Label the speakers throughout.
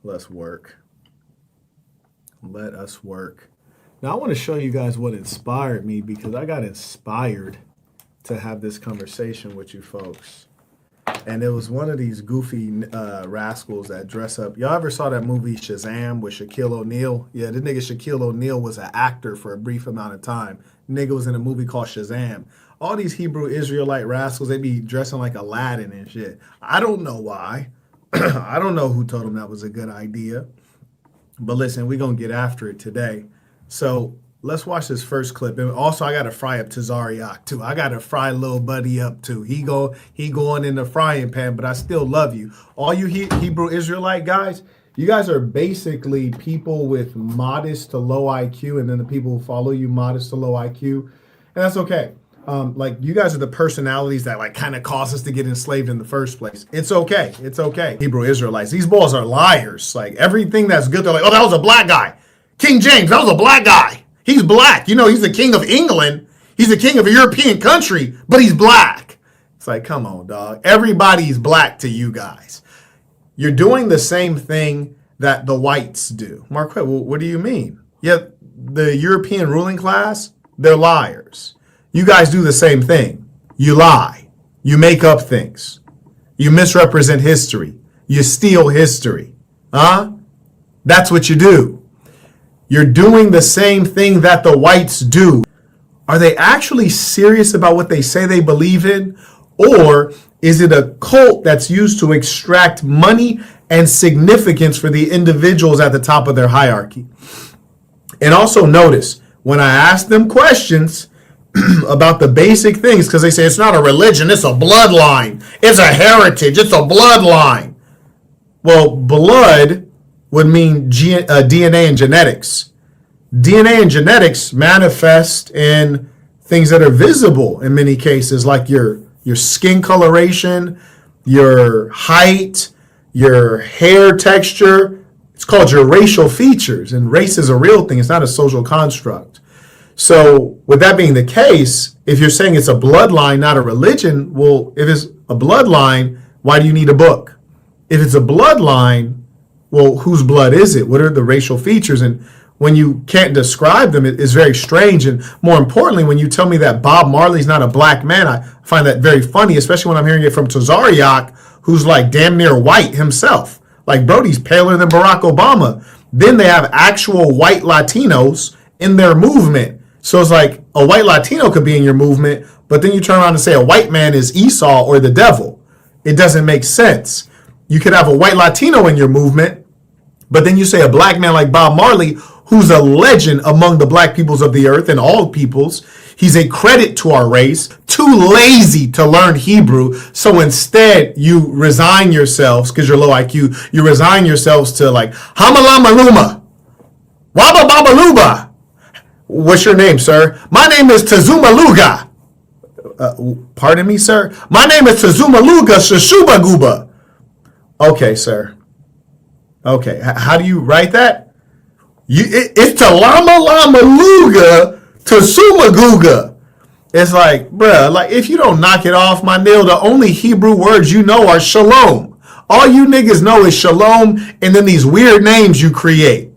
Speaker 1: Let's work. Let us work. Now, I want to show you guys what inspired me because I got inspired to have this conversation with you folks. And it was one of these goofy rascals that dress up. Y'all ever saw that movie Shazam with Shaquille O'Neal? Yeah, the nigga Shaquille O'Neal was an actor for a brief amount of time. Nigga was in a movie called Shazam. All these Hebrew Israelite rascals, they be dressing like Aladdin and shit. I don't know why. I don't know who told them that was a good idea. But listen, we're going to get after it today. So let's watch this first clip. And also, I got to fry up Tazarayach, too. I got to fry little buddy up, too. He going in the frying pan, but I still love you. All you Hebrew Israelite guys, you guys are basically people with modest to low IQ, and then the people who follow you, modest to low IQ. And that's okay. Like, you guys are the personalities that, like, kind of caused us to get enslaved in the first place. It's okay. It's okay. Hebrew Israelites, these boys are liars. Like, everything that's good, they're like, oh, that was a black guy. King James, that was a black guy. He's black. You know, he's the king of England. He's the king of a European country, but he's black. It's like, come on, dog. Everybody's black to you guys. You're doing the same thing that the whites do. Marquett, well, what do you mean? Yeah, the European ruling class, they're liars. You guys do the same thing. You lie. You make up things. You misrepresent history. You steal history. That's what you do. You're doing the same thing that the whites do. Are they actually serious about what they say they believe in? Or is it a cult that's used to extract money and significance for the individuals at the top of their hierarchy? And also notice, when I ask them questions about the basic things, because they say it's not a religion, it's a bloodline, it's a heritage, it's a bloodline. Well, blood would mean DNA and genetics. DNA and genetics manifest in things that are visible in many cases, like your skin coloration, your height, your hair texture. It's called your racial features, and race is a real thing. It's not a social construct. So with that being the case, if you're saying it's a bloodline, not a religion, well, if it's a bloodline, why do you need a book? If it's a bloodline, well, whose blood is it? What are the racial features? And when you can't describe them, it's very strange. And more importantly, when you tell me that Bob Marley's not a black man, I find that very funny, especially when I'm hearing it from Tazarayach, who's like damn near white himself. Like, Brody's paler than Barack Obama. Then they have actual white Latinos in their movement. So it's like a white Latino could be in your movement, but then you turn around and say a white man is Esau or the devil. It doesn't make sense. You could have a white Latino in your movement, but then you say a black man like Bob Marley, who's a legend among the black peoples of the earth and all peoples. He's a credit to our race, too lazy to learn Hebrew. So instead, you resign yourselves, because you're low IQ, you resign yourselves to like, Hamalamaluma, Waba Babaluba. What's your name, sir? My name is Tazumaluga. Pardon me, sir? My name is Tazumaluga Shashubaguba. Okay, sir. Okay, how do you write that? It's Talama Lama Luga Tasumaguga. It's like, bruh, like if you don't knock it off, my nail, the only Hebrew words you know are shalom. All you niggas know is shalom and then these weird names you create.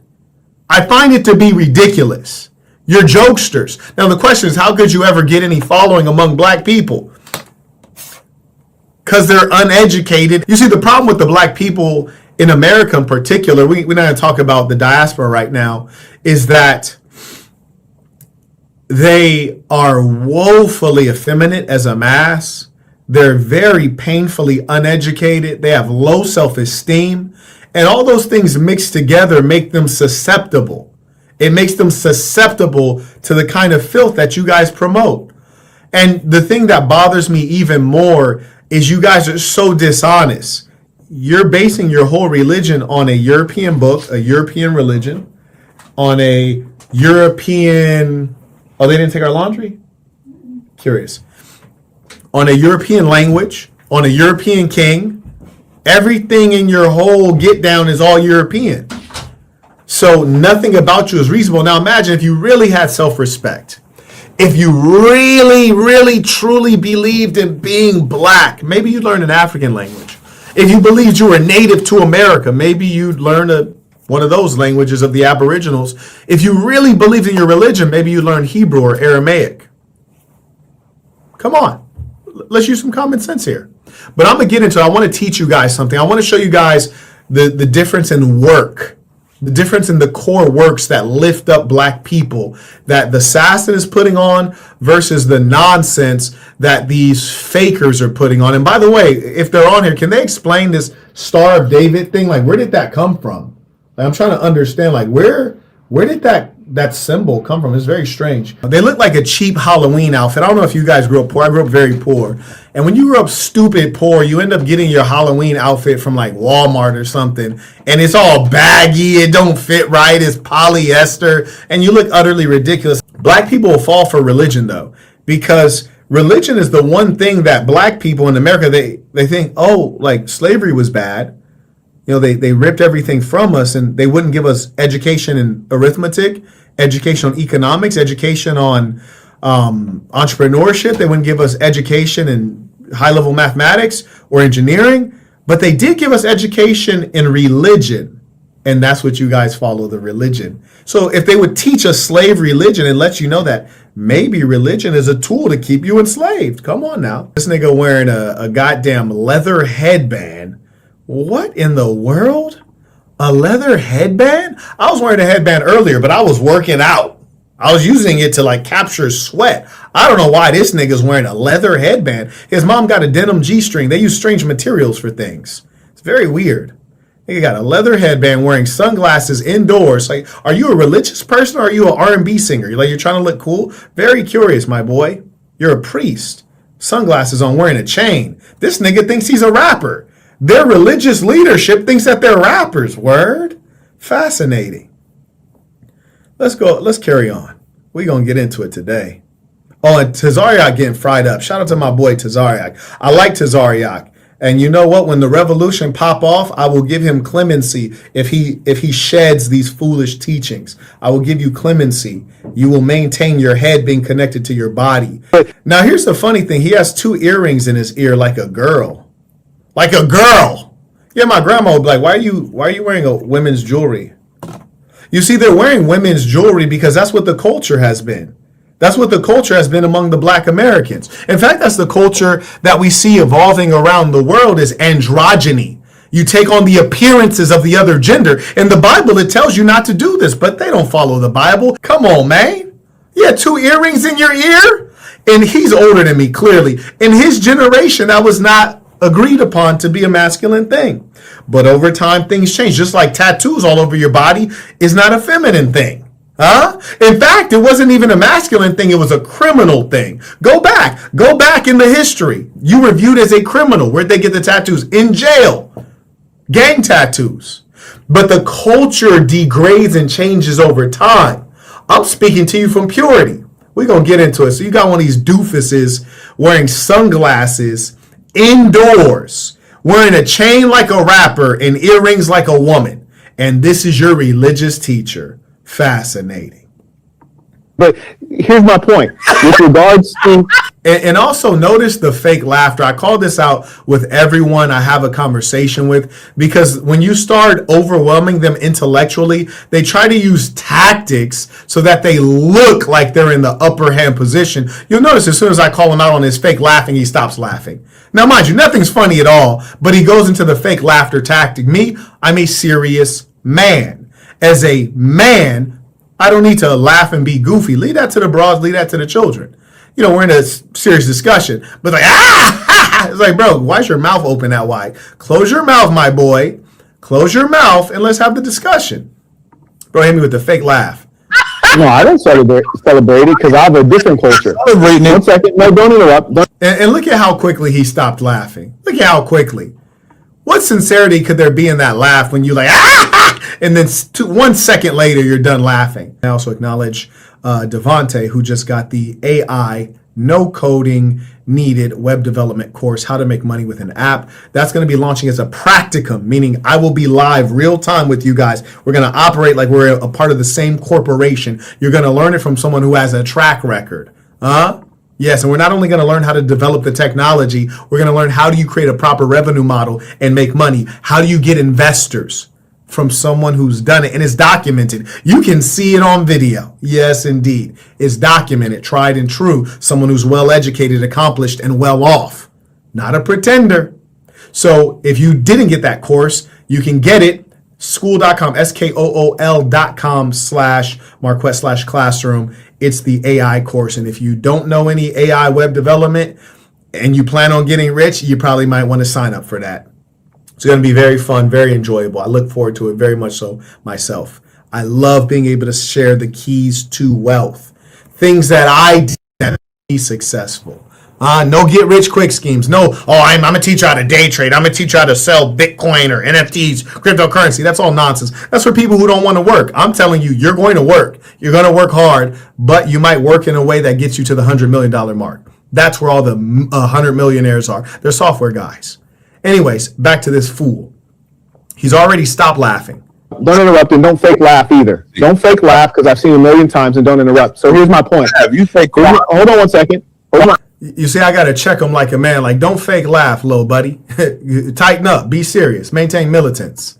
Speaker 1: I find it to be ridiculous. You're jokesters. Now the question is, how could you ever get any following among black people? Because they're uneducated. You see, the problem with the black people in America in particular, we're not going to talk about the diaspora right now, is that they are woefully effeminate as a mass. They're very painfully uneducated. They have low self-esteem. And all those things mixed together make them susceptible. It makes them susceptible to the kind of filth that you guys promote. And the thing that bothers me even more is you guys are so dishonest. You're basing your whole religion on a European book, a European religion, on a European... Oh, they didn't take our laundry? Curious. On a European language, on a European king. Everything in your whole get down is all European. So nothing about you is reasonable. Now imagine if you really had self-respect. If you really, really, truly believed in being black. Maybe you learned an African language. If you believed you were native to America, maybe you'd learn one of those languages of the Aboriginals. If you really believed in your religion, maybe you learn Hebrew or Aramaic. Come on. Let's use some common sense here. But I'm going to get into it. I want to teach you guys something. I want to show you guys the difference in work, the difference in the core works that lift up black people that the assassin is putting on versus the nonsense that these fakers are putting on. And by the way, if they're on here, can they explain this Star of David thing? Like, where did that come from? Like, I'm trying to understand, like, where did that symbol come from? It's very strange. They look like a cheap Halloween outfit. I don't know if you guys grew up poor. I grew up very poor. And when you grew up stupid poor, you end up getting your Halloween outfit from like Walmart or something. And it's all baggy. It don't fit right. It's polyester. And you look utterly ridiculous. Black people will fall for religion, though, because religion is the one thing that black people in America, they think, oh, like slavery was bad. You know, they ripped everything from us, and they wouldn't give us education in arithmetic, education on economics, education on entrepreneurship. They wouldn't give us education in high-level mathematics or engineering, but they did give us education in religion, and that's what you guys follow, the religion. So if they would teach a slave religion and let you know that maybe religion is a tool to keep you enslaved. Come on now. This nigga wearing a goddamn leather headband. What in the world? A leather headband? I was wearing a headband earlier, but I was working out. I was using it to like capture sweat. I don't know why this nigga's wearing a leather headband. His mom got a denim G-string. They use strange materials for things. It's very weird. Nigga got a leather headband wearing sunglasses indoors. Like, are you a religious person or are you an R&B singer? You're trying to look cool? Very curious, my boy. You're a priest. Sunglasses on, wearing a chain. This nigga thinks he's a rapper. Their religious leadership thinks that they're rappers. Word? Fascinating. Let's go. Let's carry on. We're going to get into it today. Oh, and Tazarayach getting fried up. Shout out to my boy Tazarayach. I like Tazarayach. And you know what? When the revolution pop off, I will give him clemency if he sheds these foolish teachings. I will give you clemency. You will maintain your head being connected to your body. Now, here's the funny thing. He has 2 earrings in his ear like a girl. Like a girl. Yeah, my grandma would be like, why are you wearing a women's jewelry? You see, they're wearing women's jewelry because that's what the culture has been. That's what the culture has been among the black Americans. In fact, that's the culture that we see evolving around the world is androgyny. You take on the appearances of the other gender. In the Bible, it tells you not to do this, but they don't follow the Bible. Come on, man. You had 2 earrings in your ear? And he's older than me, clearly. In his generation, that was not agreed upon to be a masculine thing. But over time, things change. Just like tattoos all over your body is not a feminine thing. Huh? In fact, it wasn't even a masculine thing. It was a criminal thing. Go back in the history. You were viewed as a criminal. Where'd they get the tattoos? In jail. Gang tattoos. But the culture degrades and changes over time. I'm speaking to you from purity. We're going to get into it. So you got one of these doofuses wearing sunglasses indoors, wearing a chain like a rapper and earrings like a woman. And this is your religious teacher. Fascinating.
Speaker 2: But here's my point. With regards to...
Speaker 1: And also notice the fake laughter. I call this out with everyone I have a conversation with, because when you start overwhelming them intellectually, they try to use tactics so that they look like they're in the upper hand position. You'll notice as soon as I call him out on his fake laughing, he stops laughing. Now, mind you, nothing's funny at all, but he goes into the fake laughter tactic. Me, I'm a serious man. As a man, I don't need to laugh and be goofy. Leave that to the broads, leave that to the children. You know, we're in a serious discussion, but like, it's like, bro, why is your mouth open that wide? Close your mouth, my boy. Close your mouth and let's have the discussion. Bro, hit me with the fake laugh.
Speaker 2: No, I don't celebrate it because I have a different culture. 1 second. No, don't interrupt.
Speaker 1: And look at how quickly he stopped laughing. Look at how quickly. What sincerity could there be in that laugh when you like, and then 1 second later, you're done laughing. I also acknowledge Devontae, who just got the AI no coding needed web development course, how to make money with an app. That's going to be launching as a practicum, meaning I will be live real time with you guys. We're going to operate like we're a part of the same corporation. You're going to learn it from someone who has a track record. Yes, and we're not only going to learn how to develop the technology, we're going to learn how do you create a proper revenue model and make money? How do you get investors from someone who's done it? And it's documented. You can see it on video. Yes, indeed. It's documented, tried and true. Someone who's well educated, accomplished, and well off. Not a pretender. So if you didn't get that course, you can get it. School.com, skool.com/Marquett/classroom. It's the AI course. And if you don't know any AI web development and you plan on getting rich, you probably might want to sign up for that. It's going to be very fun, very enjoyable. I look forward to it very much so myself. I love being able to share the keys to wealth, things that I did that made me successful. No get rich quick schemes. No, I'm going to teach you how to day trade. I'm going to teach you how to sell Bitcoin or NFTs, cryptocurrency. That's all nonsense. That's for people who don't want to work. I'm telling you, you're going to work. You're going to work hard, but you might work in a way that gets you to the $100 million mark. That's where all the 100 millionaires are. They're software guys. Anyways, back to this fool. He's already stopped laughing.
Speaker 2: Don't interrupt and don't fake laugh either. Don't fake laugh because I've seen it a million times and don't interrupt. So here's my point.
Speaker 3: You fake laugh.
Speaker 2: Hold on one second. Hold on.
Speaker 1: You see, I got to check him like a man. Like, don't fake laugh, little buddy. Tighten up. Be serious. Maintain militance.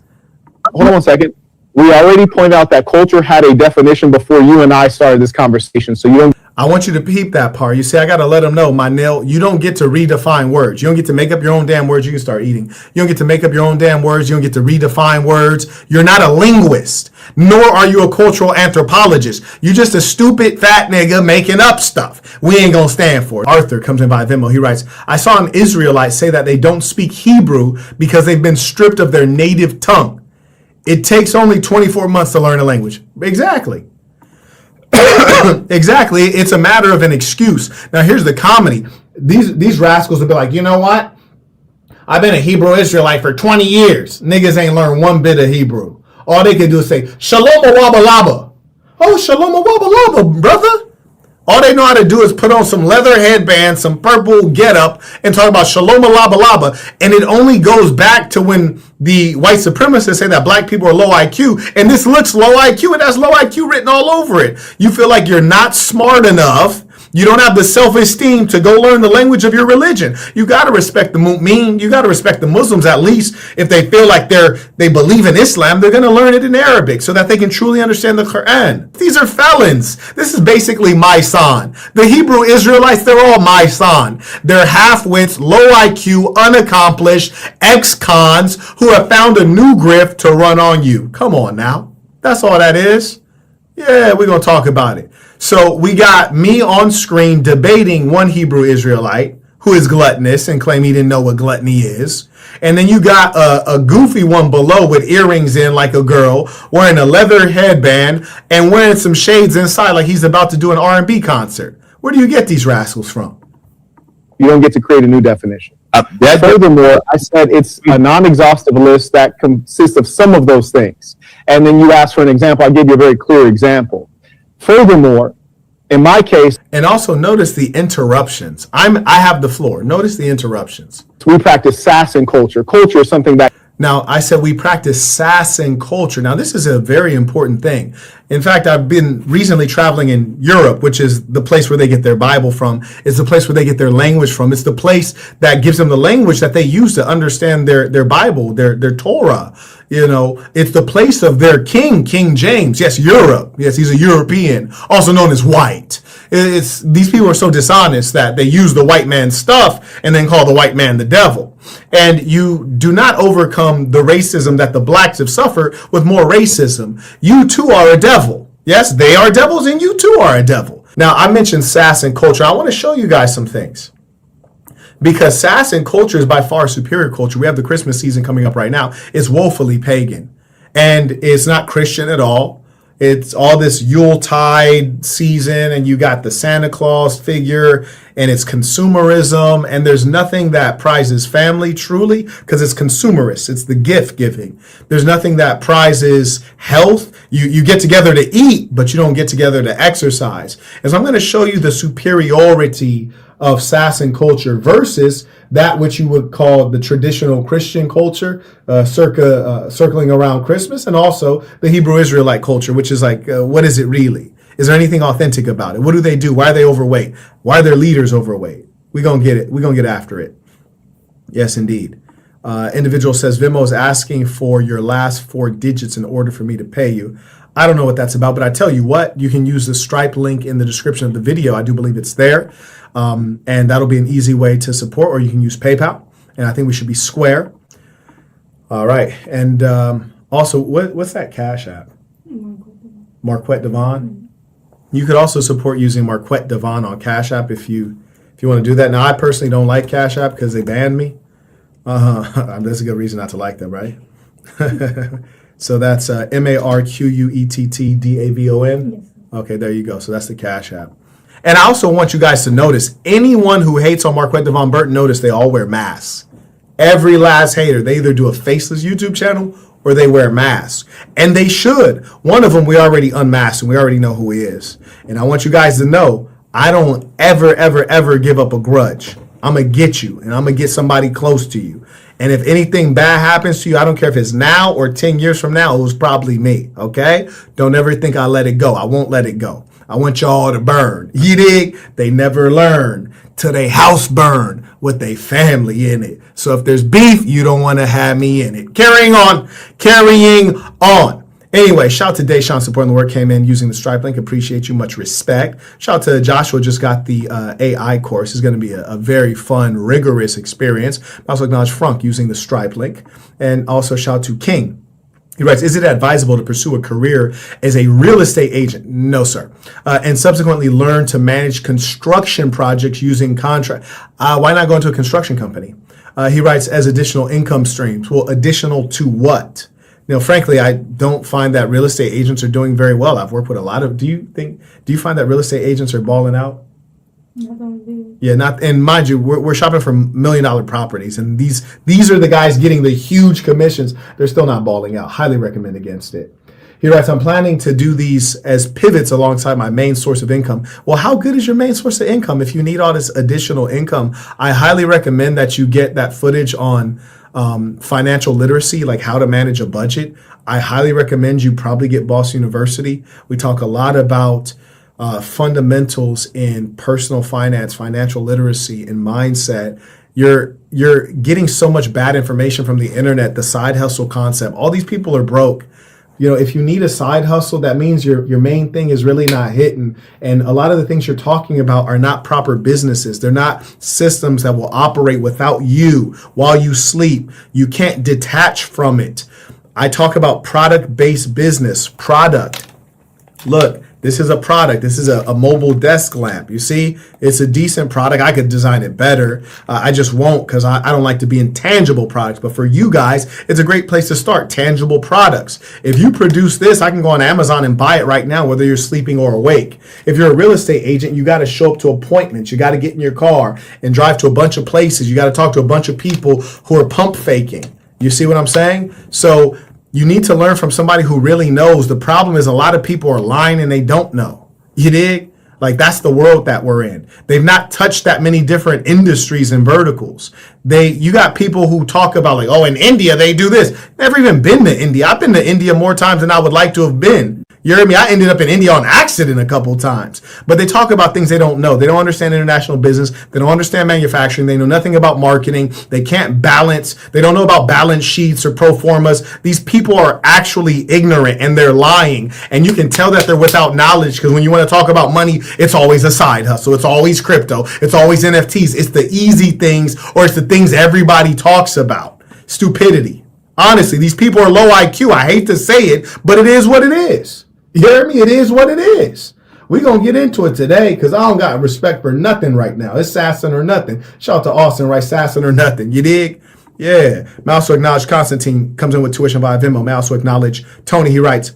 Speaker 2: Hold on one second. We already pointed out that culture had a definition before you and I started this conversation. So you don't.
Speaker 1: I want you to peep that part. You see, I got to let them know, my nail, you don't get to redefine words. You don't get to make up your own damn words. You can start eating. You don't get to make up your own damn words. You don't get to redefine words. You're not a linguist, nor are you a cultural anthropologist. You're just a stupid fat nigga making up stuff. We ain't going to stand for it. Arthur comes in by Venmo. He writes, I saw an Israelite say that they don't speak Hebrew because they've been stripped of their native tongue. It takes only 24 months to learn a language. Exactly. Exactly. It's a matter of an excuse. Now, here's the comedy. These rascals will be like, you know what? I've been a Hebrew Israelite for 20 years. Niggas ain't learned one bit of Hebrew. All they can do is say, Shalom Wabalaba. Oh, Shalom Wabalaba, brother. All they know how to do is put on some leather headband, some purple getup, and talk about Shalom Alabalaba. And it only goes back to when the white supremacists say that black people are low IQ, and this looks low IQ, and has low IQ written all over it. You feel like you're not smart enough. You don't have the self-esteem to go learn the language of your religion. You got to respect the mu'min. You got to respect the Muslims at least. If they feel like they believe in Islam, they're going to learn it in Arabic so that they can truly understand the Quran. These are felons. This is basically my son. The Hebrew Israelites, they're all my son. They're half-wits, low IQ, unaccomplished, ex-cons who have found a new grift to run on you. Come on now. That's all that is. Yeah, we're going to talk about it. So we got me on screen debating one Hebrew Israelite who is gluttonous and claim he didn't know what gluttony is. And then you got a goofy one below with earrings in like a girl, wearing a leather headband and wearing some shades inside like he's about to do an R&B concert. Where do you get these rascals from?
Speaker 2: You don't get to create a new definition. Furthermore, I said it's a non-exhaustive list that consists of some of those things. And then you asked for an example. I gave you a very clear example. Furthermore, in my case,
Speaker 1: and also notice the interruptions. I have the floor. Notice the interruptions.
Speaker 2: We practice sass and culture. Culture is something that.
Speaker 1: Now, I said we practice sass and culture. Now, this is a very important thing. In fact, I've been recently traveling in Europe, which is the place where they get their Bible from. It's the place where they get their language from. It's the place that gives them the language that they use to understand their Bible, their Torah. You know, it's the place of their king, King James. Yes, Europe. Yes, he's a European, also known as white. These people are so dishonest that they use the white man's stuff and then call the white man the devil. And you do not overcome the racism that the blacks have suffered with more racism. You too are a devil. Yes, they are devils and you too are a devil. Now, I mentioned sass and culture. I want to show you guys some things. Because sass and culture is by far superior culture. We have the Christmas season coming up right now. It's woefully pagan. And it's not Christian at all. It's all this Yuletide season, and you got the Santa Claus figure, and it's consumerism, and there's nothing that prizes family truly, because it's consumerist. It's the gift giving. There's nothing that prizes health. You get together to eat, but you don't get together to exercise. And so I'm going to show you the superiority of sass and culture versus that which you would call the traditional Christian culture, circling around Christmas, and also the Hebrew Israelite culture, which is like, what is it really? Is there anything authentic about it? What do they do? Why are they overweight? Why are their leaders overweight? We're going to get it. We're going to get after it. Yes, indeed. Individual says, Venmo is asking for your last 4 digits in order for me to pay you. I don't know what that's about, but I tell you what, you can use the Stripe link in the description of the video. I do believe it's there. And that'll be an easy way to support, or you can use PayPal. And I think we should be square. All right. And also, what's that Cash App? Marquett Devon. You could also support using Marquett Devon on Cash App if you want to do that. Now, I personally don't like Cash App because they banned me. That's a good reason not to like them, right? So that's MarquettDavon.
Speaker 3: Yes.
Speaker 1: Okay, there you go. So that's the Cash App. And I also want you guys to notice, anyone who hates on Marquett Devon Burton, notice they all wear masks. Every last hater, they either do a faceless YouTube channel or they wear masks. And they should. One of them we already unmasked and we already know who he is. And I want you guys to know, I don't ever give up a grudge. I'm going to get you, and I'm going to get somebody close to you. And if anything bad happens to you, I don't care if it's now or 10 years from now, it was probably me, okay? Don't ever think I'll let it go. I won't let it go. I want y'all to burn. You dig? They never learn till they house burn with their family in it. So if there's beef, you don't want to have me in it. Carrying on. Anyway, shout out to Deshaun supporting the work, came in using the Stripe link. Appreciate you. Much respect. Shout out to Joshua, just got the AI course. It's going to be a very fun, rigorous experience. I also acknowledge Frank using the Stripe link. And also shout out to King. He writes, is it advisable to pursue a career as a real estate agent? No, sir. And subsequently learn to manage construction projects using contract. Why not go into a construction company? He writes, as additional income streams. Well, additional to what? You know, frankly, I don't find that real estate agents are doing very well. I've worked with a lot of, do you find that real estate agents are balling out? Yeah, not, and mind you, we're shopping for $1 million properties, and these are the guys getting the huge commissions. They're still not balling out. Highly recommend against it. He writes, I'm planning to do these as pivots alongside my main source of income. Well, how good is your main source of income? If you need all this additional income, I highly recommend that you get that footage on financial literacy, like how to manage a budget. I highly recommend you probably get Boss University. We talk a lot about fundamentals in personal finance, financial literacy, and mindset. You're getting so much bad information from the internet, the side hustle concept. All these people are broke. You know, if you need a side hustle, that means your main thing is really not hitting. And a lot of the things you're talking about are not proper businesses. They're not systems that will operate without you while you sleep. You can't detach from it. I talk about product-based business. Product. Look, this is a product. This is a mobile desk lamp. You see, it's a decent product. I could design it better. I just won't because I don't like to be in tangible products. But for you guys, it's a great place to start. Tangible products. If you produce this, I can go on Amazon and buy it right now, whether you're sleeping or awake. If you're a real estate agent, you got to show up to appointments. You got to get in your car and drive to a bunch of places. You got to talk to a bunch of people who are pump faking. You see what I'm saying? So you need to learn from somebody who really knows. The problem is a lot of people are lying and they don't know. You dig? Like, that's the world that we're in. They've not touched that many different industries and verticals. You got people who talk about like, oh, in India, they do this. Never even been to India. I've been to India more times than I would like to have been. You heard me? I ended up in India on accident a couple times. But they talk about things they don't know. They don't understand international business. They don't understand manufacturing. They know nothing about marketing. They can't balance. They don't know about balance sheets or pro formas. These people are actually ignorant and they're lying. And you can tell that they're without knowledge because when you want to talk about money, it's always a side hustle. It's always crypto. It's always NFTs. It's the easy things, or it's the things everybody talks about. Stupidity. Honestly, these people are low IQ. I hate to say it, but it is what it is. You hear me? It is what it is. We're going to get into it today because I don't got respect for nothing right now. It's Sassin or nothing. Shout out to Austin, right? Sassin or nothing. You dig? Yeah. May I also acknowledge Constantine comes in with tuition via Venmo. May I also acknowledge Tony. He writes,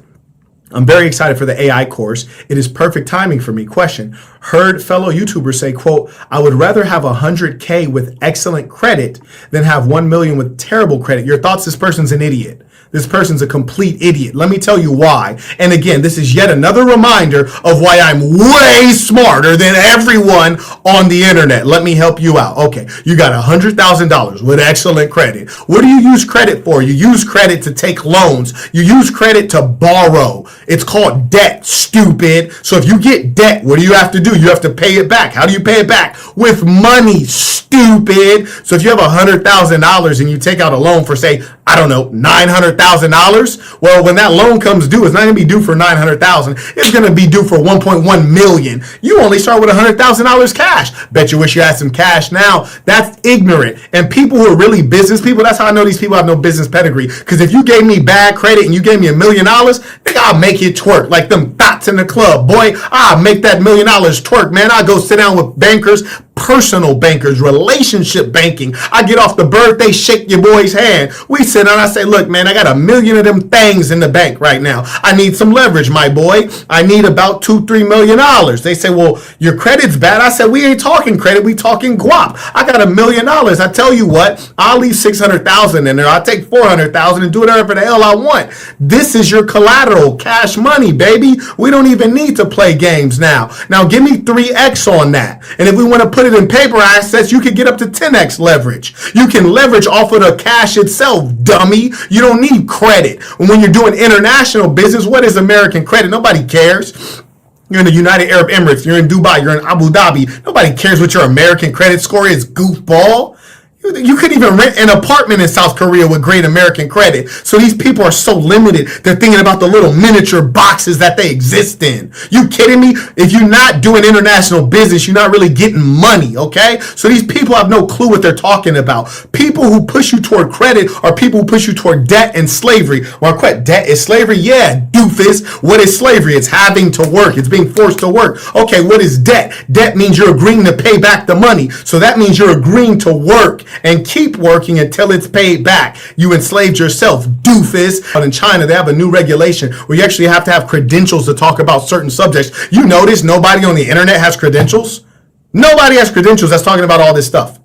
Speaker 1: I'm very excited for the AI course. It is perfect timing for me. Question. Heard fellow YouTubers say, quote, I would rather have 100K with excellent credit than have 1 million with terrible credit. Your thoughts? This person's an idiot.
Speaker 3: This person's a complete idiot. Let me tell you why. And again, this is yet another reminder of why I'm way smarter than everyone on the internet. Let me help you out. Okay, you got $100,000 with excellent credit. What do you use credit for? You use credit to take loans. You use credit to borrow. It's called debt, stupid. So if you get debt, what do you have to do? You have to pay it back. How do you pay it back? With money, stupid. So if you have $100,000 and you take out a loan for, say, I don't know, $900,000. Well, when that loan comes due, it's not going to be due for $900,000. It's going to be due for $1.1 million. You only start with $100,000 cash. Bet you wish you had some cash now. That's ignorant. And people who are really business people, that's how I know these people have no business pedigree. Because if you gave me bad credit and you gave me $1 million, nigga, I'll make it twerk like them thoughts in the club. Boy, I'll make that $1 million twerk, man. I'll go sit down with bankers, personal bankers, relationship banking. I get off the birthday, shake your boy's hand. We sit down, I say, look, man, I got $1 million of them things in the bank right now. I need some leverage, my boy. I need about $2-3 million. They say, well, your credit's bad. I said, we ain't talking credit, we talking guap. I got $1 million. I tell you what, I'll leave $600,000 in there. I'll take $400,000 and do whatever the hell I want. This is your collateral, cash money, baby. We don't even need to play games now. Now give me 3x on that. And if we want to put it in paper assets, you can get up to 10x leverage. You can leverage off of the cash itself, dummy. You don't need credit. When you're doing international business, what is American credit? Nobody cares. You're in the United Arab Emirates. You're in Dubai. You're in Abu Dhabi. Nobody cares what your American credit score is, goofball. You could even rent an apartment in South Korea with great American credit. So these people are so limited, they're thinking about the little miniature boxes that they exist in. You kidding me? If you're not doing international business, you're not really getting money, okay? So these people have no clue what they're talking about. People who push you toward credit are people who push you toward debt and slavery. Marquett, debt is slavery? Yeah, doofus. What is slavery? It's having to work. It's being forced to work. Okay, what is debt? Debt means you're agreeing to pay back the money. So that means you're agreeing to work and keep working until it's paid back. You enslaved yourself, doofus. But in China, they have a new regulation where you actually have to have credentials to talk about certain subjects. You notice nobody on the internet has credentials? Nobody has credentials that's talking about all this stuff.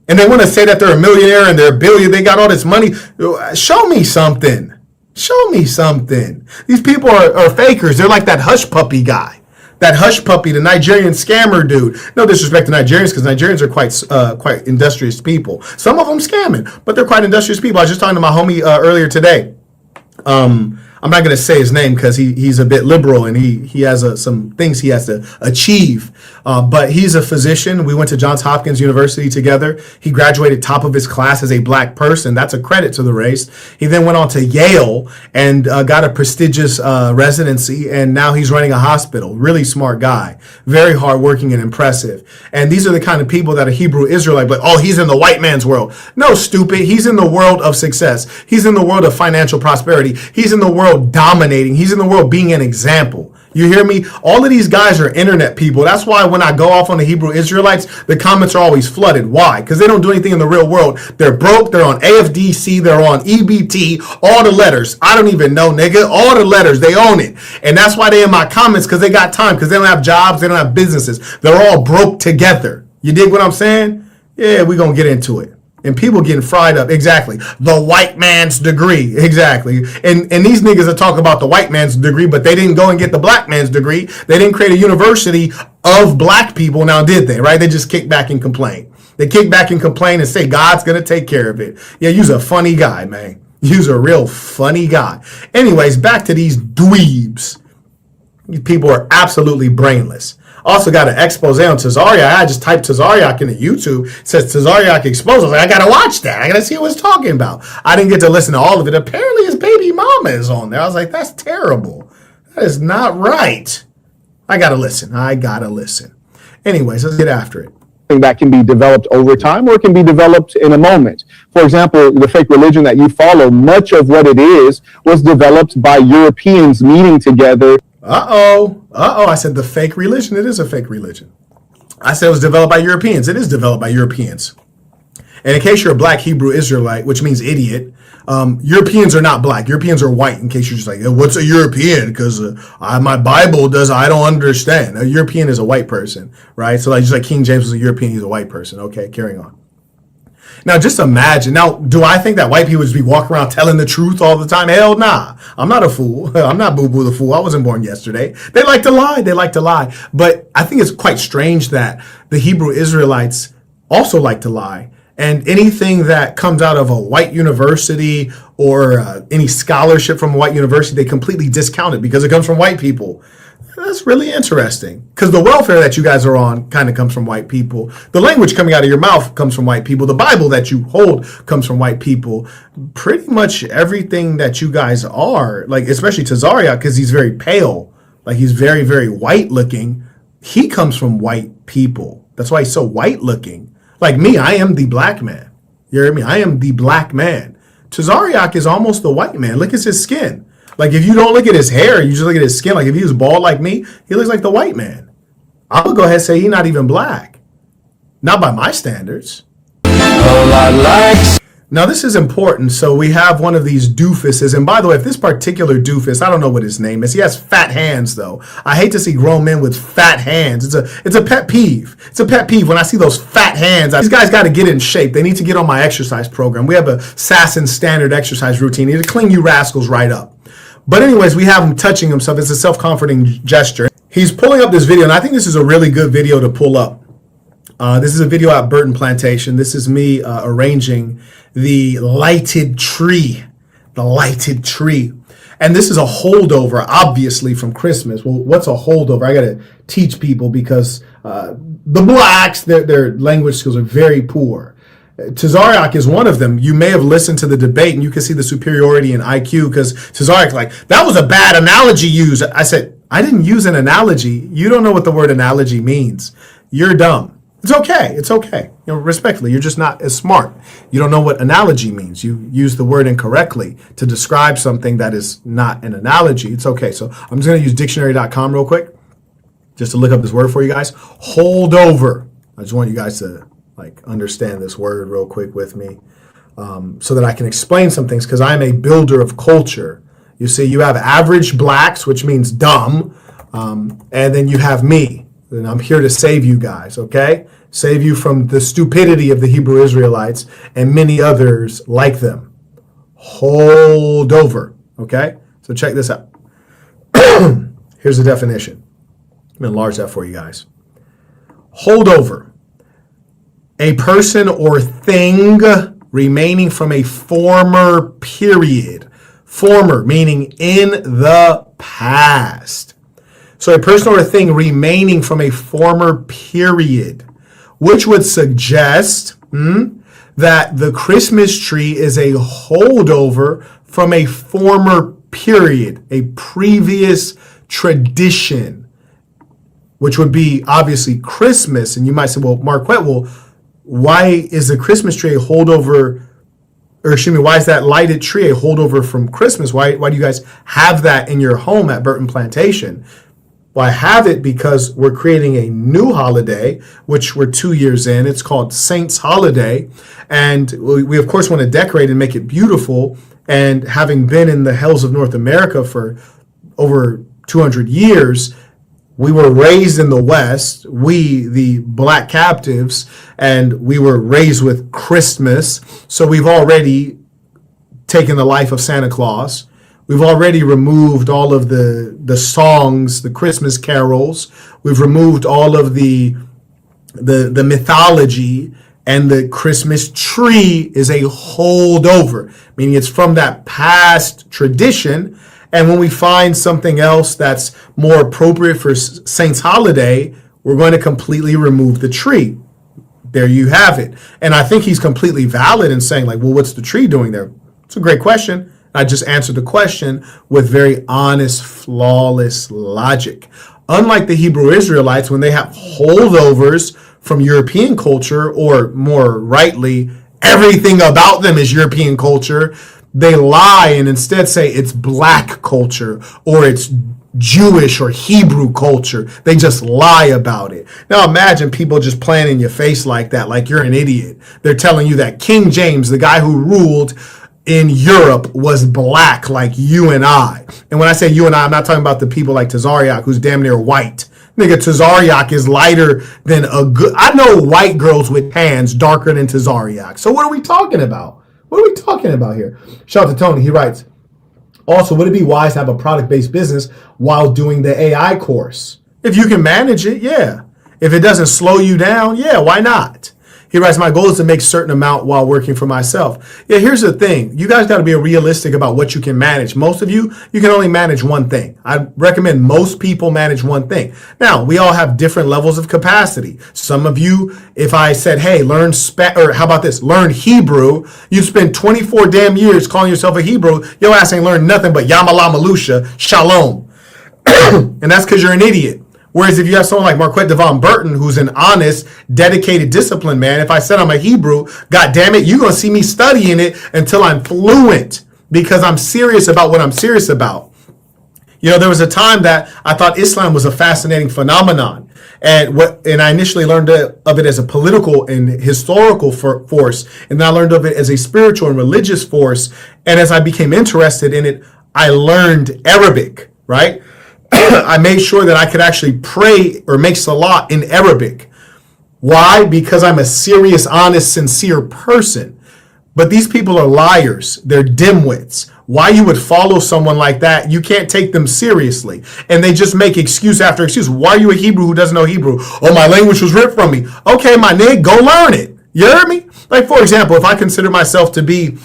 Speaker 3: And they want to say that they're a millionaire and they're a billionaire, they got all this money. Show me something. Show me something. These people are fakers. They're like that hush puppy guy. That hush puppy, the Nigerian scammer dude. No disrespect to Nigerians, because Nigerians are quite industrious people. Some of them scamming, but they're quite industrious people. I was just talking to my homie earlier today. I'm not going to say his name because he's a bit liberal and he has some things he has to achieve. But he's a physician. We went to Johns Hopkins University together. He graduated top of his class as a black person. That's a credit to the race. He then went on to Yale and got a prestigious residency. And now he's running a hospital. Really smart guy. Very hardworking and impressive. And these are the kind of people that a Hebrew Israelite, but oh, he's in the white man's world. No, stupid. He's in the world of success. He's in the world of financial prosperity. He's in the world dominating. He's in the world being an example. You hear me? All of these guys are internet people. That's why when I go off on the Hebrew Israelites, the comments are always flooded. Why? Because they don't do anything in the real world. They're broke. They're on AFDC. They're on EBT. All the letters. I don't even know, nigga. All the letters. They own it. And that's why they in my comments, because they got time, because they don't have jobs. They don't have businesses. They're all broke together. You dig what I'm saying? Yeah, we're going to get into it. And people getting fried up. Exactly. The white man's degree. Exactly. And these niggas that talk about the white man's degree, but they didn't go and get the black man's degree. They didn't create a university of black people. Now, did they? Right? They just kick back and complain. They kick back and complain and say, God's going to take care of it. Yeah, you's a funny guy, man. You's a real funny guy. Anyways, back to these dweebs. These people are absolutely brainless. Also got an expose on Tazarayach. I just typed Tazarayach into YouTube. It says Tazarayach exposed. I was like, I got to watch that. I got to see what it's talking about. I didn't get to listen to all of it. Apparently his baby mama is on there. I was like, that's terrible. That is not right. I got to listen. Anyways, let's get after it.
Speaker 2: That can be developed over time or it can be developed in a moment. For example, the fake religion that you follow, much of what it is was developed by Europeans meeting together.
Speaker 3: I said the fake religion. It is a fake religion. I said it was developed by Europeans. It is developed by Europeans. And in case you're a black Hebrew Israelite, which means idiot, Europeans are not black. Europeans are white, in case you're just like, what's a European? Because my Bible does, I don't understand. A European is a white person, right? So like, just like King James was a European, he's a white person. Okay, carrying on. Now, just imagine. Now, do I think that white people just be walking around telling the truth all the time? Hell nah. I'm not a fool. I'm not Boo Boo the fool. I wasn't born yesterday. They like to lie. They like to lie. But I think it's quite strange that the Hebrew Israelites also like to lie. And anything that comes out of a white university or any scholarship from a white university, they completely discount it because it comes from white people. That's really interesting because the welfare that you guys are on kind of comes from white people. The language coming out of your mouth comes from white people. The Bible that you hold comes from white people. Pretty much everything that you guys are, like especially Tazarayach, because he's very pale, like he's very, very white looking. He comes from white people. That's why he's so white looking. Like me, I am the black man. You hear me? I am the black man. Tazarayach is almost the white man. Look at his skin. Like, if you don't look at his hair, you just look at his skin. Like, if he was bald like me, he looks like the white man. I'm going to go ahead and say he's not even black. Not by my standards. Now, this is important. So we have one of these doofuses. And by the way, if this particular doofus, I don't know what his name is. He has fat hands, though. I hate to see grown men with fat hands. It's a pet peeve. It's a pet peeve when I see those fat hands. These guys got to get in shape. They need to get on my exercise program. We have a Sasson standard exercise routine. It'll clean you rascals right up. But anyways, we have him touching himself. It's a self-comforting gesture. He's pulling up this video, and I think this is a really good video to pull up. This is a video at Burton Plantation. This is me arranging the lighted tree. The lighted tree. And this is a holdover, obviously, from Christmas. Well, what's a holdover? I got to teach people because the blacks, their language skills are very poor. Tazarayach is one of them. You may have listened to the debate and you can see the superiority in IQ because Tazarayach like, that was a bad analogy used. I said, I didn't use an analogy. You don't know what the word analogy means. You're dumb. It's okay. It's okay. You know, respectfully, you're just not as smart. You don't know what analogy means. You use the word incorrectly to describe something that is not an analogy. It's okay. So I'm just going to use dictionary.com real quick just to look up this word for you guys. Holdover. I just want you guys to understand this word real quick with me so that I can explain some things because I'm a builder of culture. You see, you have average blacks, which means dumb, and then you have me. And I'm here to save you guys, okay? Save you from the stupidity of the Hebrew Israelites and many others like them. Hold over, okay? So check this out. Here's the definition. I'm going to enlarge that for you guys. Hold over. A person or thing remaining from a former period. Former, meaning in the past. So a person or a thing remaining from a former period, which would suggest that the Christmas tree is a holdover from a former period, a previous tradition, which would be obviously Christmas. And you might say, well, Marquett, why is the Christmas tree a holdover, or excuse me, why is that lighted tree a holdover from Christmas? Why do you guys have that in your home at Burton Plantation? Well, I have it because we're creating a new holiday, which we're 2 years in. It's called Saints Holiday. And we of course, want to decorate and make it beautiful. And having been in the hells of North America for over 200 years, we were raised in the West, we, the black captives, and we were raised with Christmas. So we've already taken the life of Santa Claus. We've already removed all of the songs, the Christmas carols. We've removed all of the mythology, and the Christmas tree is a holdover, meaning it's from that past tradition. And when we find something else that's more appropriate for Saints Holiday, we're going to completely remove the tree. There you have it. And I think he's completely valid in saying, well, what's the tree doing there? It's a great question. I just answered the question with very honest, flawless logic. Unlike the Hebrew Israelites, when they have holdovers from European culture, or more rightly, everything about them is European culture, they lie and instead say it's black culture or it's Jewish or Hebrew culture. They just lie about it. Now imagine people just playing in your face like that, like you're an idiot. They're telling you that King James, the guy who ruled in Europe, was black like you and I. And when I say you and I, I'm not talking about the people like Tazarayach, who's damn near white. Nigga, Tazarayach is lighter than a good. I know white girls with hands darker than Tazarayach. So what are we talking about? What are we talking about here? Shout out to Tony. He writes, also, would it be wise to have a product-based business while doing the AI course? If you can manage it, yeah. If it doesn't slow you down, yeah, why not? He writes, my goal is to make a certain amount while working for myself. Yeah, here's the thing. You guys got to be realistic about what you can manage. Most of you can only manage one thing. I recommend most people manage one thing. Now, we all have different levels of capacity. Some of you, if I said, hey, learn or how about this? Learn Hebrew. You spend 24 damn years calling yourself a Hebrew. Your ass ain't learned nothing but Yamala Malusha, Shalom. And that's because you're an idiot. Whereas if you have someone like Marquett Devon Burton, who's an honest, dedicated, disciplined man, if I said I'm a Hebrew, God damn it, you're going to see me studying it until I'm fluent because I'm serious about what I'm serious about. You know, there was a time that I thought Islam was a fascinating phenomenon. And I initially learned of it as a political and historical force. And then I learned of it as a spiritual and religious force. And as I became interested in it, I learned Arabic, right? I made sure that I could actually pray or make salat in Arabic. Why? Because I'm a serious, honest, sincere person. But these people are liars. They're dimwits. Why you would follow someone like that, you can't take them seriously. And they just make excuse after excuse. Why are you a Hebrew who doesn't know Hebrew? Oh, my language was ripped from me. Okay, my nigga, go learn it. You heard me? Like, for example, if I consider myself to be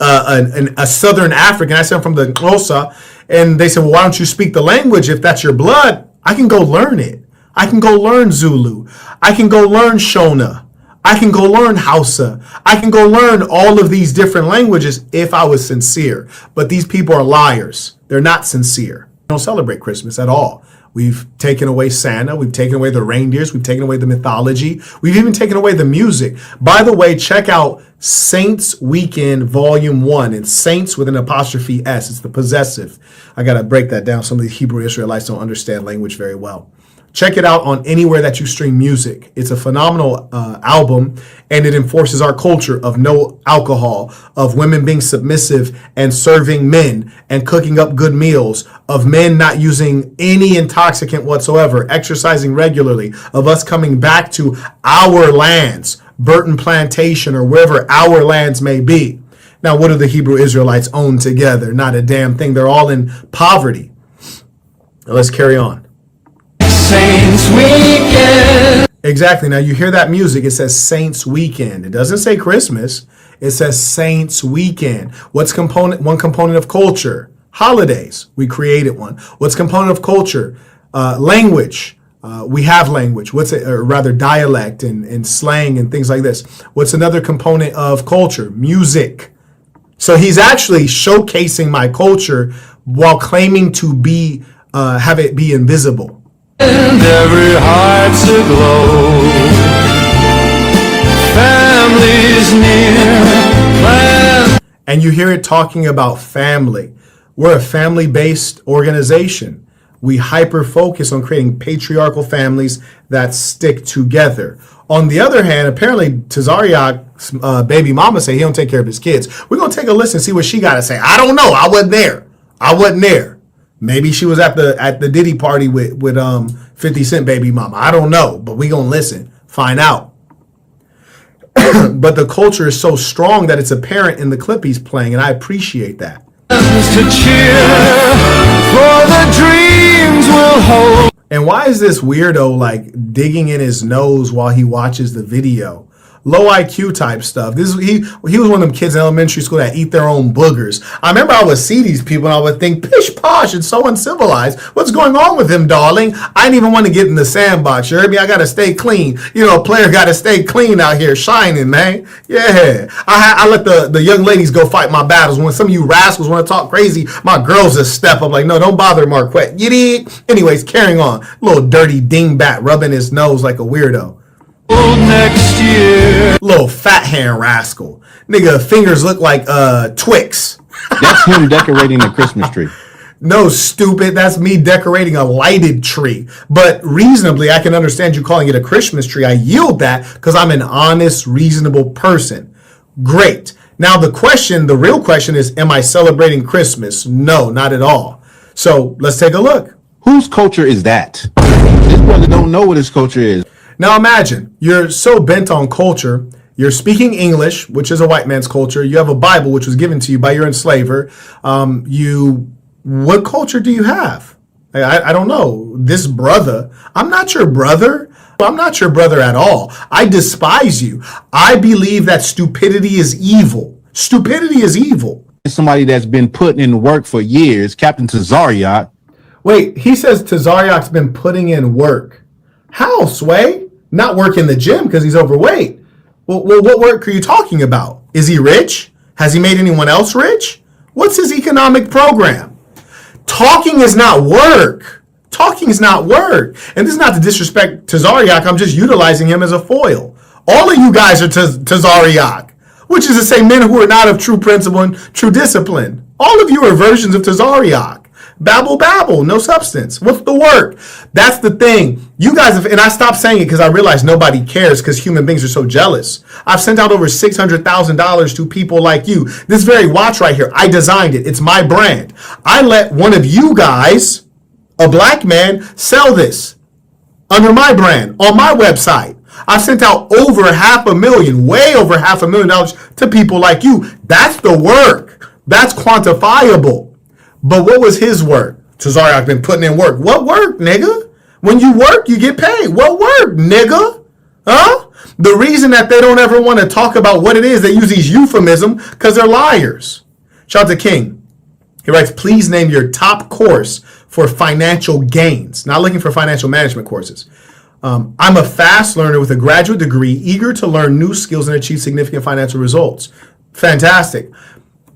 Speaker 3: a Southern African, I said I'm from the Xhosa, and they said, well, why don't you speak the language if that's your blood? I can go learn it. I can go learn Zulu. I can go learn Shona. I can go learn Hausa. I can go learn all of these different languages if I was sincere. But these people are liars. They're not sincere. They don't celebrate Christmas at all. We've taken away Santa. We've taken away the reindeers. We've taken away the mythology. We've even taken away the music. By the way, check out Saints Weekend Volume 1. It's Saints with an apostrophe S. It's the possessive. I got to break that down. Some of the Hebrew Israelites don't understand language very well. Check it out on anywhere that you stream music. It's a phenomenal album, and it enforces our culture of no alcohol, of women being submissive and serving men and cooking up good meals, of men not using any intoxicant whatsoever, exercising regularly, of us coming back to our lands, Burton Plantation or wherever our lands may be. Now, what do the Hebrew Israelites own together? Not a damn thing. They're all in poverty. Now, let's carry on.
Speaker 4: Saints Weekend.
Speaker 3: Exactly. Now you hear that music. It says Saints Weekend. It doesn't say Christmas. It says Saints Weekend. What's one component of culture? Holidays. We created one. What's component of culture? Language. We have language. Or rather dialect and slang and things like this. What's another component of culture? Music. So he's actually showcasing my culture while claiming to be have it be invisible.
Speaker 4: And every heart's aglow. Families near.
Speaker 3: And you hear it talking about family. We're a family-based organization. We hyper-focus on creating patriarchal families that stick together. On the other hand, apparently Tazarayach's baby mama say he don't take care of his kids. We're going to take a listen and see what she got to say. I don't know. I wasn't there. Maybe she was at the Diddy party with 50 Cent baby mama. I don't know, but we gonna listen, find out. But the culture is so strong that it's apparent in the clip he's playing, and I appreciate that.
Speaker 4: To cheer, for the dreams will hold.
Speaker 3: And why is this weirdo like digging in his nose while he watches the video? Low IQ type stuff. He was one of them kids in elementary school that eat their own boogers. I remember I would see these people and I would think, pish posh, it's so uncivilized. What's going on with him, darling? I didn't even want to get in the sandbox. You heard me? I got to stay clean. You know, a player got to stay clean out here, shining, man. Yeah. I let the young ladies go fight my battles. When some of you rascals want to talk crazy, my girls just step up like, no, don't bother Marquett. You dig? Anyways, carrying on. Little dirty dingbat rubbing his nose like a weirdo.
Speaker 4: Next year.
Speaker 3: Little fat hand rascal. Nigga, fingers look like Twix.
Speaker 5: That's him decorating the Christmas tree.
Speaker 3: No, stupid. That's me decorating a lighted tree. But reasonably, I can understand you calling it a Christmas tree. I yield that because I'm an honest, reasonable person. Great. Now, the real question is, am I celebrating Christmas? No, not at all. So let's take a look.
Speaker 5: Whose culture is that? This brother don't know what his culture is.
Speaker 3: Now imagine, you're so bent on culture, you're speaking English, which is a white man's culture. You have a Bible, which was given to you by your enslaver. What culture do you have? I don't know. This brother, I'm not your brother. I'm not your brother at all. I despise you. I believe that stupidity is evil. Stupidity is evil.
Speaker 5: Somebody that's been putting in work for years, Captain Tazarayach.
Speaker 1: Wait, he says Tazarayach's been putting in work. How, Sway? Not work in the gym because he's overweight. Well, what work are you talking about? Is he rich? Has he made anyone else rich? What's his economic program? Talking is not work. Talking is not work. And this is not to disrespect Tazarayach. I'm just utilizing him as a foil. All of you guys are Tazarayach, which is to say men who are not of true principle and true discipline. All of you are versions of Tazarayach. Babble, no substance. What's the work? That's the thing. You guys have, and I stopped saying it because I realized nobody cares because human beings are so jealous. I've sent out over $600,000 to people like you. This very watch right here, I designed it. It's my brand. I let one of you guys, a black man, sell this under my brand on my website. I've sent out over $500,000, way over $500,000 to people like you. That's the work. That's quantifiable. But what was his work? Tazarayach been putting in work. What work, nigga? When you work, you get paid. What work, nigga? Huh? The reason that they don't ever want to talk about what it is, they use these euphemisms because they're liars. Shout out to King. He writes, please name your top course for financial gains. Not looking for financial management courses. I'm a fast learner with a graduate degree, eager to learn new skills and achieve significant financial results. Fantastic.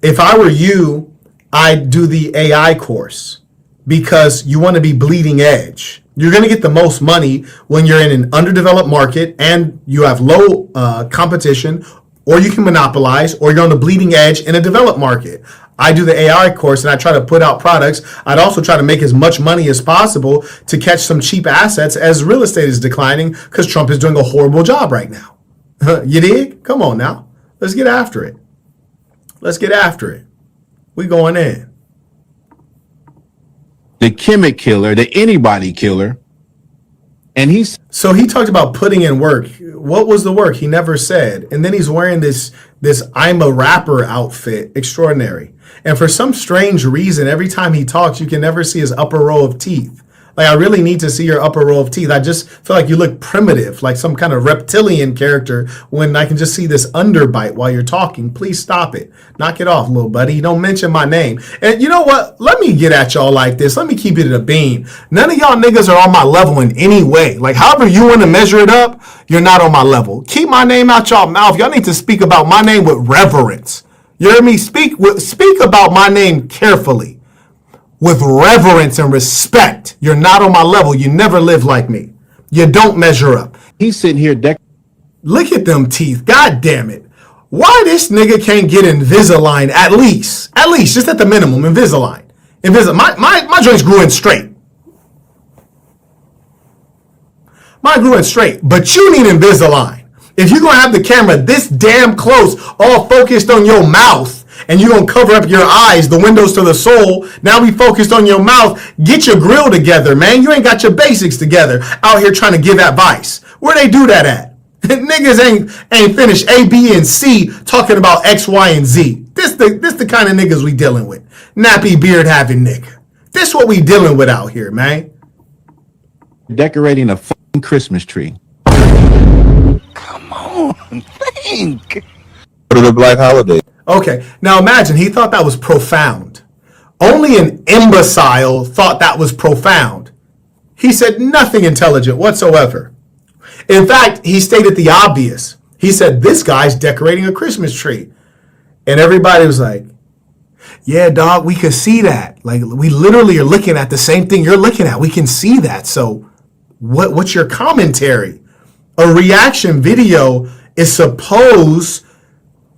Speaker 1: If I were you, I'd do the AI course because you want to be bleeding edge. You're going to get the most money when you're in an underdeveloped market and you have low competition, or you can monopolize, or you're on the bleeding edge in a developed market. I do the AI course and I try to put out products. I'd also try to make as much money as possible to catch some cheap assets as real estate is declining because Trump is doing a horrible job right now. You dig? Come on now. Let's get after it. Let's get after it. We going in.
Speaker 5: The Kemet killer, the anybody killer. And
Speaker 1: so he talked about putting in work. What was the work? He never said. And then he's wearing this I'm a rapper outfit. Extraordinary. And for some strange reason, every time he talks, you can never see his upper row of teeth. Like, I really need to see your upper row of teeth. I just feel like you look primitive, like some kind of reptilian character when I can just see this underbite while you're talking. Please stop it. Knock it off, little buddy. Don't mention my name. And you know what? Let me get at y'all like this. Let me keep it at a beam. None of y'all niggas are on my level in any way. Like, however you want to measure it up, you're not on my level. Keep my name out y'all mouth. Y'all need to speak about my name with reverence. You hear me? Speak about my name carefully. With reverence and respect. You're not on my level. You never live like me. You don't measure up.
Speaker 5: he's sitting here
Speaker 1: Look at them teeth. God damn it. Why this nigga can't get Invisalign at least, just at the minimum, Invisalign. My joints grew in straight. Mine grew in straight, but you need Invisalign. If you're going to have the camera this damn close, all focused on your mouth, and you're going to cover up your eyes, the windows to the soul, now we focused on your mouth, get your grill together, man. You ain't got your basics together out here trying to give advice. Where they do that at? Niggas ain't finished A, B, and C talking about X, Y, and Z. This the kind of niggas we dealing with. Nappy beard having nigga. This what we dealing with out here, man.
Speaker 5: decorating a fucking Christmas tree.
Speaker 6: Come on, think. Go to the Black Holiday.
Speaker 1: Okay, now imagine he thought that was profound. Only an imbecile thought that was profound. He said nothing intelligent whatsoever. In fact, he stated the obvious. He said, this guy's decorating a Christmas tree. And everybody was like, yeah, dog, we could see that. Like, we literally are looking at the same thing you're looking at. We can see that. So what's your commentary? A reaction video is supposed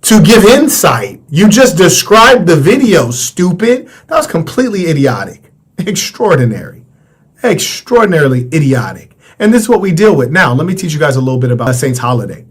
Speaker 1: to give insight. You just described the video, stupid. That was completely idiotic. Extraordinary. Extraordinarily idiotic. And this is what we deal with. Now, let me teach you guys a little bit about Saints Holiday.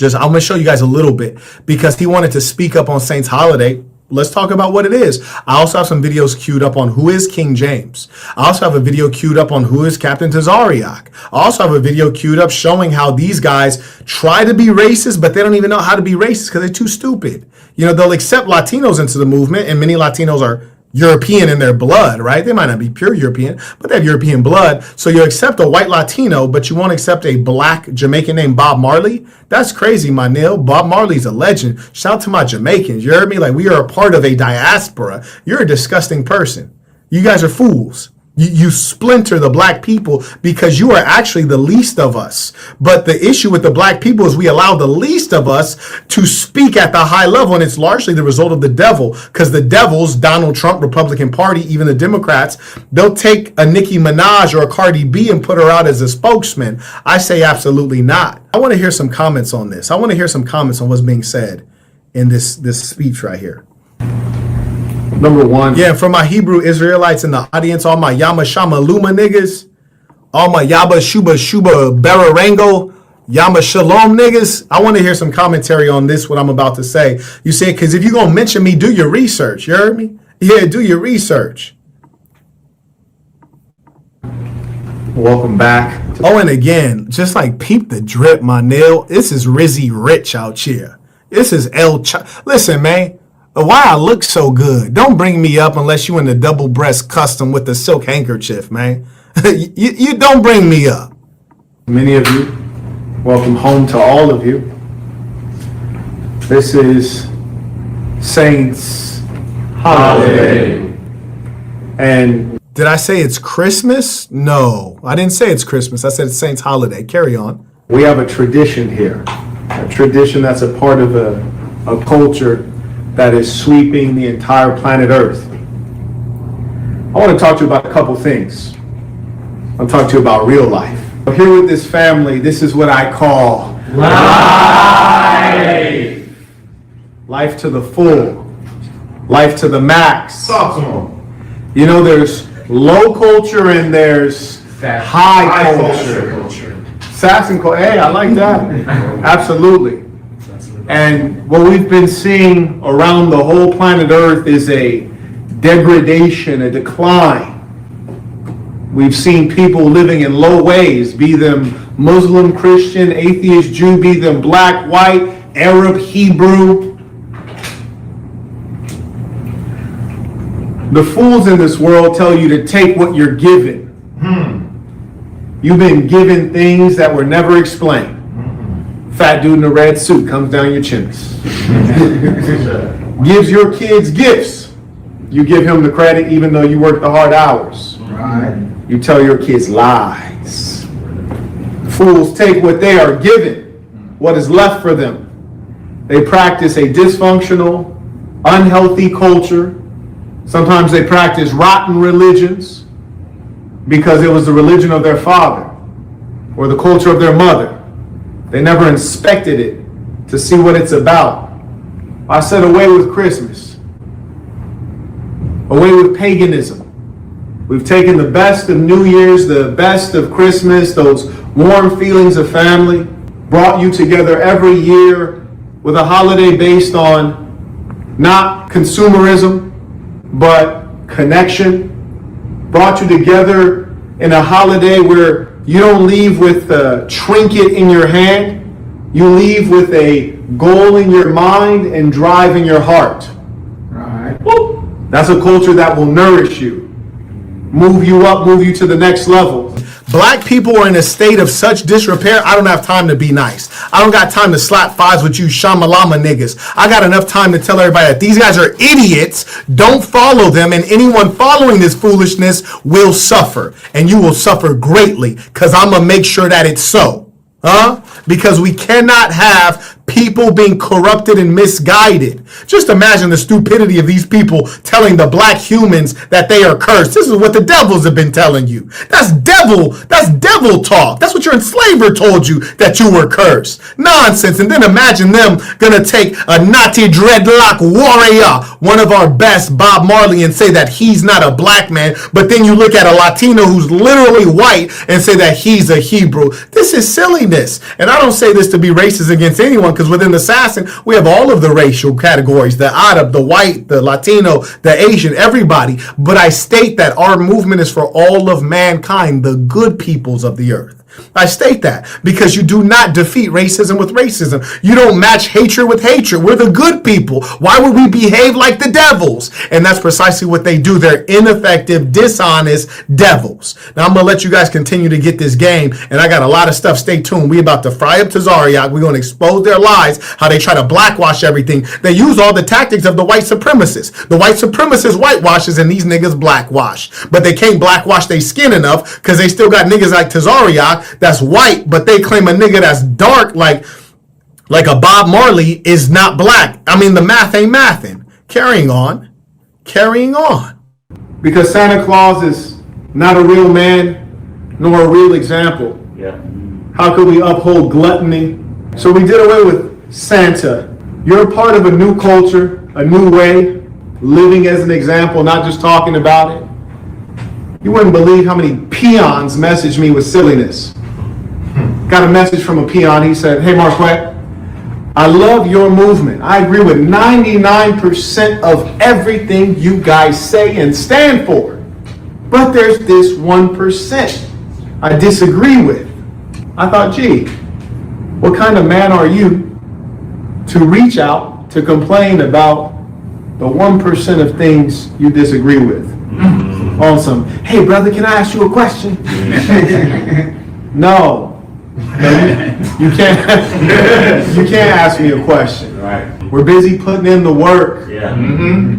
Speaker 1: I'm going to show you guys a little bit because he wanted to speak up on Saints Holiday.
Speaker 3: Let's talk about what it is. I also have some videos queued up on who is King James. I also have a video queued up on who is Captain Tazarayach. I also have a video queued up showing how these guys try to be racist, but they don't even know how to be racist because they're too stupid. You know, they'll accept Latinos into the movement, and many Latinos are European in their blood, right? They might not be pure European, but they have European blood. So you accept a white Latino, but you won't accept a black Jamaican named Bob Marley? That's crazy, my Neil. Bob Marley's a legend. Shout out to my Jamaicans. You heard me? Like, we are a part of a diaspora. You're a disgusting person. You guys are fools. You splinter the black people because you are actually the least of us. But the issue with the black people is we allow the least of us to speak at the high level, and it's largely the result of the devil, because the devils, Donald Trump, Republican Party, even the Democrats, they'll take a Nicki Minaj or a Cardi B and put her out as a spokesman. I say absolutely not. I want to hear some comments on this. I want to hear some comments on what's being said in this speech right here.
Speaker 1: Number one.
Speaker 3: Yeah, for my Hebrew Israelites in the audience, all my Yama Shama Luma niggas, all my Yaba Shuba Shuba Bararango, Yama Shalom niggas, I want to hear some commentary on this, what I'm about to say. You see, because if you're going to mention me, do your research. You heard me? Yeah, do your research.
Speaker 1: Welcome back.
Speaker 3: Oh, and again, just like peep the drip, my Neil. This is Rizzy Rich out here. This is Listen, man. Why I look so good? Don't bring me up unless you in the double breast custom with the silk handkerchief, man. you don't bring me up.
Speaker 1: Many of you, welcome home to all of you. This is Saints Holiday. And
Speaker 3: did I say it's Christmas? No, I didn't say it's Christmas. I said it's Saints Holiday. Carry on.
Speaker 1: we have a tradition here, a tradition that's a part of a culture that is sweeping the entire planet Earth. I want to talk to you about a couple things. I'll talk to you about real life. Here with this family, this is what I call life. Life to the full. Life to the max. You know, there's low culture and there's high culture. Sass culture. Hey, I like that. Absolutely. And what we've been seeing around the whole planet Earth is a degradation, a decline. We've seen people living in low ways, be them Muslim, Christian, atheist, Jew, be them black, white, Arab, Hebrew. The fools in this world tell you to take what you're given. You've been given things that were never explained. Fat dude in a red suit comes down your chimneys. Gives your kids gifts. You give him the credit even though you work the hard hours. Right. You tell your kids lies. Fools take what they are given, what is left for them. They practice a dysfunctional, unhealthy culture. Sometimes they practice rotten religions because it was the religion of their father or the culture of their mother. They never inspected it to see what it's about. I said away with Christmas. Away with paganism. We've taken the best of New Year's, the best of Christmas, those warm feelings of family, brought you together every year with a holiday based on not consumerism, but connection. Brought you together in a holiday where you don't leave with a trinket in your hand. You leave with a goal in your mind and drive in your heart. Right. That's a culture that will nourish you, move you up, move you to the next level.
Speaker 3: Black people are in a state of such disrepair, I don't have time to be nice. I don't got time to slap fives with you shamalama niggas. I got enough time to tell everybody that these guys are idiots, don't follow them, and anyone following this foolishness will suffer. And you will suffer greatly, because I'm going to make sure that it's so. Because we cannot have people being corrupted and misguided. Just imagine the stupidity of these people telling the black humans that they are cursed. This is what the devils have been telling you. That's devil talk. That's what your enslaver told you, that you were cursed. Nonsense. And then imagine them gonna take a Nazi dreadlock warrior, one of our best, Bob Marley, and say that he's not a black man, but then you look at a Latino who's literally white and say that he's a Hebrew. This is silliness. And I don't say this to be racist against anyone, because within the assassin, we have all of the racial categories, the Arab, the white, the Latino, the Asian, everybody. But I state that our movement is for all of mankind, the good peoples of the earth. I state that because you do not defeat racism with racism. You don't match hatred with hatred. We're the good people. Why would we behave like the devils? And that's precisely what they do. They're ineffective, dishonest devils. Now I'm going to let you guys continue to get this game, and I got a lot of stuff. Stay tuned. We about to fry up Tazarayach. We're going to expose their lies, how they try to blackwash everything. They use all the tactics of the white supremacists. The white supremacists whitewashes and these niggas blackwash. But they can't blackwash their skin enough because they still got niggas like Tazarayach that's white, but they claim a nigga that's dark like a Bob Marley is not black. I mean, the math ain't mathing. Carrying on.
Speaker 1: Because Santa Claus is not a real man, nor a real example.
Speaker 7: Yeah.
Speaker 1: How could we uphold gluttony? So we did away with Santa. You're a part of a new culture, a new way, living as an example, not just talking about it. You wouldn't believe how many peons messaged me with silliness. Got a message from a peon. He said, "Hey, Marquett, I love your movement. I agree with 99% of everything you guys say and stand for. But there's this 1% I disagree with." I thought, gee, what kind of man are you to reach out to complain about the 1% of things you disagree with? On some, hey brother, can I ask you a question? No. You can't ask me a question.
Speaker 7: Right.
Speaker 1: We're busy putting in the work.
Speaker 7: Yeah.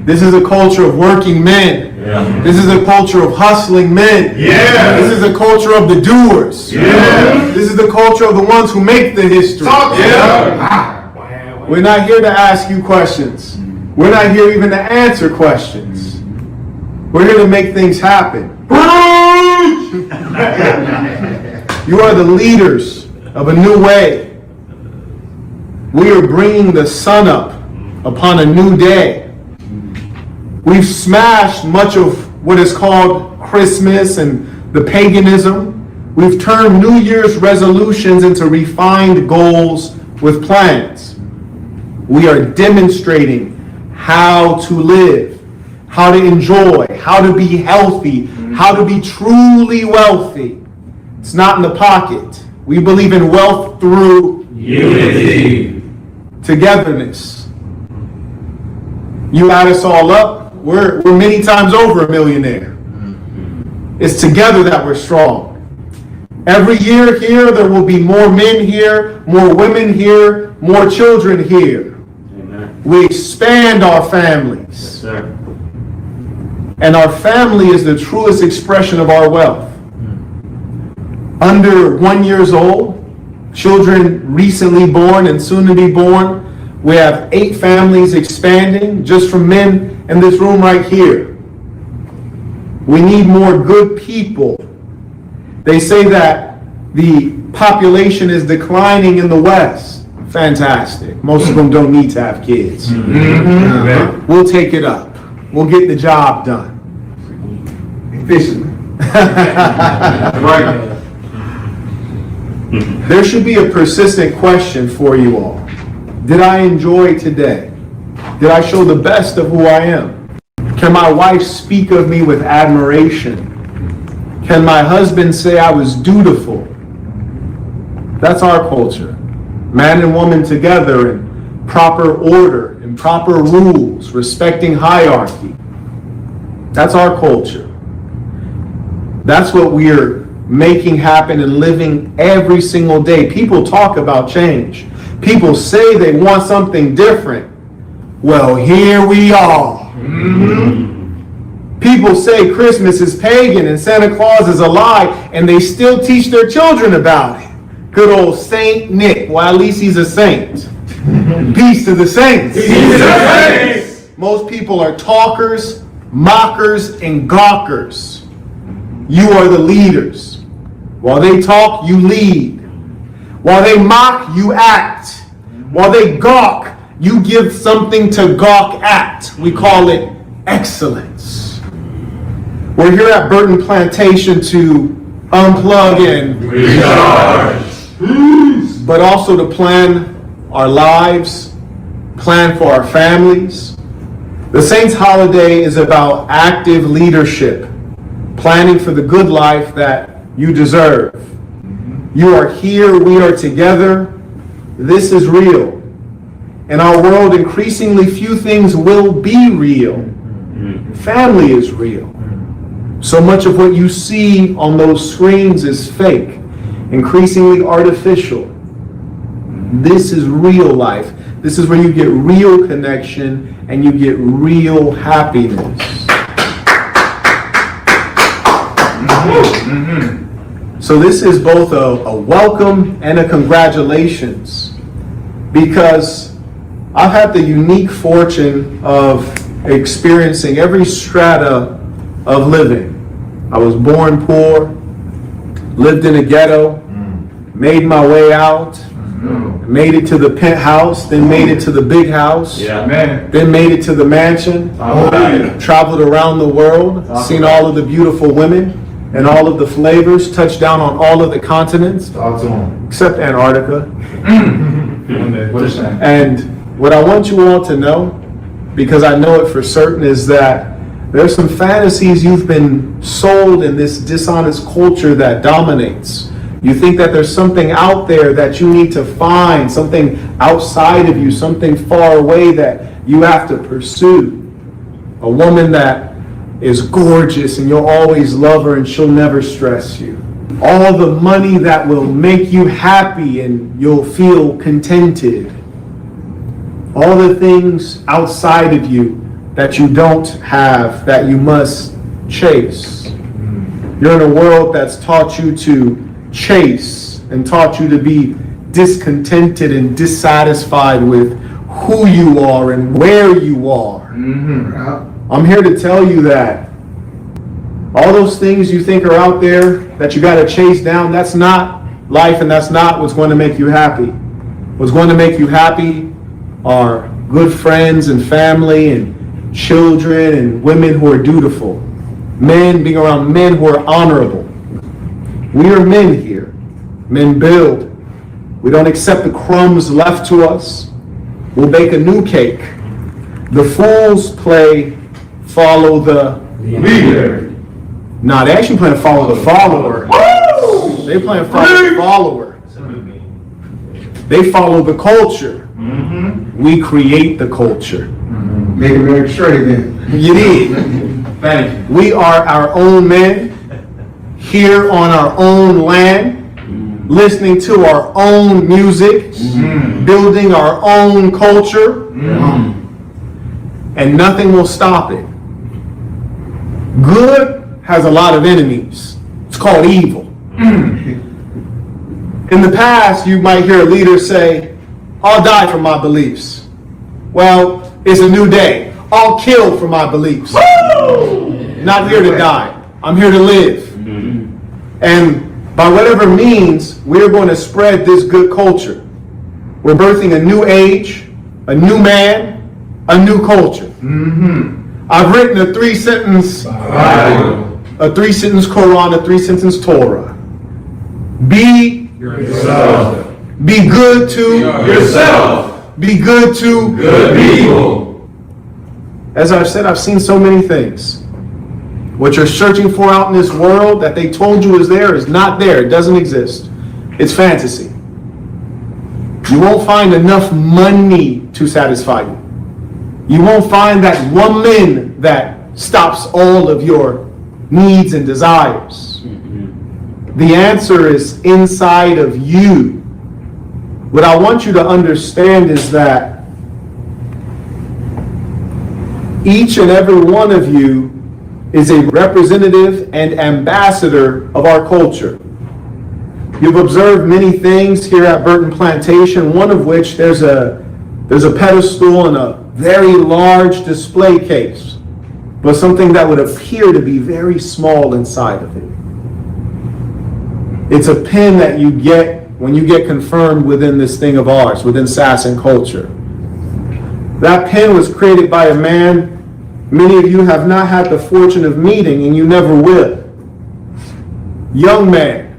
Speaker 1: This is a culture of working men.
Speaker 7: Yeah.
Speaker 1: This is a culture of hustling men.
Speaker 7: Yeah.
Speaker 1: This is a culture of the doers.
Speaker 7: Yeah.
Speaker 1: This is the culture of the ones who make the history.
Speaker 7: Yeah.
Speaker 1: We're not here to ask you questions. We're not here even to answer questions. We're here to make things happen. You are the leaders of a new way. We are bringing the sun up upon a new day. We've smashed much of what is called Christmas and the paganism. We've turned New Year's resolutions into refined goals with plans. We are demonstrating how to live, how to enjoy, how to be healthy, how to be truly wealthy. It's not in the pocket. We believe in wealth through
Speaker 7: Unity.
Speaker 1: Togetherness. You add us all up, we're many times over a millionaire. It's together that we're strong. Every year here, there will be more men here, more women here, more children here.
Speaker 7: Amen.
Speaker 1: We expand our families.
Speaker 7: Yes, sir.
Speaker 1: And our family is the truest expression of our wealth. Under 1 year old, children recently born and soon to be born, we have 8 families expanding just from men in this room right here. We need more good people. They say that the population is declining in the West. Fantastic. Most of them don't need to have kids. We'll take it up. We'll get the job done. Efficiently.
Speaker 7: Right.
Speaker 1: There should be a persistent question for you all. Did I enjoy today? Did I show the best of who I am? Can my wife speak of me with admiration? Can my husband say I was dutiful? That's our culture. Man and woman together in proper order, in proper rules, respecting hierarchy. That's our culture. That's what we're making happen and living every single day. People talk about change. People say they want something different. Well, here we are. People say Christmas is pagan and Santa Claus is a lie, and they still teach their children about it. Good old Saint Nick. Well, at least he's a saint. Peace to the saints. Most people are talkers, mockers, and gawkers. You are the leaders. While they talk, you lead. While they mock, you act. While they gawk, you give something to gawk at. We call it excellence. We're here at Burton Plantation to unplug and recharge, but also to plan our lives, plan for our families. The Saints' holiday is about active leadership, planning for the good life that you deserve. You are here, we are together. This is real. In our world, increasingly few things will be real. Family is real. So much of what you see on those screens is fake, increasingly artificial. This is real life. This is where you get real connection and you get real happiness. So this is both a welcome and a congratulations, because I've had the unique fortune of experiencing every strata of living. I was born poor, lived in a ghetto, made my way out, made it to the penthouse, then made it to the big house, then made it to the mansion, traveled around the world, seen all of the beautiful women and all of the flavors, touched down on all of the continents, except Antarctica. And what I want you all to know, because I know it for certain, is that there's some fantasies you've been sold in this dishonest culture that dominates. You think that there's something out there that you need to find, something outside of you, something far away that you have to pursue. A woman that is gorgeous and you'll always love her and she'll never stress you. All the money that will make you happy and you'll feel contented. All the things outside of you that you don't have, that you must chase. You're in a world that's taught you to chase and taught you to be discontented and dissatisfied with who you are and where you are. I'm here to tell you that all those things you think are out there that you got to chase down, that's not life, and that's not what's going to make you happy. What's going to make you happy are good friends and family and children and women who are dutiful. Men, being around men who are honorable. We are men here. Men build. We don't accept the crumbs left to us. We'll bake a new cake. The fools play follow the leader. No, they actually plan to follow the follower. They plan to follow the follower. They follow the culture. We create the culture.
Speaker 8: Make it very straight then.
Speaker 1: You need.
Speaker 8: Thank you.
Speaker 1: We are our own men, here on our own land, listening to our own music, building our own culture, and nothing will stop it. Good has a lot of enemies. It's called evil. In the past, you might hear a leader say, I'll die for my beliefs. Well, it's a new day. I'll kill for my beliefs. Not here to die. I'm here to live. And by whatever means, we're going to spread this good culture. We're birthing a new age, a new man, a new culture. I've written a 3-sentence Bible, a 3-sentence Quran, a 3-sentence Torah. Be yourself. Be good to yourself. Be good to good people. As I've said, I've seen so many things. What you're searching for out in this world that they told you is there is not there. It doesn't exist. It's fantasy. You won't find enough money to satisfy you. You won't find that woman that stops all of your needs and desires. The answer is inside of you. What I want you to understand is that each and every one of you is a representative and ambassador of our culture. You've observed many things here at Burton Plantation, one of which there's a pedestal and a very large display case, but something that would appear to be very small inside of it. It's a pen that you get when you get confirmed within this thing of ours, within Sasson culture. That pen was created by a man many of you have not had the fortune of meeting, and you never will. Young man,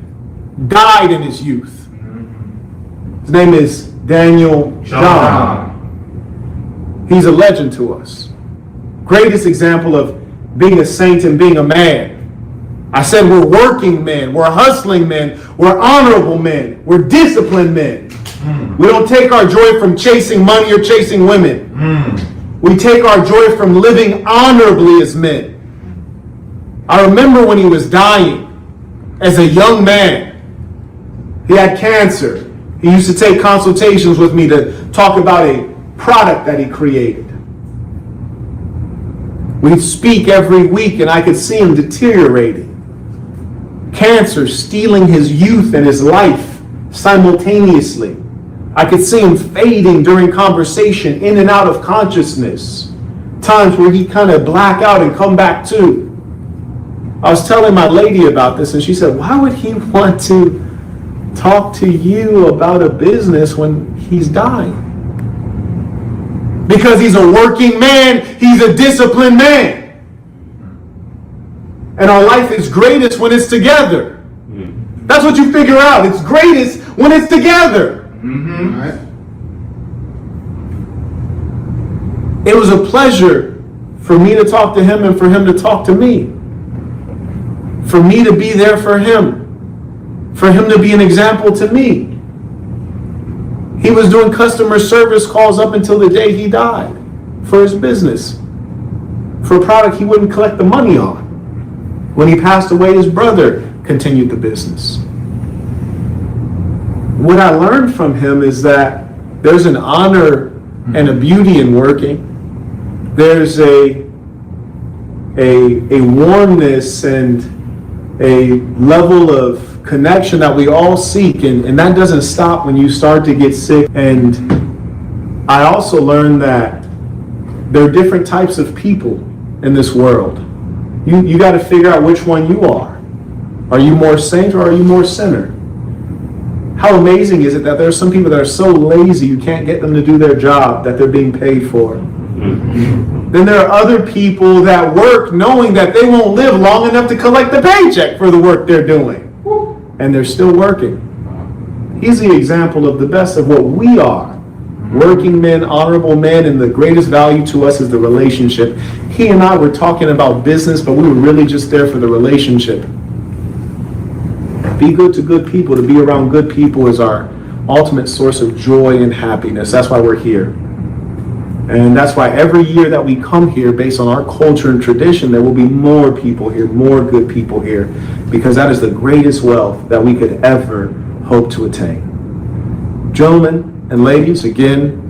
Speaker 1: died in his youth. His name is Daniel John. He's a legend to us. Greatest example of being a saint and being a man. I said we're working men, we're hustling men, we're honorable men, we're disciplined men. We don't take our joy from chasing money or chasing women. We take our joy from living honorably as men. I remember when he was dying as a young man. He had cancer. He used to take consultations with me to talk about a product that he created. We'd speak every week and I could see him deteriorating. Cancer stealing his youth and his life simultaneously. I could see him fading during conversation, in and out of consciousness. Times where he'd kind of black out and come back to. I was telling my lady about this and she said, why would he want to talk to you about a business when he's dying? Because he's a working man, he's a disciplined man. And our life is greatest when it's together. That's what you figure out. It's greatest when it's together. Right. It was a pleasure for me to talk to him and for him to talk to me. For me to be there for him. For him to be an example to me. He was doing customer service calls up until the day he died for his business. For a product he wouldn't collect the money on. When he passed away, his brother continued the business. What I learned from him is that there's an honor and a beauty in working. There's a warmness and a level of connection that we all seek, and that doesn't stop when you start to get sick. And I also learned that there are different types of people in this world. You got to figure out which one you are. Are you more saint or are you more sinner? How amazing is it that there are some people that are so lazy you can't get them to do their job that they're being paid for? Then there are other people that work knowing that they won't live long enough to collect the paycheck for the work they're doing. And they're still working. He's the example of the best of what we are. Working men, honorable men, and the greatest value to us is the relationship. He and I were talking about business, but we were really just there for the relationship. Be good to good people. To be around good people is our ultimate source of joy and happiness. That's why we're here. And that's why every year that we come here, based on our culture and tradition, there will be more people here, more good people here, because that is the greatest wealth that we could ever hope to attain. Gentlemen and ladies, again,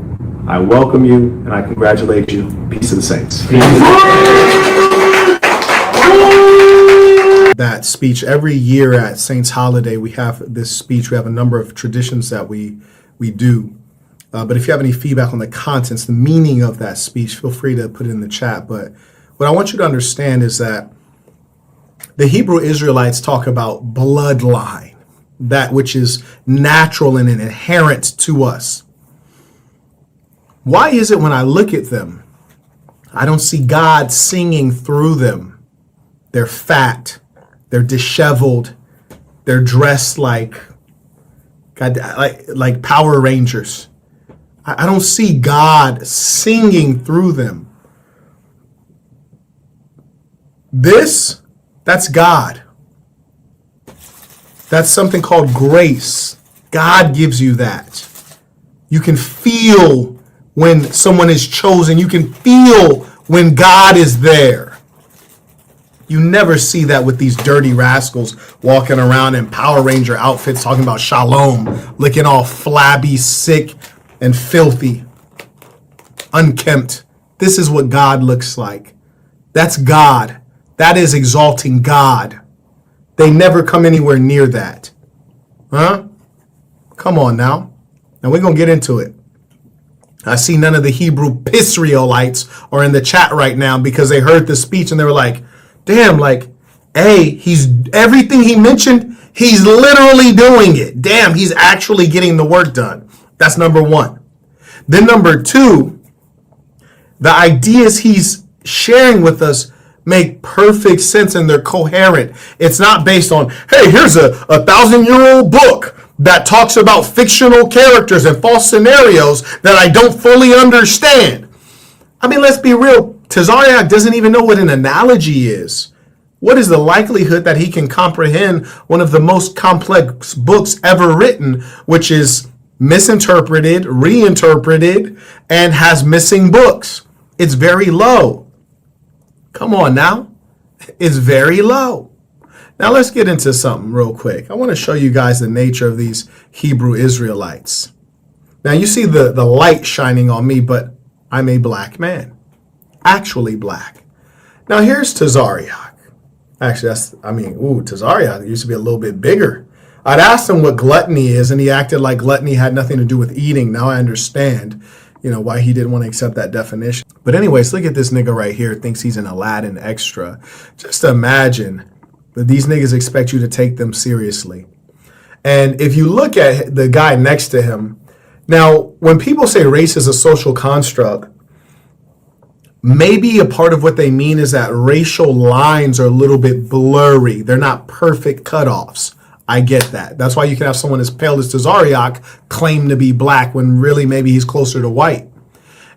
Speaker 1: I welcome you and I congratulate you. Peace to the saints. That speech every year at Saints Holiday, we have this speech. We have a number of traditions that we do. But if you have any feedback on the contents, the meaning of that speech, feel free to put it in the chat. But what I want you to understand is that the Hebrew Israelites talk about bloodline, that which is natural and inherent to us. Why is it when I look at them, I don't see God singing through them? They're fat, they're disheveled, they're dressed like Power Rangers. I don't see God singing through them. That's God. That's something called grace. God gives you that. You can feel when someone is chosen. You can feel when God is there. You never see that with these dirty rascals walking around in Power Ranger outfits talking about shalom, looking all flabby, sick, and filthy, unkempt. This is what God looks like. That's God. That is exalting God. They never come anywhere near that. Huh? Come on now. Now we're going to get into it. I see none of the Hebrew Israelites are in the chat right now because they heard the speech and they were like, damn, he's everything he mentioned, he's literally doing it. Damn, he's actually getting the work done. That's number one. Then number two, the ideas he's sharing with us make perfect sense and they're coherent. It's not based on, hey, here's a 1,000-year-old book
Speaker 3: that talks about fictional characters and false scenarios that I don't fully understand. I mean, let's be real. Tazarayach doesn't even know what an analogy is. What is the likelihood that he can comprehend one of the most complex books ever written, which is misinterpreted, reinterpreted, and has missing books? It's very low. Come on now. It's very low. Now let's get into something real quick. I want to show you guys the nature of these Hebrew Israelites. Now you see the light shining on me, but I'm a black man. Actually black. Now here's Tazarayach. Actually, Tazarayach used to be a little bit bigger. I'd asked him what gluttony is, and he acted like gluttony had nothing to do with eating. Now I understand, why he didn't want to accept that definition. But anyways, look at this nigga right here. Thinks he's an Aladdin extra. Just imagine that these niggas expect you to take them seriously. And if you look at the guy next to him, now, when people say race is a social construct, maybe a part of what they mean is that racial lines are a little bit blurry. They're not perfect cutoffs. I get that. That's why you can have someone as pale as Tazarayach claim to be black when really maybe he's closer to white.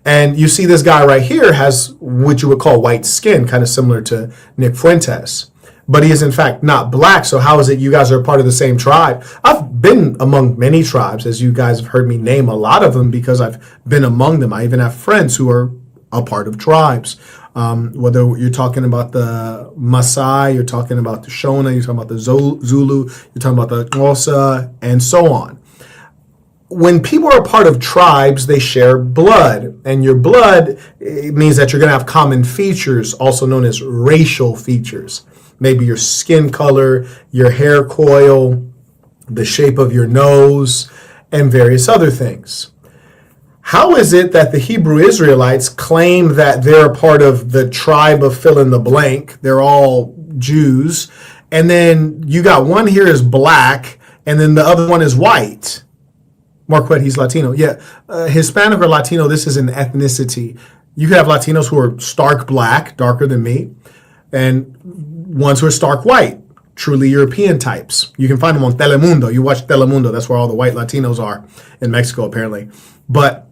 Speaker 3: And you see this guy right here has what you would call white skin, kind of similar to Nick Fuentes. But he is in fact not black. So how is it you guys are part of the same tribe? I've been among many tribes, as you guys have heard me name a lot of them because I've been among them. I even have friends who are a part of tribes. Whether you're talking about the Maasai, you're talking about the Shona, you're talking about the Zulu, you're talking about the Xhosa, and so on. When people are a part of tribes, they share blood. And your blood, it means that you're going to have common features, also known as racial features. Maybe your skin color, your hair coil, the shape of your nose, and various other things. How is it that the Hebrew Israelites claim that they're a part of the tribe of fill in the blank? They're all Jews. And then you got one here is black, and then the other one is white. Marquett, he's Latino. Yeah, Hispanic or Latino, this is an ethnicity. You could have Latinos who are stark black, darker than me, and ones who are stark white, truly European types. You can find them on Telemundo. You watch Telemundo. That's where all the white Latinos are in Mexico, apparently. But,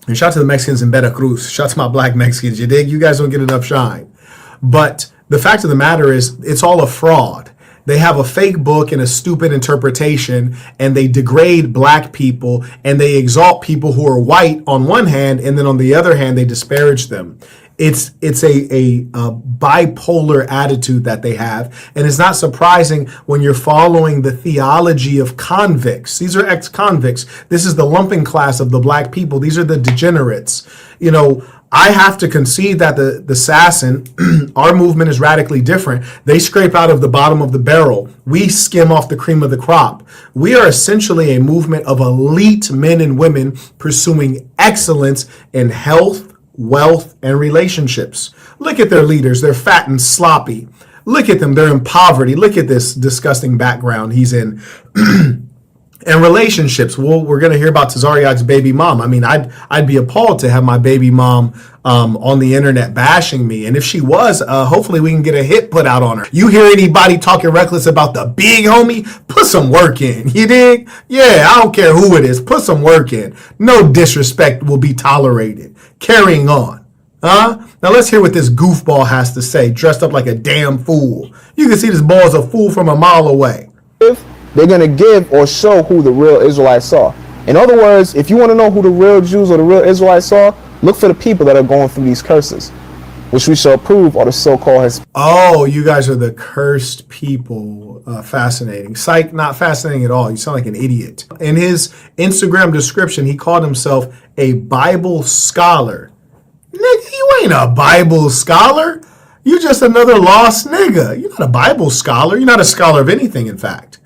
Speaker 3: and shout out to the Mexicans in Veracruz. Shout out to my black Mexicans. You dig? You guys don't get enough shine. But the fact of the matter is, it's all a fraud. They have a fake book and a stupid interpretation, and they degrade black people, and they exalt people who are white on one hand, and then on the other hand, they disparage them. It's a bipolar attitude that they have, and it's not surprising when you're following the theology of convicts. These are ex-convicts. This is the lumping class of the black people. These are the degenerates. I have to concede that the Sasson, our movement is radically different. They scrape out of the bottom of the barrel. We skim off the cream of the crop. We are essentially a movement of elite men and women pursuing excellence in health, wealth, and relationships. Look at their leaders. They're fat and sloppy. Look at them. They're in poverty. Look at this disgusting background he's in. And relationships. Well, we're going to hear about Tazarayach's baby mom. I mean, I'd be appalled to have my baby mom on the internet bashing me. And if she was, hopefully we can get a hit put out on her. You hear anybody talking reckless about the big homie? Put some work in. You dig? Yeah, I don't care who it is. Put some work in. No disrespect will be tolerated. Carrying on. Now let's hear what this goofball has to say, dressed up like a damn fool. You can see this ball is a fool from a mile away.
Speaker 2: They're going to give or show who the real Israelites are. In other words, if you want to know who the real Jews or the real Israelites are, look for the people that are going through these curses, which we shall prove are the so-called
Speaker 3: Oh, you guys are the cursed people. Fascinating. Psych, not fascinating at all. You sound like an idiot. In his Instagram description, he called himself a Bible scholar. Nigga, you ain't a Bible scholar. You just another lost nigga. You're not a Bible scholar. You're not a scholar of anything, in fact.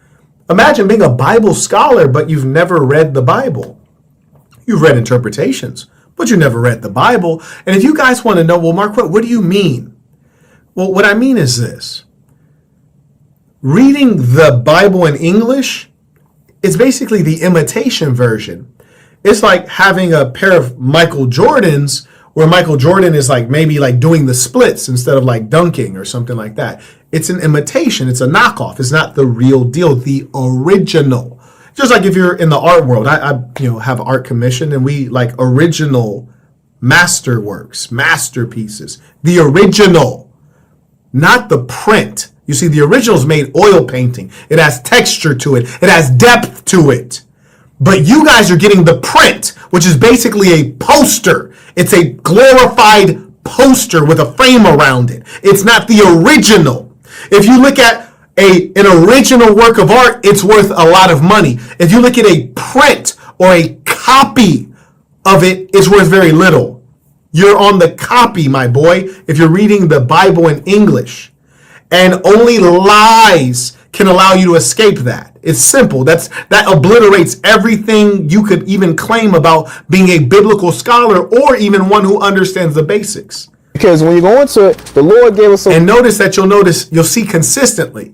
Speaker 3: Imagine being a Bible scholar, but you've never read the Bible. You've read interpretations, but you never read the Bible. And if you guys want to know, well, Marquett, what do you mean? Well, what I mean is this. Reading the Bible in English is basically the imitation version. It's like having a pair of Michael Jordans where Michael Jordan is maybe doing the splits instead of dunking or something like that. It's an imitation. It's a knockoff. It's not the real deal, the original. Just like if you're in the art world, I have art commissioned, and we like original masterworks, masterpieces. The original, not the print. You see, the original's made oil painting. It has texture to it. It has depth to it. But you guys are getting the print, which is basically a poster. It's a glorified poster with a frame around it. It's not the original. If you look at an original work of art, it's worth a lot of money. If you look at a print or a copy of it, it's worth very little. You're on the copy, my boy, if you're reading the Bible in English. And only lies can allow you to escape that. It's simple. That obliterates everything you could even claim about being a biblical scholar or even one who understands the basics.
Speaker 2: Because when you go into it, the Lord gave us
Speaker 3: And notice that you'll see consistently,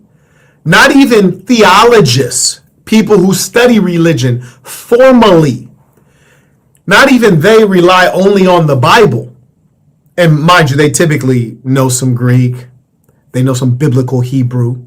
Speaker 3: not even theologists, people who study religion formally, not even they rely only on the Bible. And mind you, they typically know some Greek. They know some biblical Hebrew.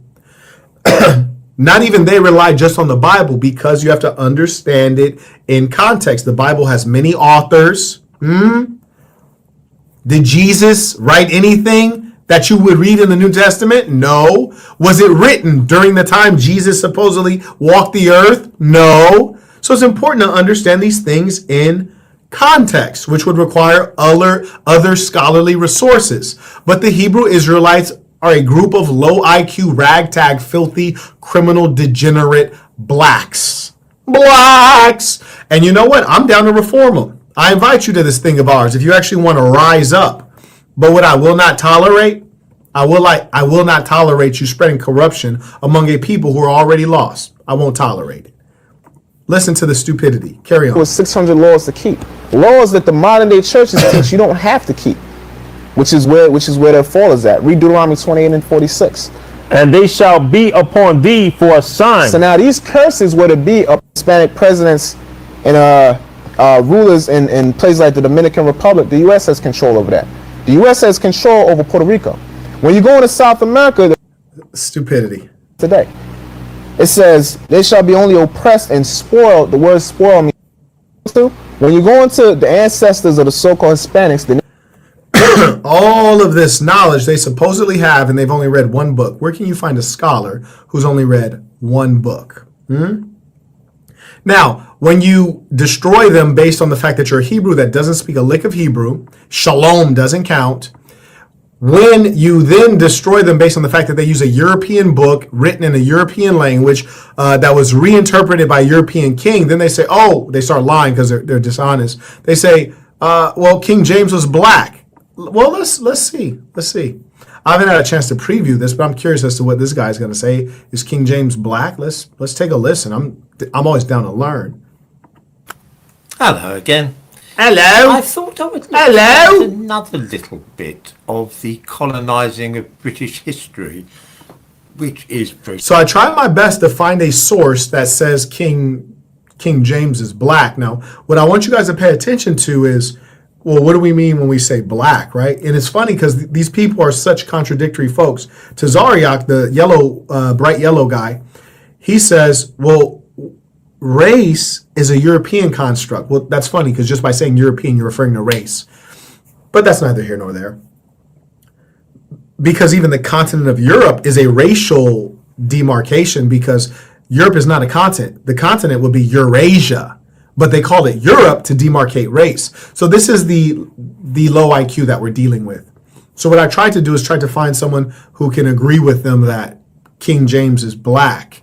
Speaker 3: Not even they rely just on the Bible, because you have to understand it in context. The Bible has many authors. Did Jesus write anything that you would read in the New Testament? No. Was it written during the time Jesus supposedly walked the earth? No. So it's important to understand these things in context, which would require other scholarly resources. But the Hebrew Israelites are a group of low IQ, ragtag, filthy, criminal, degenerate blacks. Blacks! And you know what? I'm down to reform them. I invite you to this thing of ours if you actually want to rise up. But what I will not tolerate, I will not tolerate you spreading corruption among a people who are already lost. I won't tolerate it. Listen to the stupidity. Carry on.
Speaker 2: was 600 laws to keep. Laws that the modern day churches teach you don't have to keep. Which is where their fall is at. Read Deuteronomy 28 and 46.
Speaker 9: And they shall be upon thee for a sign.
Speaker 2: So now these curses were to be of Hispanic presidents and rulers in places like the Dominican Republic. The U.S. has control over that. The U.S. has control over Puerto Rico. When you go into South America,
Speaker 3: Stupidity.
Speaker 2: today, it says they shall be only oppressed and spoiled. The word spoil means when you go into the ancestors of the so-called Hispanics,
Speaker 3: all of this knowledge they supposedly have, and they've only read one book. Where can you find a scholar who's only read one book? Now, when you destroy them based on the fact that you're a Hebrew that doesn't speak a lick of Hebrew, shalom doesn't count. When you then destroy them based on the fact that they use a European book written in a European language that was reinterpreted by a European king, then they say, oh, they start lying because they're dishonest. They say, well, King James was black. Well, let's see. I haven't had a chance to preview this, but I'm curious as to what this guy's going to say. Is King James black? Let's take a listen. I'm always down to learn.
Speaker 10: Hello again.
Speaker 3: Hello.
Speaker 10: I thought I would look at another little bit of the colonising of British history, which is pretty...
Speaker 3: So I tried my best to find a source that says King James is black. Now, what I want you guys to pay attention to is, well, what do we mean when we say black, right? And it's funny because these people are such contradictory folks. Tazarayach, the yellow, bright yellow guy, he says, well, race is a European construct. Well, that's funny because just by saying European, you're referring to race. But that's neither here nor there. Because even the continent of Europe is a racial demarcation, because Europe is not a continent. The continent would be Eurasia, but they call it Europe to demarcate race. So this is the low IQ that we're dealing with. So what I tried to do is try to find someone who can agree with them that King James is black.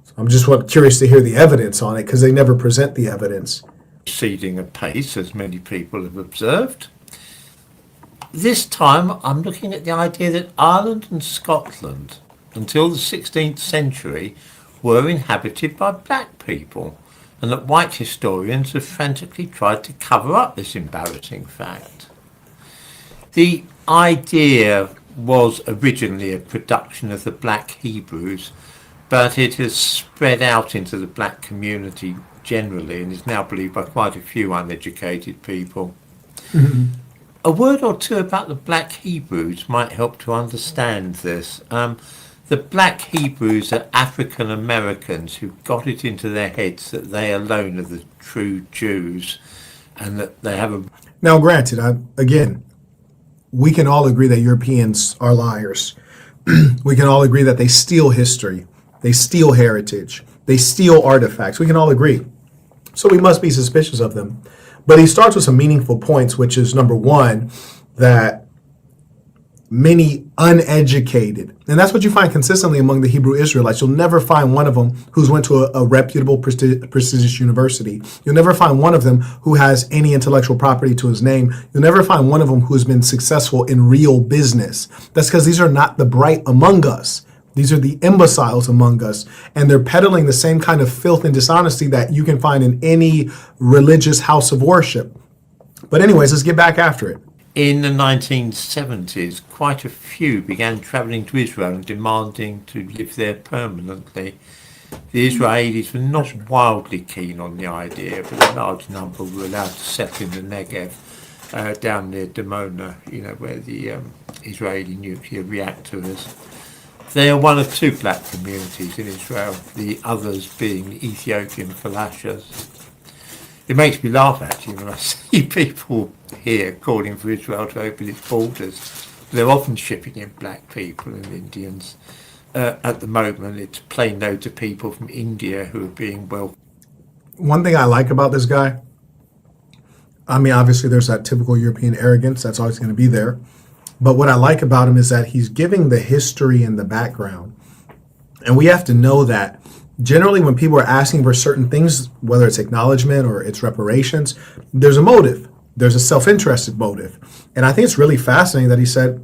Speaker 3: So I'm just curious to hear the evidence on it, because they never present the evidence.
Speaker 10: Proceeding apace, as many people have observed. This time I'm looking at the idea that Ireland and Scotland, until the 16th century, were inhabited by black people, and that white historians have frantically tried to cover up this embarrassing fact. The idea was originally a production of the black Hebrews, but it has spread out into the black community generally and is now believed by quite a few uneducated people.
Speaker 3: Mm-hmm.
Speaker 10: A word or two about the black Hebrews might help to understand this. The black Hebrews are African Americans who got it into their heads that they alone are the true Jews, and that they have a...
Speaker 3: Now, granted, again, we can all agree that Europeans are liars. We can all agree that they steal history, they steal heritage, they steal artifacts. We can all agree. So we must be suspicious of them. But he starts with some meaningful points, which is number one, that many uneducated, and that's what you find consistently among the Hebrew Israelites. You'll never find one of them who's went to a reputable, prestigious university. You'll never find one of them who has any intellectual property to his name. You'll never find one of them who's been successful in real business. That's because these are not the bright among us. These are the imbeciles among us, and they're peddling the same kind of filth and dishonesty that you can find in any religious house of worship. But anyways, let's get back after it.
Speaker 10: In the 1970s, quite a few began travelling to Israel and demanding to live there permanently. The Israelis were not wildly keen on the idea, but a large number were allowed to settle in the Negev, down near Dimona, where the Israeli nuclear reactor is. There are one or two black communities in Israel, the others being the Ethiopian Falashas. It makes me laugh, actually, when I see people here calling for Israel to open its borders. They're often shipping in black people and Indians. At the moment, it's plain loads of people from India who are being welcomed.
Speaker 3: One thing I like about this guy, I mean, obviously there's that typical European arrogance. That's always going to be there. But what I like about him is that he's giving the history and the background. And we have to know that generally when people are asking for certain things, whether it's acknowledgement or it's reparations, there's a motive. There's a self-interested motive. And I think it's really fascinating that he said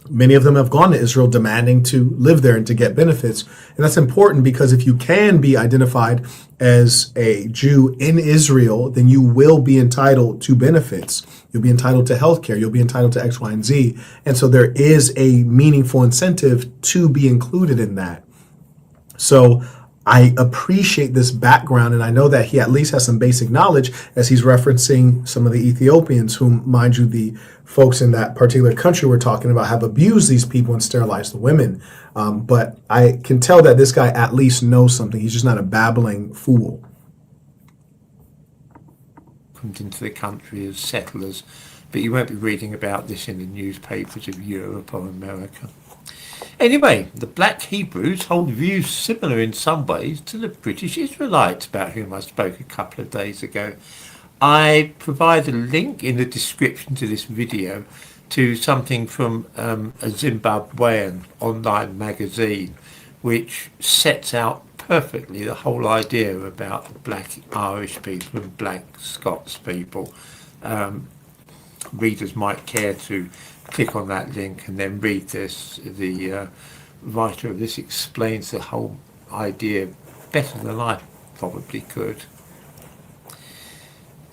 Speaker 3: many of them have gone to Israel demanding to live there and to get benefits. And that's important because if you can be identified as a Jew in Israel, then you will be entitled to benefits. You'll be entitled to health care. You'll be entitled to X, Y, and Z. And so there is a meaningful incentive to be included in that. So I appreciate this background, and I know that he at least has some basic knowledge as he's referencing some of the Ethiopians, whom, mind you, the folks in that particular country we're talking about have abused these people and sterilized the women. But I can tell that this guy at least knows something. He's just not a babbling fool.
Speaker 10: Into the country as settlers, but you won't be reading about this in the newspapers of Europe or America. Anyway, the black Hebrews hold views similar in some ways to the British Israelites, about whom I spoke a couple of days ago. I provide a link in the description to this video to something from a Zimbabwean online magazine, which sets out perfectly the whole idea about black Irish people and black Scots people. Readers might care to click on that link and then read this. The writer of this explains the whole idea better than I probably could.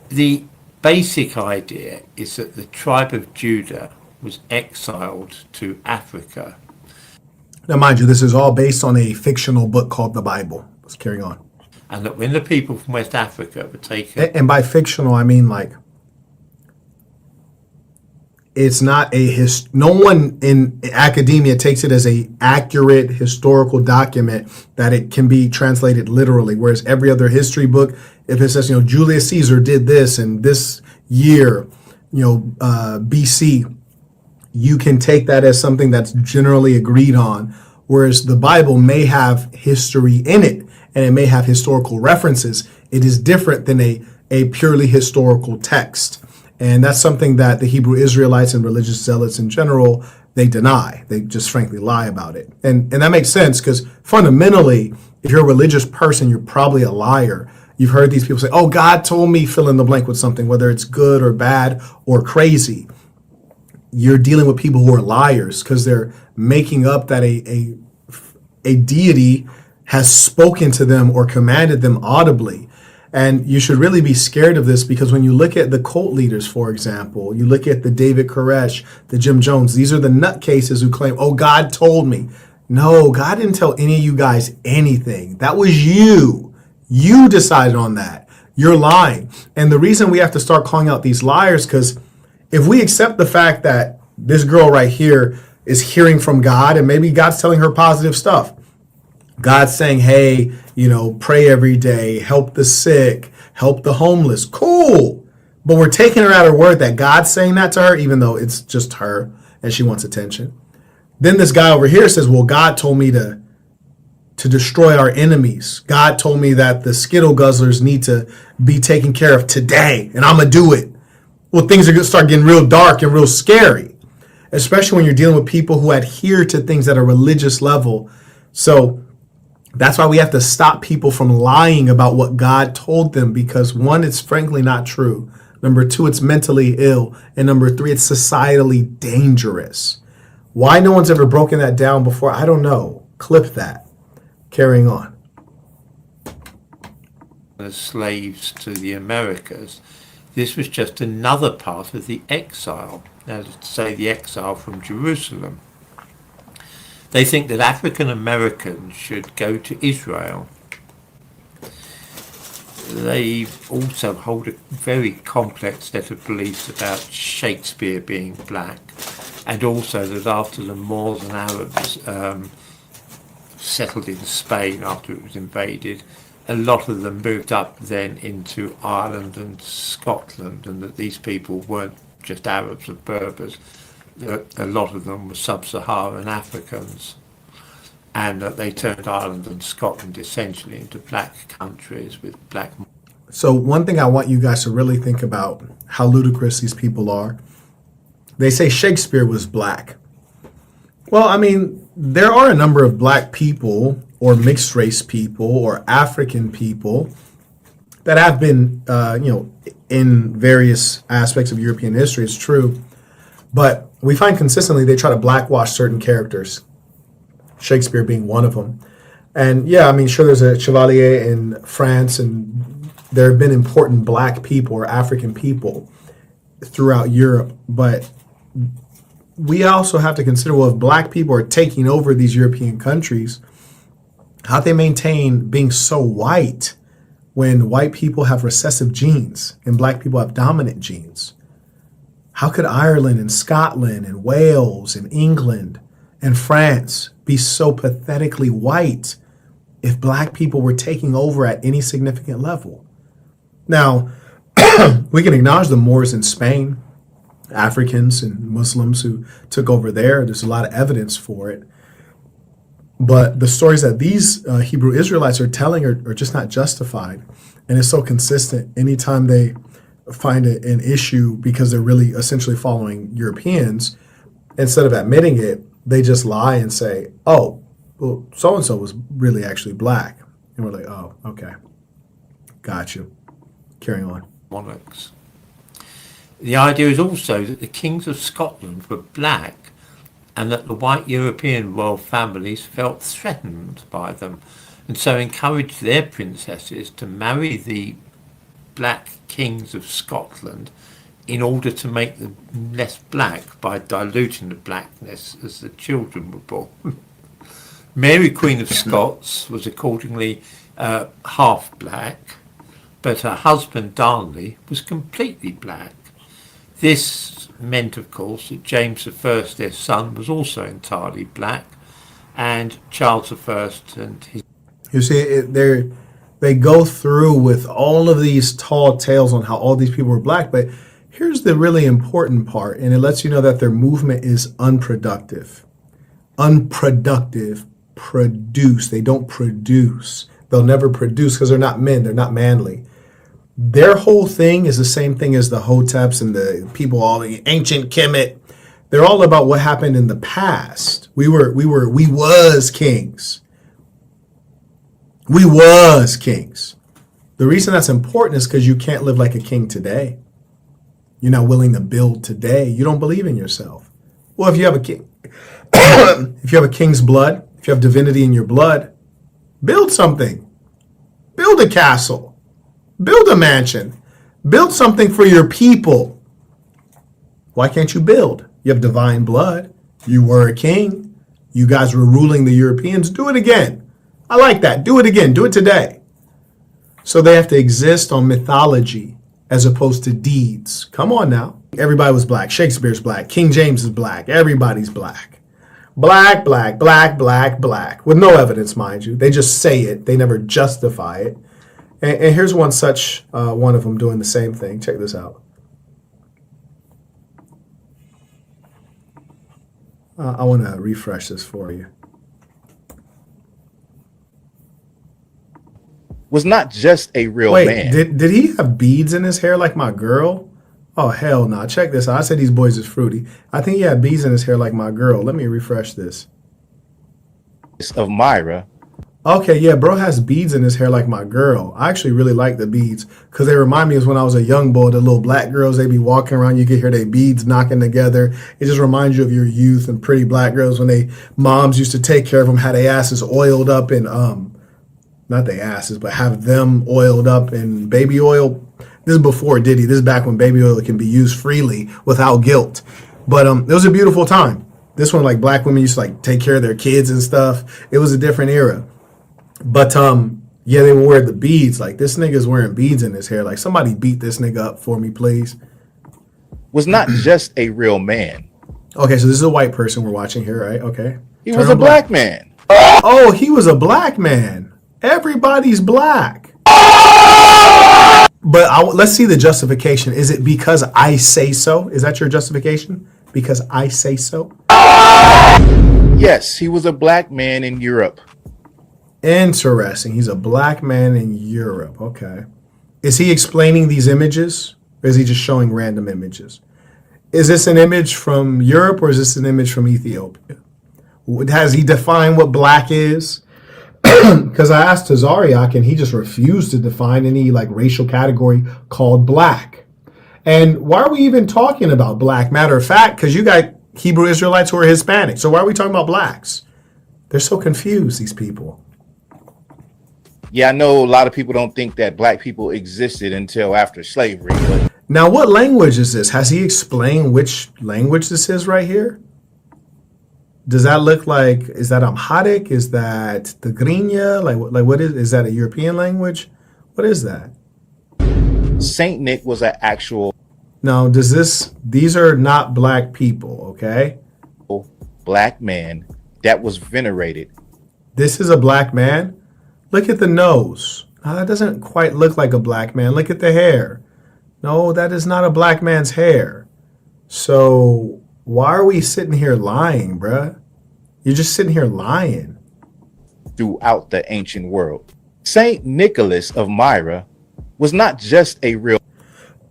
Speaker 10: The basic idea is that the tribe of Judah was exiled to Africa.
Speaker 3: Now, mind you, this is all based on a fictional book called the Bible. Let's carry on.
Speaker 10: And that when the people from West Africa were taken...
Speaker 3: And by fictional, I mean like, it's not no one in academia takes it as a accurate historical document that it can be translated literally. Whereas every other history book, if it says, Julius Caesar did this in this year, BC, you can take that as something that's generally agreed on. Whereas the Bible may have history in it and it may have historical references. It is different than a purely historical text. And that's something that the Hebrew Israelites and religious zealots in general, they deny. They just frankly lie about it. And that makes sense because fundamentally, if you're a religious person, you're probably a liar. You've heard these people say, oh, God told me fill in the blank with something, whether it's good or bad or crazy. You're dealing with people who are liars because they're making up that a deity has spoken to them or commanded them audibly. And you should really be scared of this because when you look at the cult leaders, for example, you look at the David Koresh, the Jim Jones, these are the nutcases who claim, oh, God told me. No, God didn't tell any of you guys anything. That was you. You decided on that. You're lying. And the reason we have to start calling out these liars, because if we accept the fact that this girl right here is hearing from God, and maybe God's telling her positive stuff. God's saying, hey, pray every day, help the sick, help the homeless. Cool. But we're taking her at her word that God's saying that to her, even though it's just her and she wants attention. Then this guy over here says, well, God told me to destroy our enemies. God told me that the Skittle guzzlers need to be taken care of today, and I'm going to do it. Well, things are going to start getting real dark and real scary, especially when you're dealing with people who adhere to things at a religious level. So that's why we have to stop people from lying about what God told them, because one, it's frankly not true. Number two, it's mentally ill. And number three, it's societally dangerous. Why no one's ever broken that down before, I don't know. Clip that. Carrying on.
Speaker 10: As slaves to the Americas, this was just another part of the exile, as to say the exile from Jerusalem. They think that African Americans should go to Israel. They also hold a very complex set of beliefs about Shakespeare being black, and also that after the Moors and Arabs settled in Spain after it was invaded, a lot of them moved up then into Ireland and Scotland, and that these people weren't just Arabs or Berbers, that a lot of them were sub-Saharan Africans, and that they turned Ireland and Scotland essentially into black countries with black.
Speaker 3: So one thing I want you guys to really think about how ludicrous these people are. They say Shakespeare was black. Well, I mean, there are a number of black people or mixed race people or African people that have been, in various aspects of European history. It's true. But we find consistently they try to blackwash certain characters, Shakespeare being one of them. And yeah, I mean, sure, there's a Chevalier in France, and there have been important black people or African people throughout Europe. But we also have to consider, well, if black people are taking over these European countries, how they maintain being so white when white people have recessive genes and black people have dominant genes? How could Ireland and Scotland and Wales and England and France be so pathetically white if black people were taking over at any significant level? Now, we can acknowledge the Moors in Spain, Africans and Muslims who took over there. There's a lot of evidence for it. But the stories that these Hebrew Israelites are telling are just not justified. And it's so consistent anytime they find an issue because they're really essentially following Europeans. Instead of admitting it, they just lie and say, oh, well, so-and-so was really actually black. And we're like, oh, okay. Got you. Carrying on.
Speaker 10: Monarchs. The idea is also that the kings of Scotland were black, and that the white European royal families felt threatened by them, and so encouraged their princesses to marry the black kings of Scotland in order to make them less black by diluting the blackness as the children were born. Mary, Queen of Scots, was accordingly half black, but her husband Darnley was completely black. This meant, of course, that James I, their son, was also entirely black, and Charles I and his...
Speaker 3: You see, they go through with all of these tall tales on how all these people were black, but here's the really important part, and it lets you know that their movement is unproductive. Unproductive. Produce. They don't produce. They'll never produce because they're not men. They're not manly. Their whole thing is the same thing as the Hoteps and the people, all the ancient Kemet. They're all about what happened in the past. We was kings. We was kings. The reason that's important is because you can't live like a king today. You're not willing to build today. You don't believe in yourself. Well, if you have a king, if you have a king's blood, if you have divinity in your blood, build something. Build a castle. Build a mansion. Build something for your people. Why can't you build? You have divine blood. You were a king. You guys were ruling the Europeans. Do it again. I like that. Do it again. Do it today. So they have to exist on mythology as opposed to deeds. Come on now. Everybody was black. Shakespeare's black. King James is black. Everybody's black.
Speaker 1: Black, black, black, black, black. With no evidence, mind you. They just say it. They never justify it. And here's one such one of them doing the same thing. Check this out. I want to refresh this for you.
Speaker 5: Was not just a real man.
Speaker 1: Did he have beads in his hair like my girl? Oh, hell no. Nah. Check this out. I said these boys is fruity. I think he had beads in his hair like my girl. Let me refresh this.
Speaker 5: Of Myra.
Speaker 1: Okay, yeah, bro has beads in his hair like my girl. I actually really like the beads because they remind me of when I was a young boy, the little black girls, they be walking around, you could hear their beads knocking together. It just reminds you of your youth and pretty black girls when they moms used to take care of them, had their asses oiled up in, not their asses, but have them oiled up in baby oil. This is before Diddy. This is back when baby oil can be used freely without guilt. But it was a beautiful time. This one, like black women used to like take care of their kids and stuff. It was a different era. But yeah, they would wear the beads. Like this nigga's wearing beads in his hair. Like somebody beat this nigga up for me, please.
Speaker 5: Was not just a real man.
Speaker 1: Okay, so this is a white person we're watching here, right? Okay.
Speaker 5: He was a black man.
Speaker 1: Oh, he was a black man. Everybody's black. But let's see the justification. Is it because I say so? Is that your justification? Because I say so?
Speaker 5: Yes, he was a black man in Europe.
Speaker 1: Interesting. He's a black man in Europe. Okay. Is he explaining these images? Or is he just showing random images? Is this an image from Europe or is this an image from Ethiopia? Has he defined what black is? Because I asked Tazarayach and he just refused to define any like racial category called black. And why are we even talking about black? Matter of fact, because you got Hebrew Israelites who are Hispanic. So why are we talking about blacks? They're so confused, these people.
Speaker 5: Yeah, I know a lot of people don't think that black people existed until after slavery. But
Speaker 1: now, what language is this? Has he explained which language this is right here? Does that look like, is that Amharic? Is that Tigrinya? Like what is that a European language? What is that?
Speaker 5: Saint Nick was an actual.
Speaker 1: No, these are not black people, okay?
Speaker 5: Black man that was venerated.
Speaker 1: This is a black man? Look at the nose. Oh, that doesn't quite look like a black man. Look at the hair. No, that is not a black man's hair. So why are we sitting here lying, bruh? You're just sitting here lying.
Speaker 5: Throughout the ancient world. Saint Nicholas of Myra was not just a real.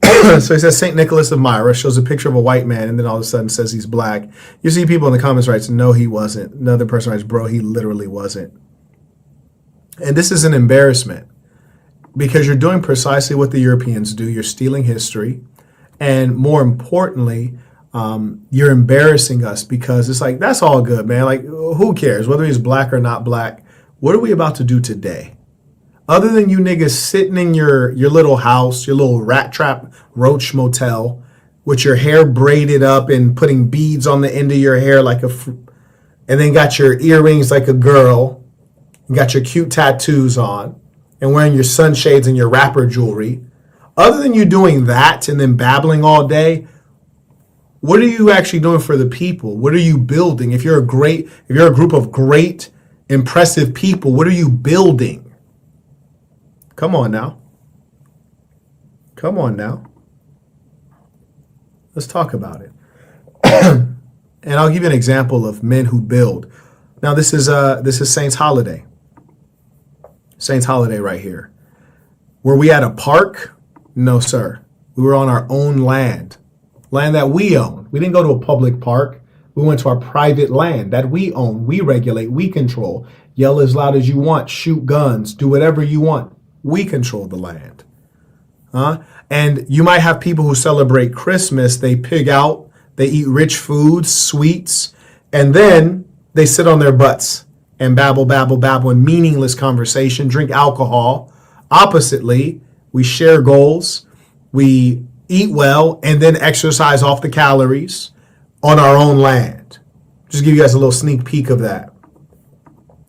Speaker 1: So he says St. Nicholas of Myra, shows a picture of a white man, and then all of a sudden says he's black. You see people in the comments writes, no, he wasn't. Another person writes, bro, he literally wasn't. And this is an embarrassment because you're doing precisely what the Europeans do. You're stealing history. And more importantly, you're embarrassing us because it's like, that's all good, man. Like, who cares whether he's black or not black? What are we about to do today? Other than you niggas sitting in your little house, your little rat trap roach motel with your hair braided up and putting beads on the end of your hair like and then got your earrings like a girl. You got your cute tattoos on and wearing your sunshades and your rapper jewelry. Other than you doing that and then babbling all day, what are you actually doing for the people? What are you building? If you're a group of great, impressive people, what are you building? Come on now. Come on now. Let's talk about it. And I'll give you an example of men who build. Now this is Saints Holiday. Saints Holiday right here. Were we at a park? No, sir. We were on our own land that we own. We didn't go to a public park. We went to our private land that we own, we regulate, we control. Yell as loud as you want, shoot guns, do whatever you want. We control the land. And you might have people who celebrate Christmas. They pig out, they eat rich foods, sweets, and then they sit on their butts and babble, babble, babble in meaningless conversation, drink alcohol. Oppositely, we share goals, we eat well, and then exercise off the calories on our own land. Just give you guys a little sneak peek of that.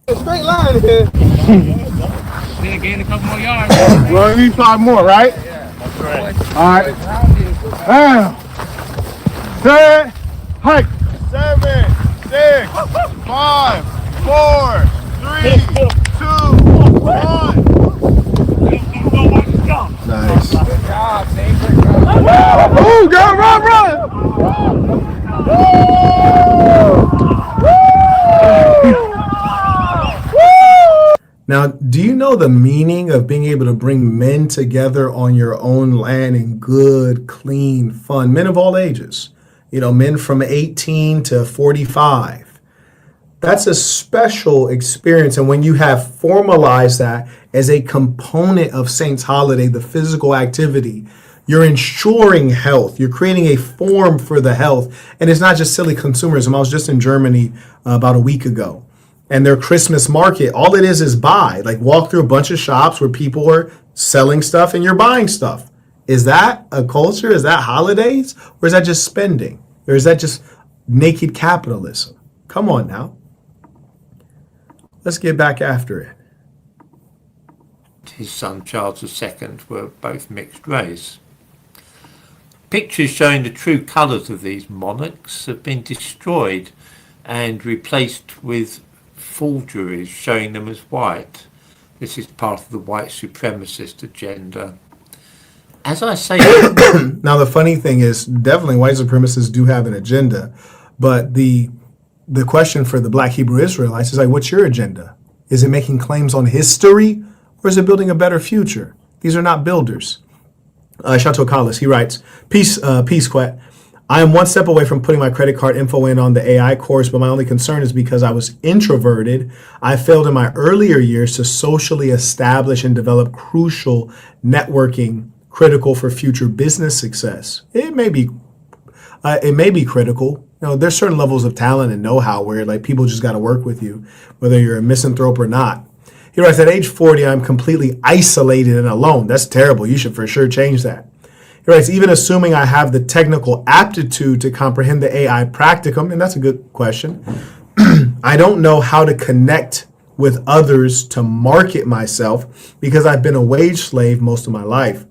Speaker 2: Straight line here.
Speaker 7: Then gain a couple more yards.
Speaker 2: Well, we need 5 more, right?
Speaker 7: Yeah, that's right.
Speaker 2: All right. Down. Set. Hike. 7, 6.
Speaker 6: 5, 4, 3, 2, 1.
Speaker 1: Nice.
Speaker 6: Oh, God, run!
Speaker 1: Now, do you know the meaning of being able to bring men together on your own land in good, clean fun? Men of all ages, men from 18 to 45. That's a special experience. And when you have formalized that as a component of Saints Holiday, the physical activity, you're ensuring health. You're creating a form for the health. And it's not just silly consumerism. I was just in Germany about a week ago. And their Christmas market, all it is buy. Like walk through a bunch of shops where people are selling stuff and you're buying stuff. Is that a culture? Is that holidays? Or is that just spending? Or is that just naked capitalism? Come on now. Let's get back after it.
Speaker 10: His son Charles II were both mixed race. Pictures showing the true colours of these monarchs have been destroyed and replaced with forgeries showing them as white. This is part of the white supremacist agenda. As I say,
Speaker 1: now the funny thing is, definitely white supremacists do have an agenda, but the question for the Black Hebrew Israelites is like, what's your agenda? Is it making claims on history, or is it building a better future? These are not builders. Chateau Collis, he writes, Peace, Quet. I am one step away from putting my credit card info in on the AI course, but my only concern is because I was introverted. I failed in my earlier years to socially establish and develop crucial networking critical for future business success. It may be critical. There's certain levels of talent and know-how where like people just got to work with you, whether you're a misanthrope or not. He writes, at age 40, I'm completely isolated and alone. That's terrible. You should for sure change that. He writes, even assuming I have the technical aptitude to comprehend the AI practicum, and that's a good question, I don't know how to connect with others to market myself because I've been a wage slave most of my life.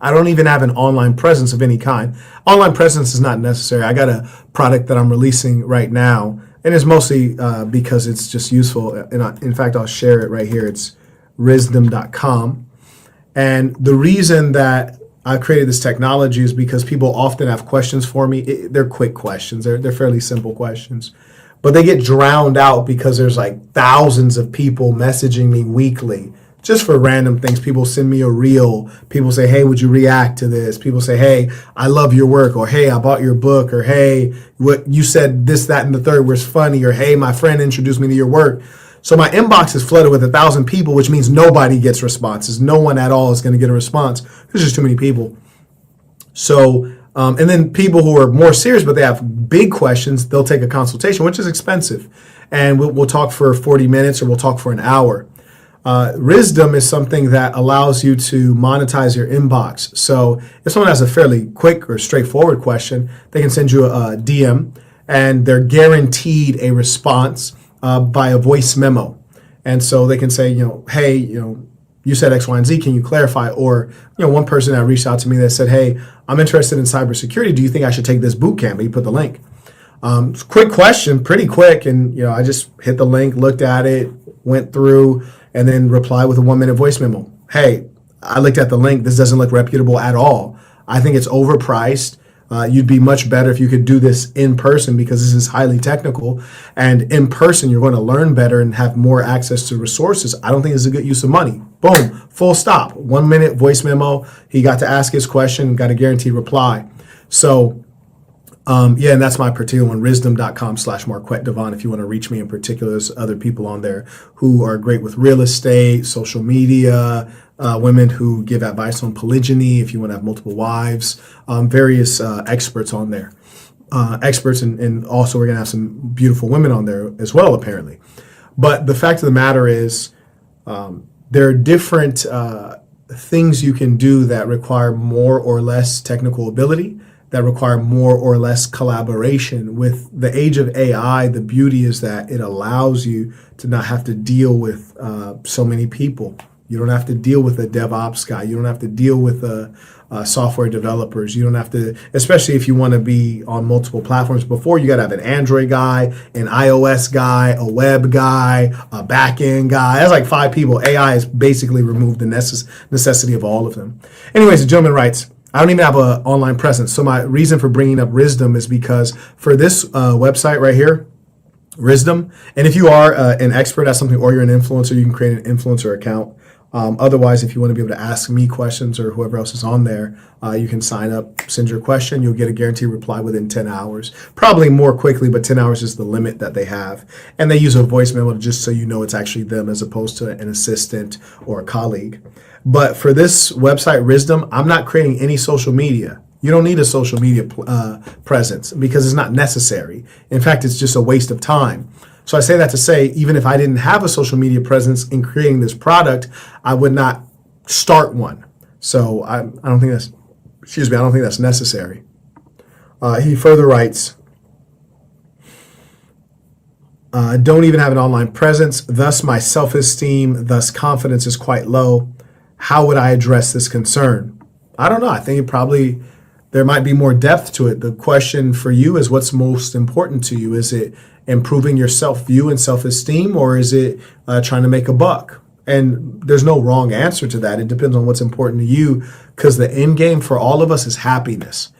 Speaker 1: I don't even have an online presence of any kind. Online presence is not necessary. I got a product that I'm releasing right now, and it's mostly because it's just useful. And in fact, I'll share it right here. It's risdom.com. And the reason that I created this technology is because people often have questions for me. They're quick questions. They're fairly simple questions. But they get drowned out because there's like thousands of people messaging me weekly just for random things. People send me a reel. People say, hey, would you react to this? People say, hey, I love your work. Or, hey, I bought your book. Or, hey, what you said this, that, and the third was funny. Or, hey, my friend introduced me to your work. So my inbox is flooded with 1,000 people, which means nobody gets responses. No one at all is going to get a response. There's just too many people. So, and then people who are more serious, but they have big questions, they'll take a consultation, which is expensive. And we'll talk for 40 minutes or we'll talk for an hour. Risdom is something that allows you to monetize your inbox. So if someone has a fairly quick or straightforward question, they can send you a DM and they're guaranteed a response by a voice memo. And so they can say, hey, you said X, Y, and Z, can you clarify? Or, one person that reached out to me that said, hey, I'm interested in cybersecurity. Do you think I should take this boot camp? And you put the link. Quick question, pretty quick. And, I just hit the link, looked at it, went through, and then reply with a 1-minute voice memo. Hey, I looked at the link. This doesn't look reputable at all. I think it's overpriced. You'd be much better if you could do this in person because this is highly technical. And in person, you're going to learn better and have more access to resources. I don't think it's a good use of money. Boom, full stop. 1-minute voice memo. He got to ask his question, got a guaranteed reply. So, and that's my particular one, risdom.com/Marquett Devon. If you want to reach me in particular, there's other people on there who are great with real estate, social media, women who give advice on polygyny, if you want to have multiple wives, various experts on there. Experts, and also we're going to have some beautiful women on there as well, apparently. But the fact of the matter is, there are different things you can do that require more or less technical ability, that require more or less collaboration. With the age of AI, the beauty is that it allows you to not have to deal with so many people. You don't have to deal with a DevOps guy. You don't have to deal with software developers. You don't have to, especially if you want to be on multiple platforms. Before, you got to have an Android guy, an iOS guy, a web guy, a back-end guy. That's like 5 people. AI has basically removed the necessity of all of them. Anyways, the gentleman writes, I don't even have an online presence. So my reason for bringing up Risdom is because for this website right here, Risdom, and if you are an expert at something or you're an influencer, you can create an influencer account. Otherwise, if you want to be able to ask me questions or whoever else is on there, you can sign up, send your question. You'll get a guaranteed reply within 10 hours. Probably more quickly, but 10 hours is the limit that they have. And they use a voice memo just so you know it's actually them as opposed to an assistant or a colleague. But for this website, Risdom, I'm not creating any social media. You don't need a social media presence because it's not necessary. In fact, it's just a waste of time. So I say that to say, even if I didn't have a social media presence in creating this product, I would not start one. So I don't think that's, I don't think that's necessary. He further writes, don't even have an online presence, thus my self-esteem, thus confidence is quite low. How would I address this concern? I don't know. I think there might be more depth to it. The question for you is, what's most important to you? Is it improving your self-view and self-esteem, or is it trying to make a buck? And there's no wrong answer to that. It depends on what's important to you, because the end game for all of us is happiness.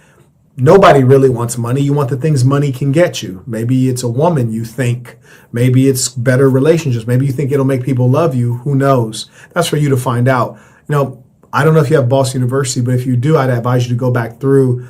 Speaker 1: Nobody really wants money. You want the things money can get you. Maybe it's a woman you think. Maybe it's better relationships. Maybe you think it'll make people love you. Who knows? That's for you to find out. I don't know if you have Boss University, but if you do, I'd advise you to go back through.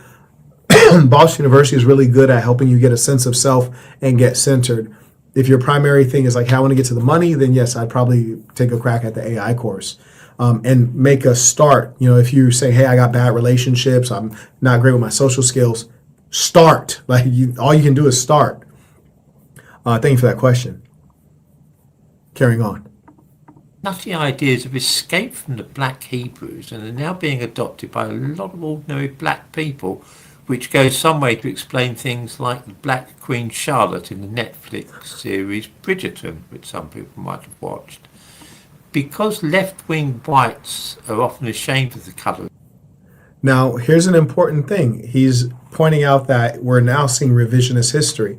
Speaker 1: Boss University is really good at helping you get a sense of self and get centered. If your primary thing is like, hey, I want to get to the money, then yes, I'd probably take a crack at the AI course and make a start. If you say, hey, I got bad relationships, I'm not great with my social skills, start. All you can do is start. Thank you for that question. Carrying on.
Speaker 10: Nutty ideas of escape from the black Hebrews and are now being adopted by a lot of ordinary black people, which goes some way to explain things like the Black Queen Charlotte in the Netflix series Bridgerton, which some people might have watched. Because left-wing whites are often ashamed of the colour.
Speaker 1: Now, here's an important thing. He's pointing out that we're now seeing revisionist history,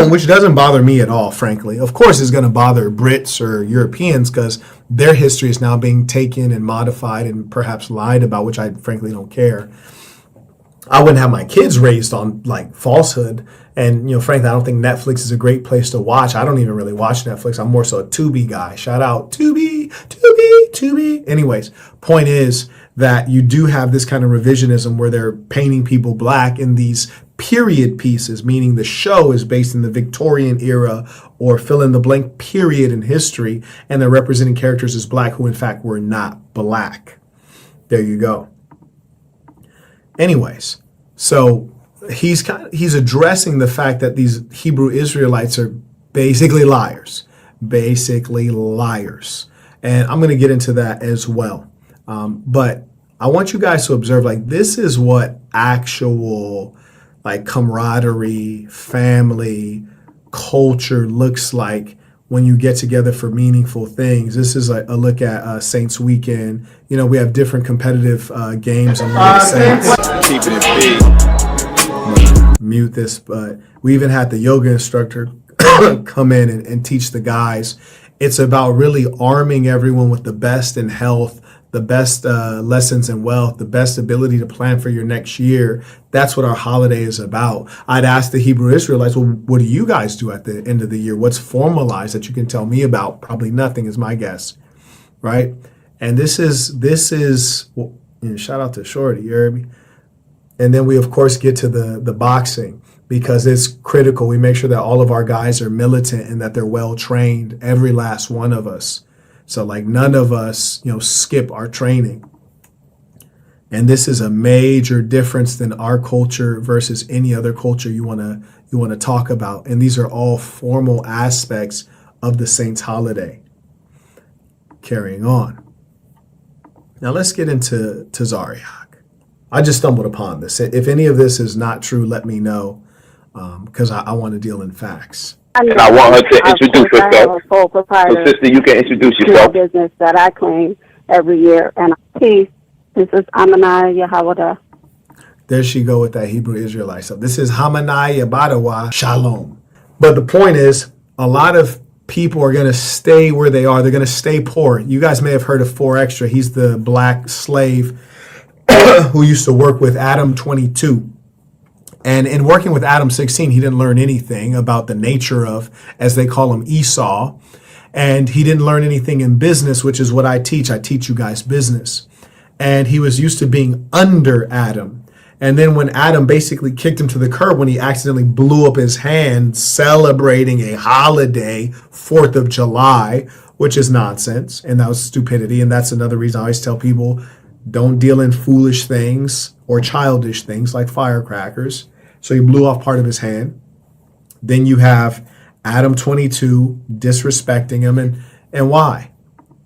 Speaker 1: which doesn't bother me at all, frankly. Of course, it's going to bother Brits or Europeans because their history is now being taken and modified and perhaps lied about, which I frankly don't care. I wouldn't have my kids raised on falsehood. And, frankly, I don't think Netflix is a great place to watch. I don't even really watch Netflix. I'm more so a Tubi guy. Shout out Tubi. Anyways, point is that you do have this kind of revisionism where they're painting people black in these period pieces, meaning the show is based in the Victorian era or fill in the blank period in history, and they're representing characters as black who in fact were not black. There you go. Anyways, so he's addressing the fact that these Hebrew Israelites are basically liars. And I'm going to get into that as well. But I want you guys to observe, this is what actual camaraderie, family, culture looks like when you get together for meaningful things. This is a look at Saints Weekend. We have different competitive games among the Saints.
Speaker 6: Keeping it big.
Speaker 1: Mute this, but we even had the yoga instructor come in and teach the guys. It's about really arming everyone with the best in health, the best lessons in wealth, the best ability to plan for your next year. That's what our holiday is about. I'd ask the Hebrew Israelites, well, what do you guys do at the end of the year? What's formalized that you can tell me about? Probably nothing is my guess, right? And this is shout out to Shorty, you heard me? And then we, of course, get to the boxing because it's critical. We make sure that all of our guys are militant and that they're well trained, every last one of us. So none of us, skip our training. And this is a major difference than our culture versus any other culture you want to talk about. And these are all formal aspects of the Saints holiday. Carrying on. Now let's get into Tazarayach. I just stumbled upon this. If any of this is not true, let me know because I want to deal in facts.
Speaker 6: and I want her to
Speaker 11: Of
Speaker 6: introduce
Speaker 11: course, I have
Speaker 6: herself.
Speaker 11: a sole
Speaker 6: So,
Speaker 11: proprietor
Speaker 6: sister, you can introduce
Speaker 11: to a
Speaker 6: yourself.
Speaker 11: business that I claim every year. And peace. This is Amanah Yahawada.
Speaker 1: There she go with that Hebrew Israelite stuff. This is Hamanai Badawa Shalom. But the point is, a lot of people are going to stay where they are. They're going to stay poor. You guys may have heard of 4 Extra. He's the black slave who used to work with Adam 22. And in working with Adam 16, he didn't learn anything about the nature of, as they call him, Esau. And he didn't learn anything in business, which is what I teach. I teach you guys business. And he was used to being under Adam. And then when Adam basically kicked him to the curb, when he accidentally blew up his hand celebrating a holiday, 4th of July, which is nonsense. And that was stupidity. And that's another reason I always tell people, don't deal in foolish things or childish things like firecrackers. So he blew off part of his hand. Then you have Adam 22 disrespecting him. And why?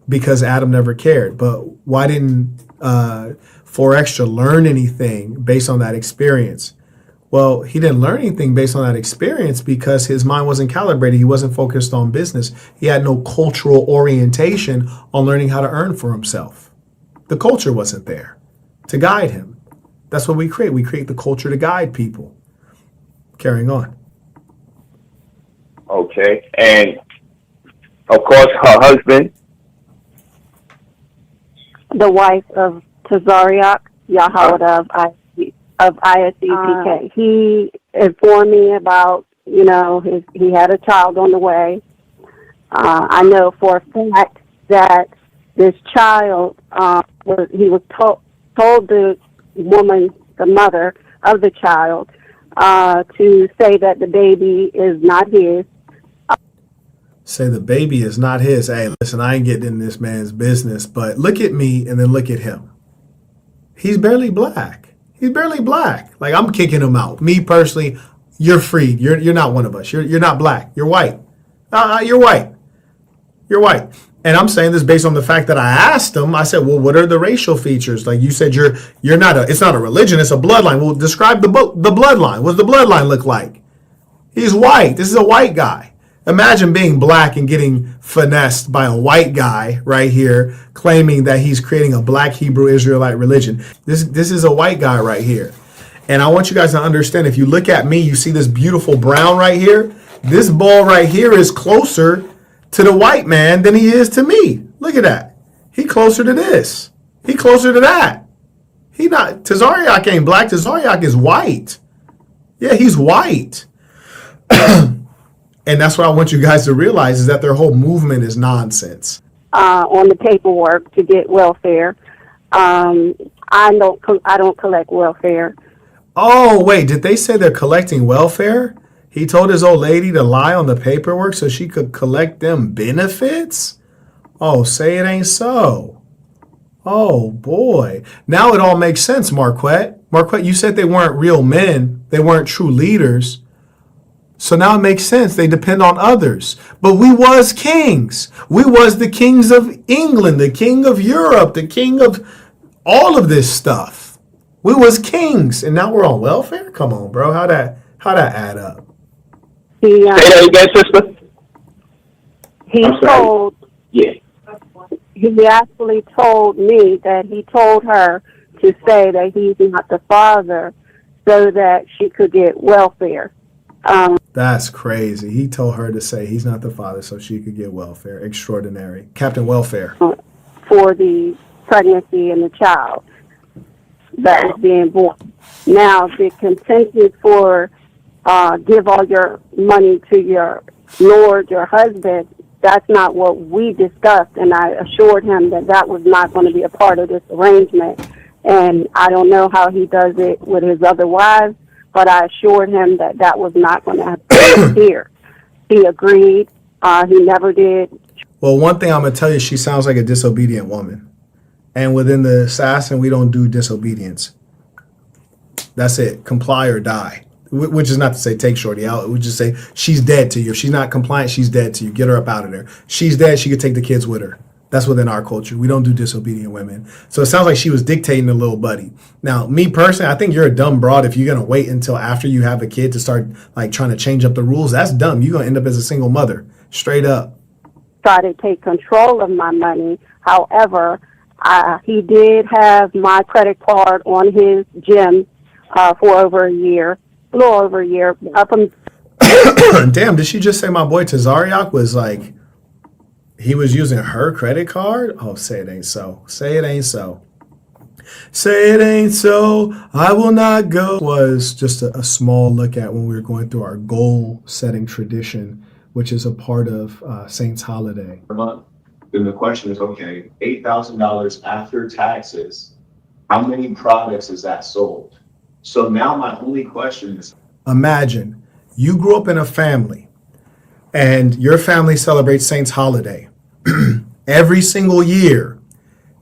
Speaker 1: Because Adam never cared. But why didn't 4 Extra learn anything based on that experience? Well, he didn't learn anything based on that experience because his mind wasn't calibrated. He wasn't focused on business. He had no cultural orientation on learning how to earn for himself. The culture wasn't there to guide him. That's what we create. We create the culture to guide people. Carrying on.
Speaker 6: Okay. And, of course, her husband.
Speaker 11: The wife of Tazarayach, Yahawada of ISEPK. He informed me about, he had a child on the way. I know for a fact that this child, he was told the woman, the mother of the child, to say that the baby is not his.
Speaker 1: Say the baby is not his. Hey, listen, I ain't getting in this man's business, but look at me and then look at him. He's barely black. He's barely black. Like, I'm kicking him out. Me personally, you're freed. You're not one of us. You're not black. You're white. You're white. You're white. And I'm saying this based on the fact that I asked him. I said, well, what are the racial features? Like you said, you're not it's not a religion, it's a bloodline. Well, describe the bloodline. What does the bloodline look like? He's white. This is a white guy. Imagine being black and getting finessed by a white guy right here claiming that he's creating a black Hebrew Israelite religion. This is a white guy right here. And I want you guys to understand, if you look at me, you see this beautiful brown right here. This ball right here is closer to the white man than he is to me. Look at that. He closer to this. He closer to that. Tazarayach ain't black. Tazarayach is white. Yeah, he's white. And that's what I want you guys to realize, is that their whole movement is nonsense.
Speaker 11: On the paperwork to get welfare. I don't collect welfare.
Speaker 1: Oh, wait, did they say they're collecting welfare? He told his old lady to lie on the paperwork so she could collect them benefits? Oh, say it ain't so. Oh, boy. Now it all makes sense, Marquett. Marquett, you said they weren't real men. They weren't true leaders. So now it makes sense. They depend on others. But we was kings. We was the kings of England, the king of Europe, the king of all of this stuff. We was kings, and now we're on welfare? Come on, bro. How that add up?
Speaker 11: He,
Speaker 6: Say that again, sister.
Speaker 11: he told,
Speaker 6: Yeah.
Speaker 11: he actually told me that he told her to say that he's not the father so that she could get welfare.
Speaker 1: That's crazy. He told her to say he's not the father so she could get welfare. Extraordinary. Captain Welfare.
Speaker 11: For the pregnancy and the child that is being born. Now, the consensus for give all your money to your Lord, your husband, that's not what we discussed. And I assured him that that was not going to be a part of this arrangement. And I don't know how he does it with his other wives, but I assured him that that was not going to happen here. He agreed. He never did.
Speaker 1: Well, one thing I'm going to tell you, she sounds like a disobedient woman. And within the assassin, we don't do disobedience. That's it. Comply or die. Which is not to say take Shorty out. We just say she's dead to you. If she's not compliant, she's dead to you. Get her up out of there. She's dead. She could take the kids with her.
Speaker 3: That's within our culture. We don't do disobedient women. So it sounds like she was dictating the little buddy. Now, me personally, I think you're a dumb broad if you're going to wait until after you have a kid to start like trying to change up the rules. That's dumb. You're going to end up as a single mother. Straight up.
Speaker 11: Try to take control of my money. However, he did have my credit card on his gym for over a year, a little over a year.
Speaker 3: Damn, did she just say my boy Tazarayach was like, he was using her credit card? Oh, say it ain't so. Say it ain't so. Say it ain't so. I will not go. Was just a small look at when we were going through our goal setting tradition, which is a part of Saints Holiday.
Speaker 12: Per month. Then the question is, okay, $8,000 after taxes, how many products is that sold? So now my only question is,
Speaker 3: imagine you grew up in a family and your family celebrates Saints Holiday. Every single year,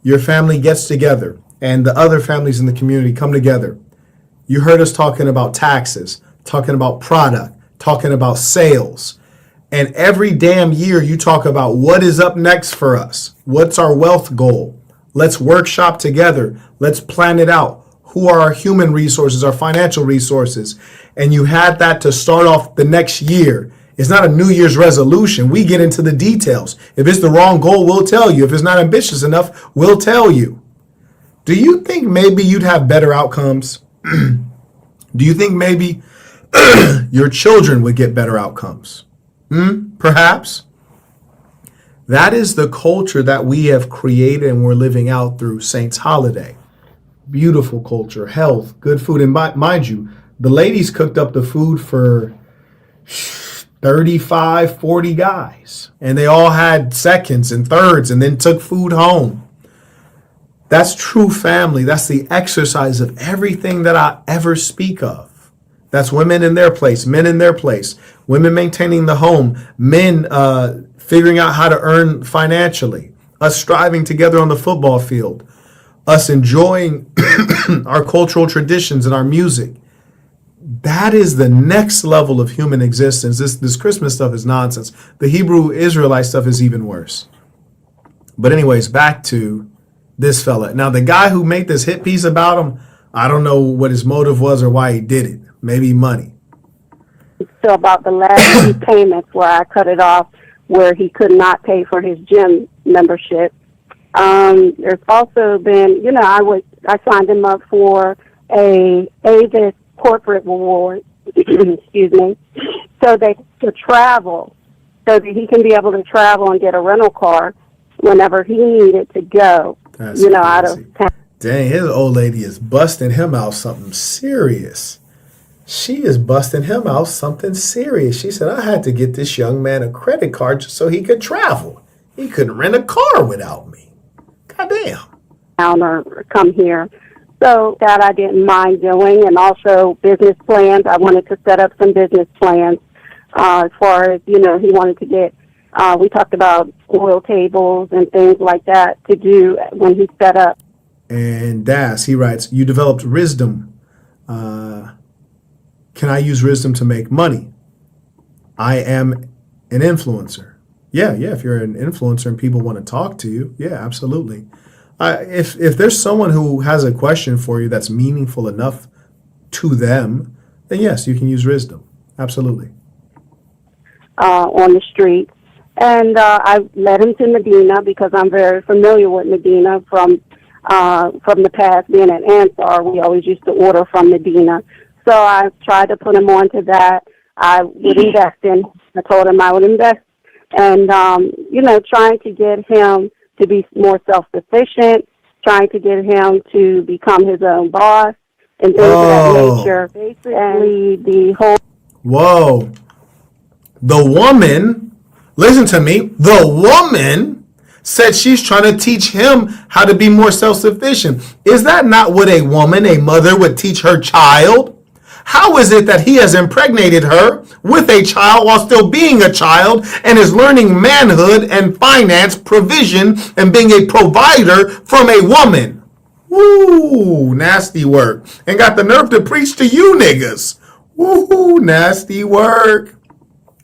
Speaker 3: your family gets together and the other families in the community come together. You heard us talking about taxes, talking about product, talking about sales. And every damn year you talk about what is up next for us. What's our wealth goal? Let's workshop together. Let's plan it out. Who are our human resources, our financial resources? And you had that to start off the next year. It's not a New Year's resolution. We get into the details. If it's the wrong goal, we'll tell you. If it's not ambitious enough, we'll tell you. Do you think maybe you'd have better outcomes? Do you think maybe your children would get better outcomes? Perhaps. That is the culture that we have created and we're living out through Saints Holiday. Beautiful culture, health, good food. And mind you, the ladies cooked up the food for 35, 40 guys. And they all had seconds and thirds and then took food home. That's true family. That's the exercise of everything that I ever speak of. That's women in their place, men in their place, women maintaining the home, men figuring out how to earn financially, us striving together on the football field, us enjoying our cultural traditions and our music. That is the next level of human existence. This Christmas stuff is nonsense. The Hebrew Israelite stuff is even worse. But anyways, back to this fella. Now, the guy who made this hit piece about him, I don't know what his motive was or why he did it. Maybe money.
Speaker 11: So about the last few payments where I cut it off, where he could not pay for his gym membership. There's also been, I signed him up for a Avis corporate reward, excuse me, so they to travel, so that he can be able to travel and get a rental car whenever he needed to go.
Speaker 3: That's crazy.
Speaker 11: Out of town.
Speaker 3: Dang, his old lady is busting him out something serious. She is busting him out something serious. She said, I had to get this young man a credit card just so he could travel. He couldn't rent a car without me. Goddamn.
Speaker 11: Or come here. So that I didn't mind doing, and also business plans. I wanted to set up some business plans as far as, he wanted to get, we talked about oil tables and things like that to do when he set up.
Speaker 3: And Das, he writes, you developed wisdom. Can I use wisdom to make money? I am an influencer. Yeah, if you're an influencer and people want to talk to you, yeah, absolutely. If there's someone who has a question for you that's meaningful enough to them, then yes, you can use wisdom. Absolutely.
Speaker 11: On the street. And I led him to Medina because I'm very familiar with Medina from the past. Being at Ansar, we always used to order from Medina. So I tried to put him onto that. I would invest in. I told him I would invest. And, trying to get him to be more self-sufficient, trying to get him to become his own boss, and things of that nature. Basically, the whole...
Speaker 3: Whoa. The woman, listen to me, the woman said she's trying to teach him how to be more self-sufficient. Is that not what a woman, a mother, would teach her child? How is it that he has impregnated her with a child while still being a child and is learning manhood and finance, provision, and being a provider from a woman? Woo, nasty work. And got the nerve to preach to you niggas. Woo, nasty work.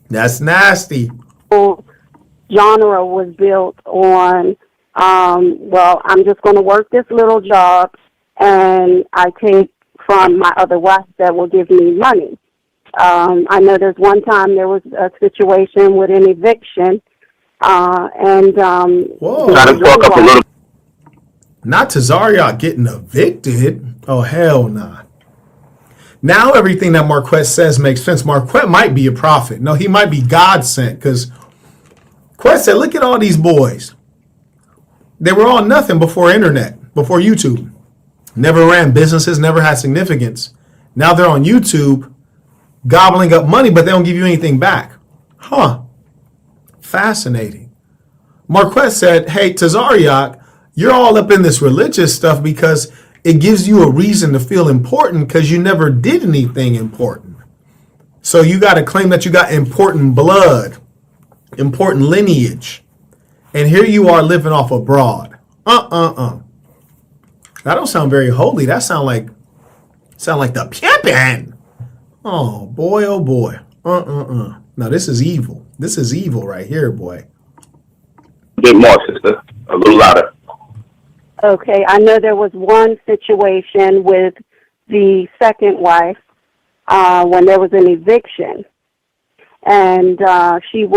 Speaker 3: That's nasty.
Speaker 11: Genre was built on well, I'm just going to work this little job, and I take from my other wife that will give me money. I know there's one time there was a situation with an eviction, and
Speaker 1: Whoa.
Speaker 2: Try to talk up a little.
Speaker 3: Not Tazarayach getting evicted. Oh, hell nah. Now everything that Marquett says makes sense. Marquett might be a prophet. No, he might be God sent, because Quett said, look at all these boys. They were all nothing before internet, before YouTube. Never ran businesses, never had significance. Now they're on YouTube gobbling up money, but they don't give you anything back. Huh. Fascinating. Marquett said, hey, Tazarayach, you're all up in this religious stuff because it gives you a reason to feel important because you never did anything important. So you got to claim that you got important blood, important lineage. And here you are living off abroad. That don't sound very holy. That sound like the pimpin'. Oh boy, oh boy. No, this is evil. This is evil right here, boy.
Speaker 2: A bit more, sister. A little louder.
Speaker 11: Okay, I know there was one situation with the second wife when there was an eviction, and she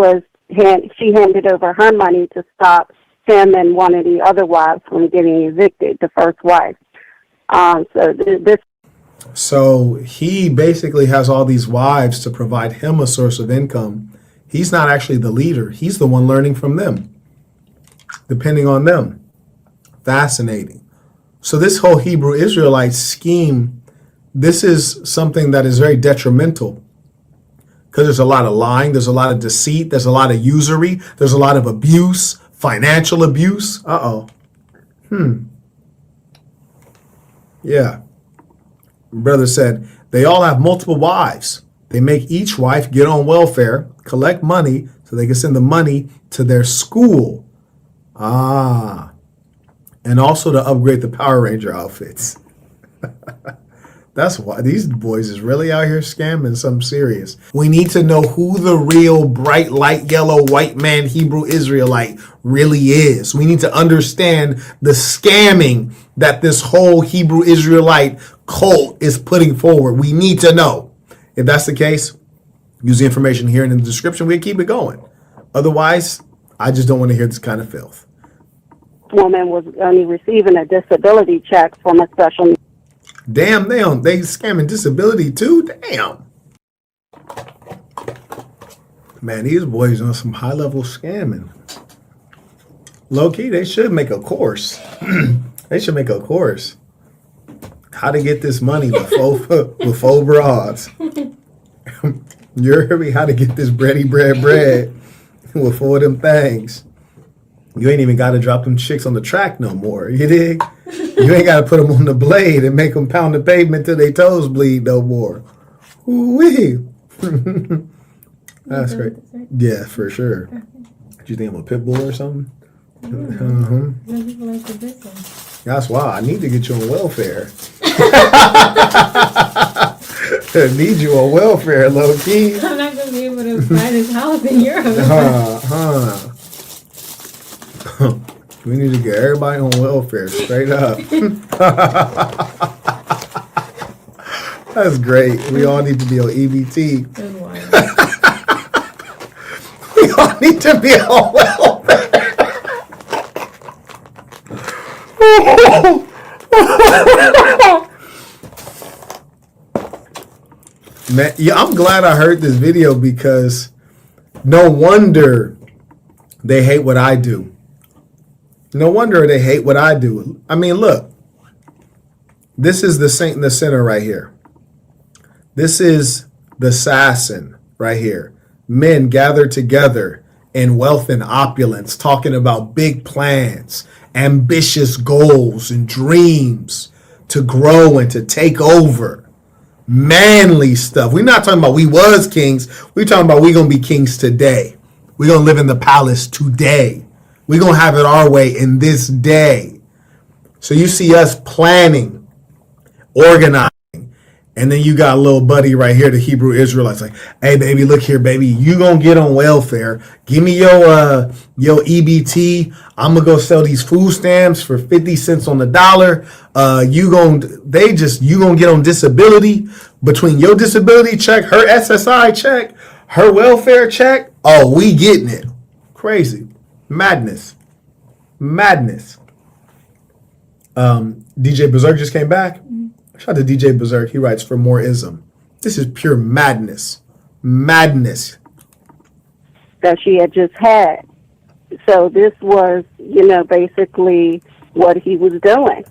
Speaker 11: handed over her money to stop him and one of the other wives from getting evicted, the first wife.
Speaker 3: So he basically has all these wives to provide him a source of income. He's not actually the leader. He's the one learning from them, depending on them. Fascinating. So this whole Hebrew Israelite scheme, this is something that is very detrimental because there's a lot of lying, there's a lot of deceit, there's a lot of usury, there's a lot of abuse, financial abuse. Yeah. Brother said, they all have multiple wives. They make each wife get on welfare, collect money so they can send the money to their school. And also to upgrade the Power Ranger outfits. That's why these boys is really out here scamming something serious. We need to know who the real bright light yellow white man Hebrew Israelite really is. We need to understand the scamming that this whole Hebrew Israelite cult is putting forward. We need to know. If that's the case, use the information here and in the description. We'll keep it going. Otherwise, I just don't want to hear this kind of filth.
Speaker 11: Woman was only receiving a disability check from a special.
Speaker 3: Damn, they scamming disability too? Damn. Man, these boys on some high level scamming. Low key, they should make a course. They should make a course. How to get this money with four broads. You heard me? How to get this bread with four of them things. You ain't even got to drop them chicks on the track no more. You dig? You ain't got to put them on the blade and make them pound the pavement till their toes bleed no more. Ooh-wee. That's great. Yeah, for sure. Do you think I'm a pit bull or something? That's why I need to get you on welfare. I need you on welfare, low key.
Speaker 13: I'm not going to be able to buy this house in Europe.
Speaker 3: We need to get everybody on welfare, straight up. That's great. We all need to be on EBT. We all need to be on welfare. Man, yeah, I'm glad I heard this video because no wonder they hate what I do. No wonder they hate what I do. I mean, look, this is the saint in the center right here. This is the assassin right here. Men gathered together in wealth and opulence, talking about big plans, ambitious goals and dreams to grow and to take over. Manly stuff. We're not talking about we was kings. We're talking about we going to be kings today. We're going to live in the palace today. We're going to have it our way in this day. So you see us planning, organizing, And then you got a little buddy right here, the Hebrew Israelites, like, hey baby, look here, baby, you gonna get on welfare. Give me your EBT. I'm gonna go sell these food stamps for 50 cents on the dollar. You gonna get on disability. Between your disability check, her SSI check, her welfare check. Oh, we getting it. Crazy. Madness. DJ Berserk just came back. Shout out to DJ Berserk. He writes for more ism. This is pure madness. Madness.
Speaker 11: That she had just had. So this was, basically what he was doing.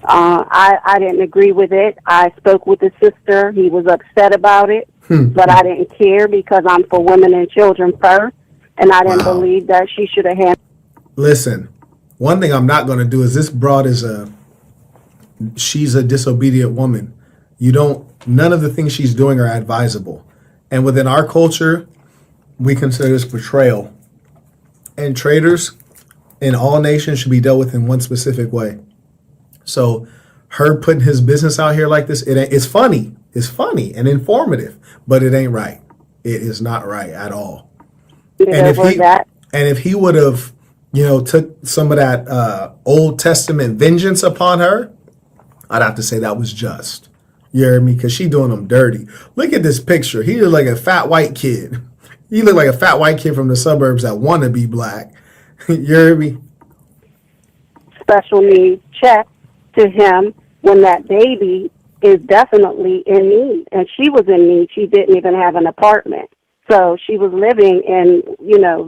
Speaker 11: I didn't agree with it. I spoke with the sister. He was upset about it, but I didn't care because I'm for women and children first, and I didn't believe that she should have had.
Speaker 3: Listen, one thing I'm not going to do is this broad is she's a disobedient woman. None of the things she's doing are advisable. And within our culture, we consider this betrayal. And traitors in all nations should be dealt with in one specific way. So her putting his business out here like this, it's funny. It's funny and informative, but it ain't right. It is not right at all. And if he would have, took some of that Old Testament vengeance upon her, I'd have to say that was just. You hear me? Because she doing them dirty. Look at this picture. He look like a fat white kid. He look like a fat white kid from the suburbs that want to be black. You hear me?
Speaker 11: Special needs check to him when that baby is definitely in need. And she was in need. She didn't even have an apartment. So she was living in,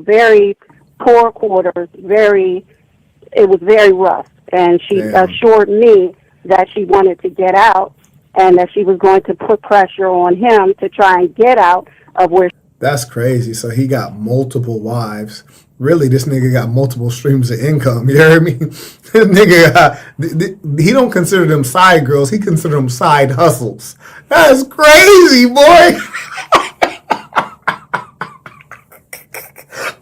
Speaker 11: very poor quarters. It was very rough. And she assured me that she wanted to get out and that she was going to put pressure on him to try and get out of where.
Speaker 3: That's crazy. So he got multiple wives. Really, this nigga got multiple streams of income. You hear me? This nigga, he don't consider them side girls. He consider them side hustles. That's crazy, boy.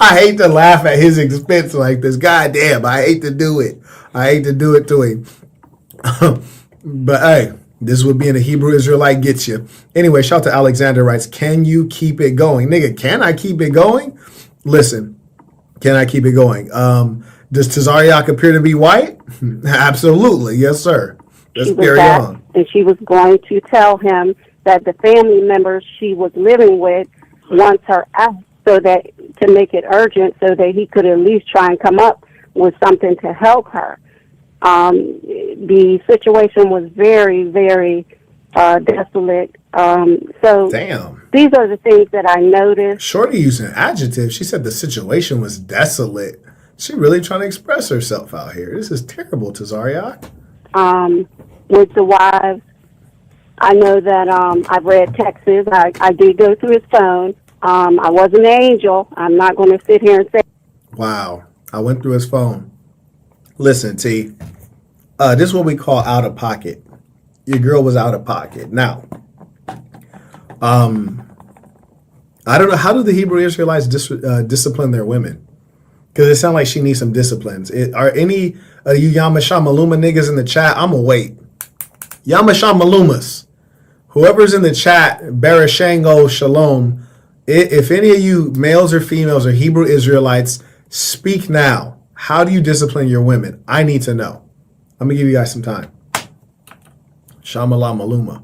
Speaker 3: I hate to laugh at his expense like this. God damn, I hate to do it. I hate to do it to him. But hey, this is what being a Hebrew Israelite gets you. Anyway, shout out to Alexander writes, can you keep it going? Nigga, can I keep it going? Listen, can I keep it going? Does Tazarayach appear to be white? Absolutely. Yes, sir. Let's carry on.
Speaker 11: And she was going to tell him that the family members she was living with wants her out so that to make it urgent so that he could at least try and come up with something to help her. The situation was very, very desolate. So
Speaker 3: damn.
Speaker 11: These are the things that I noticed.
Speaker 3: Shorty using adjective. She said the situation was desolate. She really trying to express herself out here. This is terrible, Tazarayach.
Speaker 11: With the wives, I know that I've read texts. I did go through his phone. I wasn't an angel. I'm not going to sit here and say.
Speaker 3: Wow. I went through his phone. Listen, T. This is what we call out of pocket. Your girl was out of pocket. Now, I don't know. How do the Hebrew Israelites discipline their women? Because it sounds like she needs some disciplines. Are any you Yamashah Maluma niggas in the chat? I'm going to wait. Yamashah Malumas. Whoever's in the chat, Barashango Shalom. If any of you males or females or Hebrew Israelites, speak now. How do you discipline your women? I need to know. I'm going to give you guys some time. Shamala Maluma.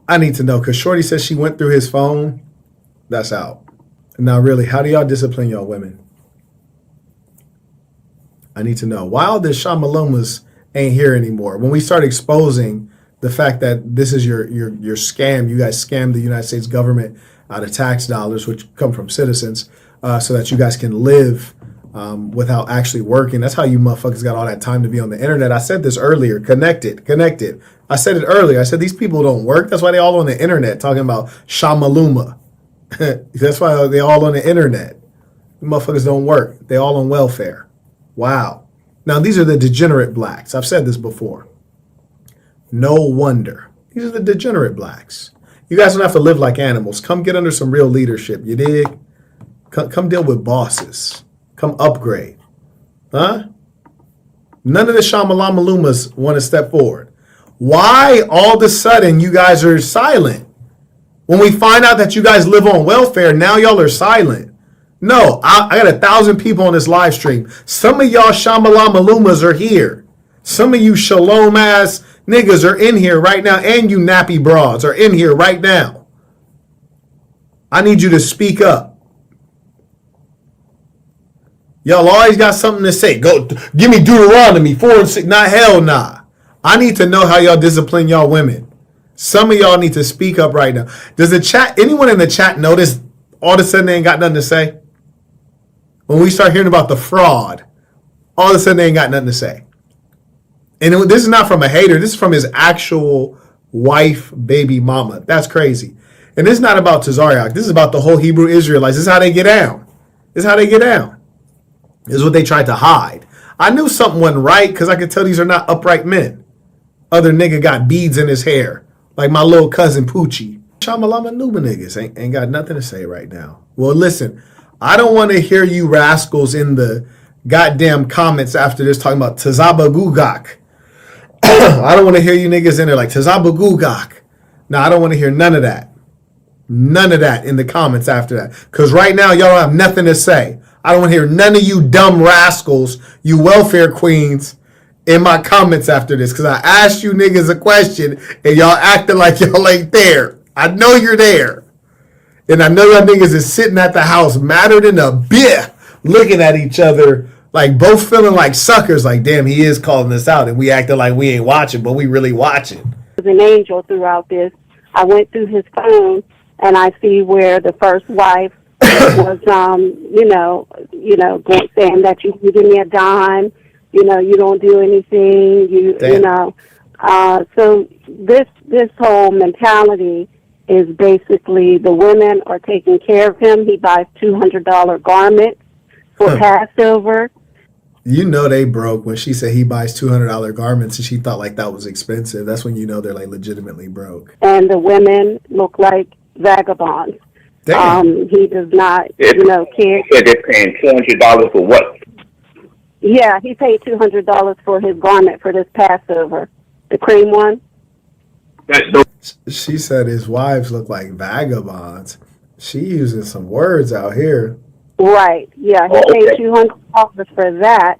Speaker 3: I need to know because Shorty says she went through his phone. That's out. Now, really, how do y'all discipline y'all women? I need to know. Why all the Shamalumas ain't here anymore? When we start exposing the fact that this is your scam, you guys scam the United States government out of tax dollars, which come from citizens, so that you guys can live without actually working. That's how you motherfuckers got all that time to be on the internet. I said this earlier. Connected. I said it earlier. I said these people don't work. That's why they all on the internet talking about Shamaluma. That's why they all on the internet. You motherfuckers don't work. They all on welfare. Wow. Now these are the degenerate blacks. I've said this before. No wonder. These are the degenerate blacks. You guys don't have to live like animals. Come get under some real leadership. You dig? Come deal with bosses. Come upgrade. Huh? None of the Shamalamalumas want to step forward. Why all of a sudden you guys are silent? When we find out that you guys live on welfare, now y'all are silent. No, I got 1,000 people on this live stream. Some of y'all Shambhala Malumas are here. Some of you shalom ass niggas are in here right now, and you nappy broads are in here right now. I need you to speak up. Y'all always got something to say. Go give me Deuteronomy 4 and 6. Not hell nah. I need to know how y'all discipline y'all women. Some of y'all need to speak up right now. Does the chat, anyone in the chat notice all of a sudden they ain't got nothing to say? When we start hearing about the fraud, all of a sudden they ain't got nothing to say. And this is not from a hater. This is from his actual wife, baby mama. That's crazy. And this is not about Tazarayach. This is about the whole Hebrew Israelites. This is how they get down. This is how they get down. This is what they tried to hide. I knew something wasn't right because I could tell these are not upright men. Other nigga got beads in his hair, like my little cousin Poochie. Shamalama Nuba niggas ain't got nothing to say right now. Well, listen, I don't want to hear you rascals in the goddamn comments after this talking about Tazabagugak. I don't want to hear you niggas in there like Tazabagugak. No, I don't want to hear none of that. None of that in the comments after that. Because right now, y'all don't have nothing to say. I don't want to hear none of you dumb rascals, you welfare queens, in my comments after this. Because I asked you niggas a question, and y'all acting like y'all ain't there. I know you're there. And I know y'all niggas is sitting at the house, madder than a beer, looking at each other, like both feeling like suckers, like, damn, he is calling us out, and we acting like we ain't watching, but we really watching.
Speaker 11: An angel throughout this. I went through his phone, and I see where the first wife was, saying that you give me a dime, you don't do anything, so this whole mentality is basically the women are taking care of him. He buys $200 garments for Passover.
Speaker 3: You know they broke when she said he buys $200 garments and she thought like that was expensive. That's when you know they're like legitimately broke.
Speaker 11: And the women look like vagabonds. He does not, care.
Speaker 14: They're paying $200 for what?
Speaker 11: Yeah, he paid $200 for his garment for this Passover, the cream one.
Speaker 3: She said his wives look like vagabonds. She using some words out here.
Speaker 11: Right. Yeah, he paid $200 for that.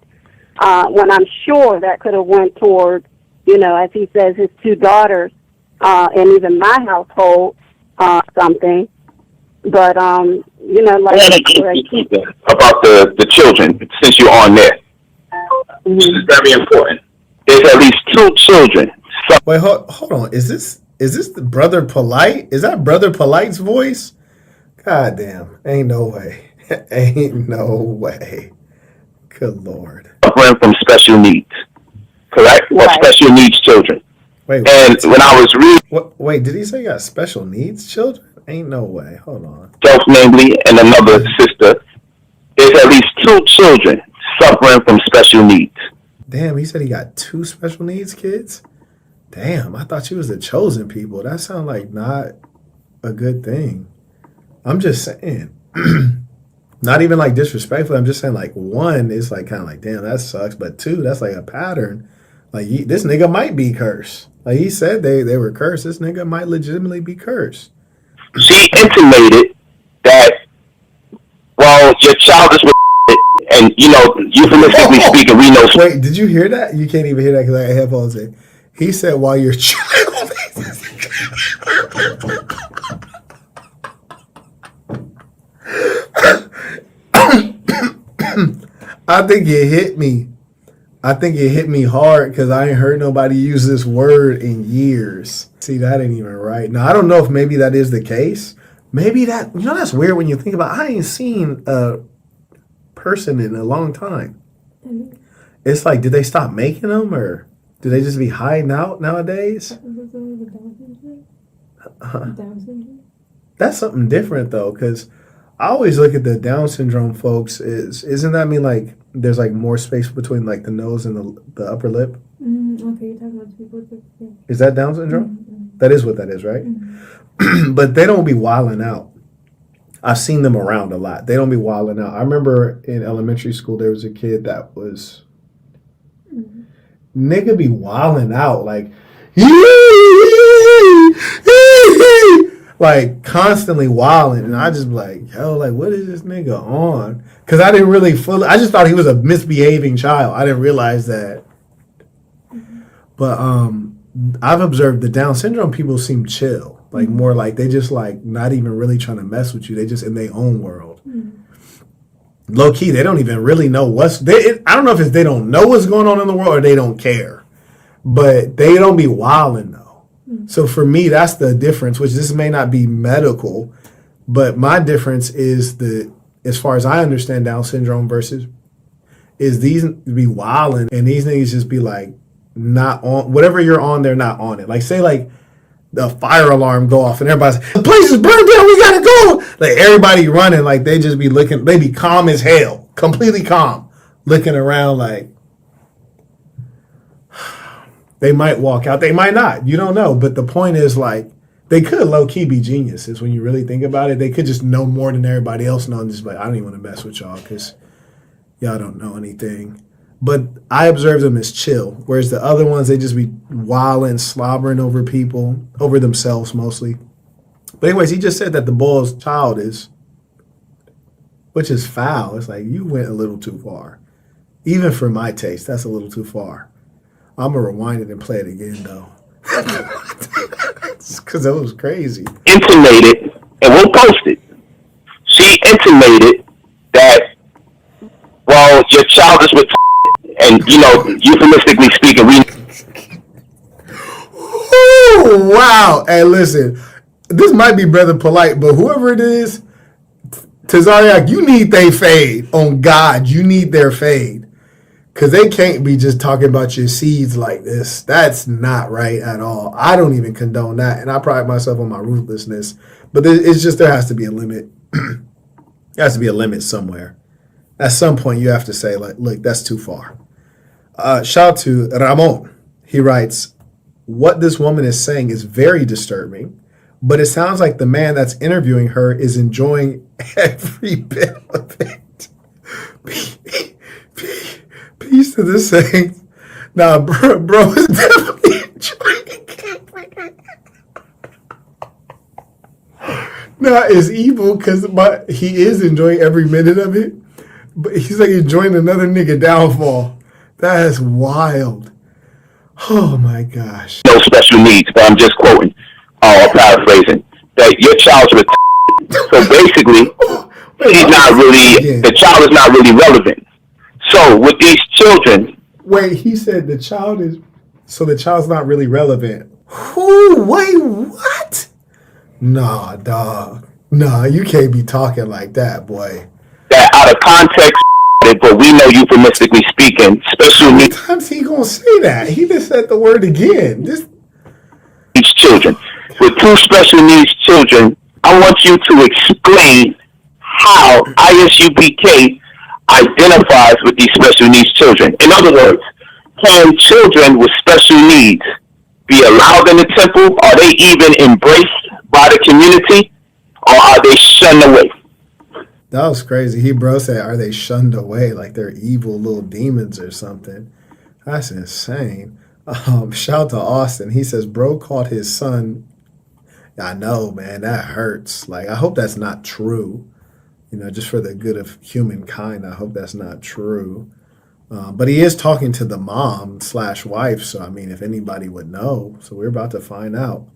Speaker 11: When I'm sure that could have went toward, as he says, his two daughters, and even my household, something. But about
Speaker 14: the children, since you're on there. This is very important. There's at least 2 children.
Speaker 3: Wait, hold on. Is this the Brother Polite? Is that Brother Polite's voice? God damn. Ain't no way. Ain't no way. Good Lord.
Speaker 14: Suffering from special needs. Correct? Right. Or special needs children.
Speaker 3: Wait.
Speaker 14: And when I was reading...
Speaker 3: Wait, did he say you got special needs children? Ain't no way. Hold on.
Speaker 14: Namely, and another sister. There's at least 2 children suffering from special needs.
Speaker 3: Damn, he said he got 2 special needs kids? Damn, I thought you was the chosen people. That sounds like not a good thing. I'm just saying. Not even like disrespectful. I'm just saying like 1 is like kind of like, damn, that sucks. But 2, that's like a pattern. Like this nigga might be cursed. Like he said they were cursed. This nigga might legitimately be cursed.
Speaker 14: She intimated that, well, your child is and, euphemistically speaking, we know...
Speaker 3: Wait, did you hear that? You can't even hear that because I have headphones in. He said while your child... I think it hit me. I think it hit me hard because I ain't heard nobody use this word in years. See, that ain't even right. Now, I don't know if maybe that is the case. Maybe that, that's weird when you think about it. I ain't seen a person in a long time. Mm-hmm. It's like, did they stop making them or do they just be hiding out nowadays? That's something different though, because I always look at the Down syndrome folks. Isn't that mean like there's like more space between like the nose and the upper lip?
Speaker 13: Okay, you're talking about people with
Speaker 3: Is that Down syndrome?
Speaker 13: Mm-hmm.
Speaker 3: That is what that is, right? Mm-hmm. But they don't be wilding out. I've seen them around a lot. They don't be wilding out. I remember in elementary school there was a kid that was nigga be wilding out. Like
Speaker 1: like constantly wilding, and I just be like, yo, like what is this nigga on? Because I didn't really I just thought he was a misbehaving child. I didn't realize that. But I've observed the Down syndrome people seem chill, like more like they just like not even really trying to mess with you. They just in their own world. Low key, they don't even really know I don't know if it's they don't know what's going on in the world or they don't care, but they don't be wilding though. So for me, that's the difference. Which this may not be medical, but my difference is as far as I understand Down syndrome versus is these be wilding and these niggas just be like not on whatever you're on. They're not on it. Like say like the fire alarm go off and everybody's like, the place is burned down. We gotta go. Like everybody running. Like they just be looking. They be calm as hell, completely calm, looking around like they might walk out. They might not. You don't know. But the point is like they could low key be geniuses when you really think about it. They could just know more than everybody else know and just like I don't even want to mess with y'all because y'all don't know anything. But I observe them as chill, whereas the other ones, they just be wilding, slobbering over people, over themselves mostly. But anyways, he just said that the boy's child is, which is foul. It's like, you went a little too far. Even for my taste, that's a little too far. I'm going to rewind it and play it again, though. Because that was crazy.
Speaker 14: Intimated, and we'll post it. She intimated that, well, your child is with and, you know, euphemistically speaking, we...
Speaker 1: Ooh, wow. Hey, listen, this might be Brother Polite, but whoever it is, Tazarayach, you need they fade. On God, you need their fade. Because they can't be just talking about your seeds like this. That's not right at all. I don't even condone that, and I pride myself on my ruthlessness. But it's just there has to be a limit. There has to be a limit somewhere. At some point, you have to say, like, look, that's too far. Shout out to Ramon. He writes, what this woman is saying is very disturbing, but it sounds like the man that's interviewing her is enjoying every bit of it. Peace to the saints. Nah, bro is definitely enjoying it. Nah, it's evil because he is enjoying every minute of it, but he's like enjoying another nigga downfall. That is wild. Oh my gosh.
Speaker 14: No special needs, but I'm just quoting or paraphrasing that your child's with. So basically, he's not really. The child is not really relevant. So with these children,
Speaker 1: wait, he said the child is. So the child's not really relevant. Who? Wait, what? Nah, dog. Nah, you can't be talking like that, boy.
Speaker 14: That out of context. But we know euphemistically speaking, special needs.
Speaker 1: How many times he gonna say that? He just said the word again.
Speaker 14: These children. With two special needs children, I want you to explain how ISUBK identifies with these special needs children. In other words, can children with special needs be allowed in the temple? Are they even embraced by the community? Or are they shunned away?
Speaker 1: That was crazy. He bro said, are they shunned away like they're evil little demons or something? That's insane. Shout out to Austin. He says, bro called his son. I know, man, that hurts. Like, I hope that's not true. You know, just for the good of humankind, I hope that's not true. But he is talking to the mom / wife. So, I mean, if anybody would know. So we're about to find out.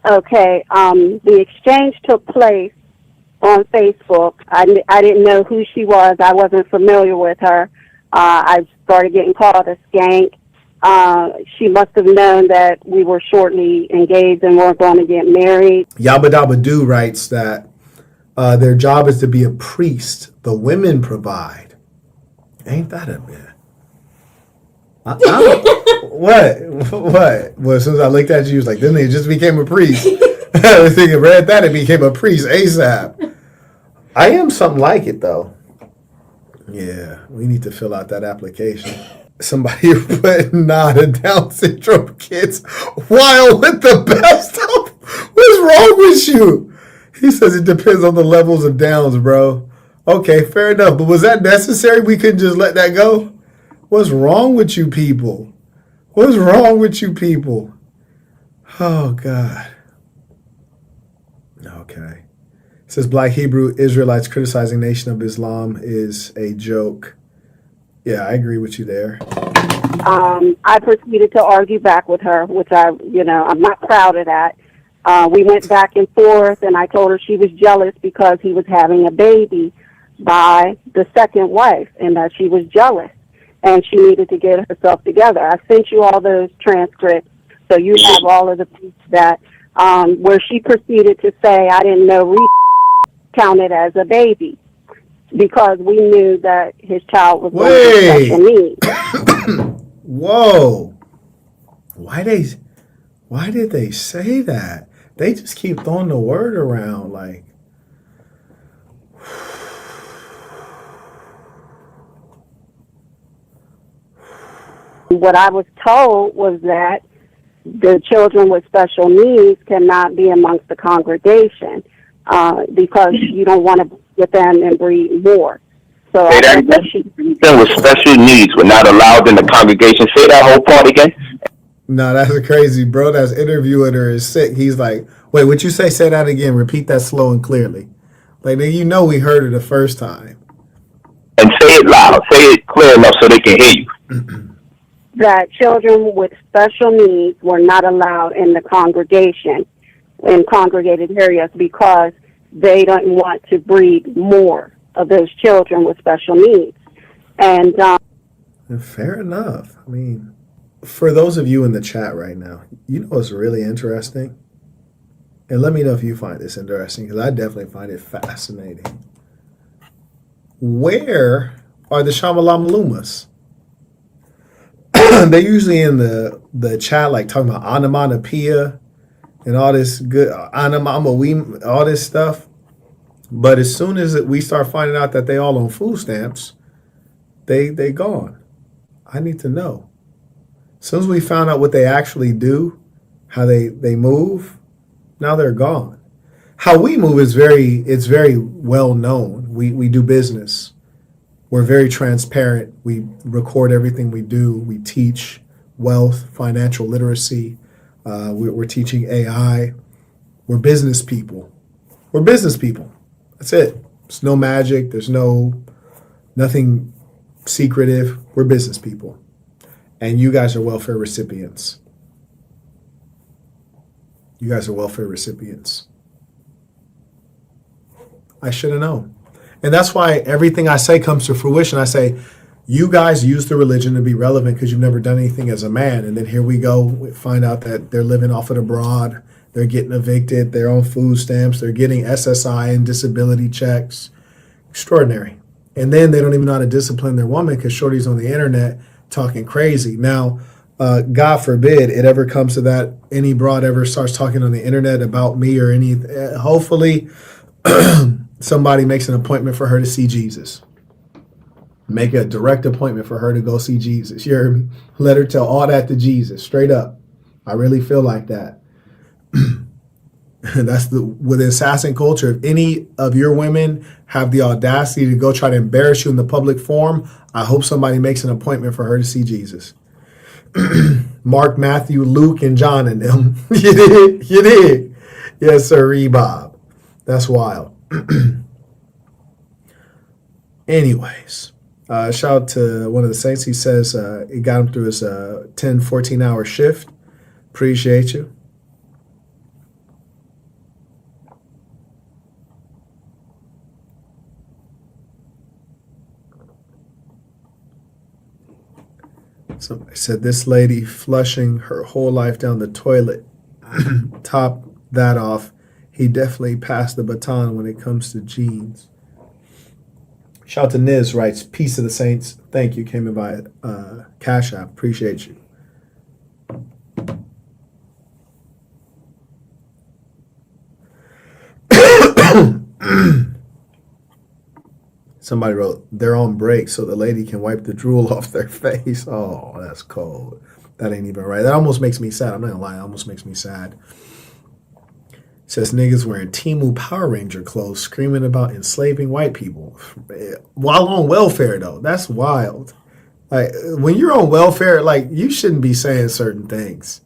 Speaker 11: Okay. The exchange took place on Facebook. I didn't know who she was. I wasn't familiar with her. I started getting called a skank. She must have known that we were shortly engaged and weren't going to get married.
Speaker 1: Yabba Dabba Doo writes that their job is to be a priest. The women provide. Ain't that a man? What? Well, as soon as I looked at you, he was like, this nigga just became a priest. I was thinking, read that, it became a priest ASAP. I am something like it, though. Yeah, we need to fill out that application. Somebody put the Down syndrome kids wild with the best of. What's wrong with you? He says it depends on the levels of downs, bro. Okay, fair enough. But was that necessary? We couldn't just let that go? What's wrong with you people? What's wrong with you people? Oh, God. Okay. It says Black Hebrew Israelites criticizing Nation of Islam is a joke. Yeah, I agree with you there.
Speaker 11: I proceeded to argue back with her, which I'm not proud of that. We went back and forth, and I told her she was jealous because he was having a baby by the second wife, and that she was jealous, and she needed to get herself together. I sent you all those transcripts, so you have all of the proofs that where she proceeded to say, I didn't know Reed counted as a baby because we knew that his child was going to special needs.
Speaker 1: Whoa. Why did they say that? They just keep throwing the word around like.
Speaker 11: What I was told was that the children with special needs cannot be amongst the congregation because you don't want to get them and breed more. So
Speaker 14: say that again. Children with special needs were not allowed in the congregation. Say that whole part again.
Speaker 1: No, that's crazy, bro. That's interviewing her is sick. He's like, wait, what you say? Say that again. Repeat that slow and clearly. Like, we heard it the first time.
Speaker 14: And say it loud. Say it clear enough so they can hear you.
Speaker 11: That children with special needs were not allowed in the congregation, in congregated areas, because they don't want to breed more of those children with special needs. And
Speaker 1: fair enough. I mean, for those of you in the chat right now, you know what's really interesting? And let me know if you find this interesting, because I definitely find it fascinating. Where are the Shamalam Lumas? They're usually in the chat, like talking about onomatopoeia and all this good all this stuff. But as soon as we start finding out that they all on food stamps, they gone. I need to know. As soon as we found out what they actually do, how they move, now they're gone. How we move is very well known. We do business. We're very transparent. We record everything we do. We teach wealth, financial literacy. We're teaching AI. We're business people. We're business people. That's it. There's no magic. There's nothing secretive. We're business people. And you guys are welfare recipients. You guys are welfare recipients. I should have known. And that's why everything I say comes to fruition. I say, you guys use the religion to be relevant because you've never done anything as a man. And then here we go, we find out that they're living off of the broad. They're getting evicted. They're on food stamps. They're getting SSI and disability checks. Extraordinary. And then they don't even know how to discipline their woman because Shorty's on the internet talking crazy. Now, God forbid it ever comes to that. Any broad ever starts talking on the internet about me or any. Hopefully, somebody makes an appointment for her to see Jesus. Make a direct appointment for her to go see Jesus. You heard me? Let her tell all that to Jesus, straight up. I really feel like that. That's with assassin culture. If any of your women have the audacity to go try to embarrass you in the public forum, I hope somebody makes an appointment for her to see Jesus. Mark, Matthew, Luke, and John and them. You did. Yes, sir, Bob. That's wild. Anyways, shout out to one of the saints. He says it got him through his 10, 14-hour shift. Appreciate you. Somebody said this lady flushing her whole life down the toilet. Top that off. He definitely passed the baton when it comes to jeans. Shout out to Niz writes, peace of the saints. Thank you. Came in by Cash App. Appreciate you. Somebody wrote, they're on break so the lady can wipe the drool off their face. Oh, that's cold. That ain't even right. That almost makes me sad. I'm not gonna lie. It almost makes me sad. Says niggas wearing Temu Power Ranger clothes screaming about enslaving white people while on welfare, though. That's wild. Like when you're on welfare, like you shouldn't be saying certain things.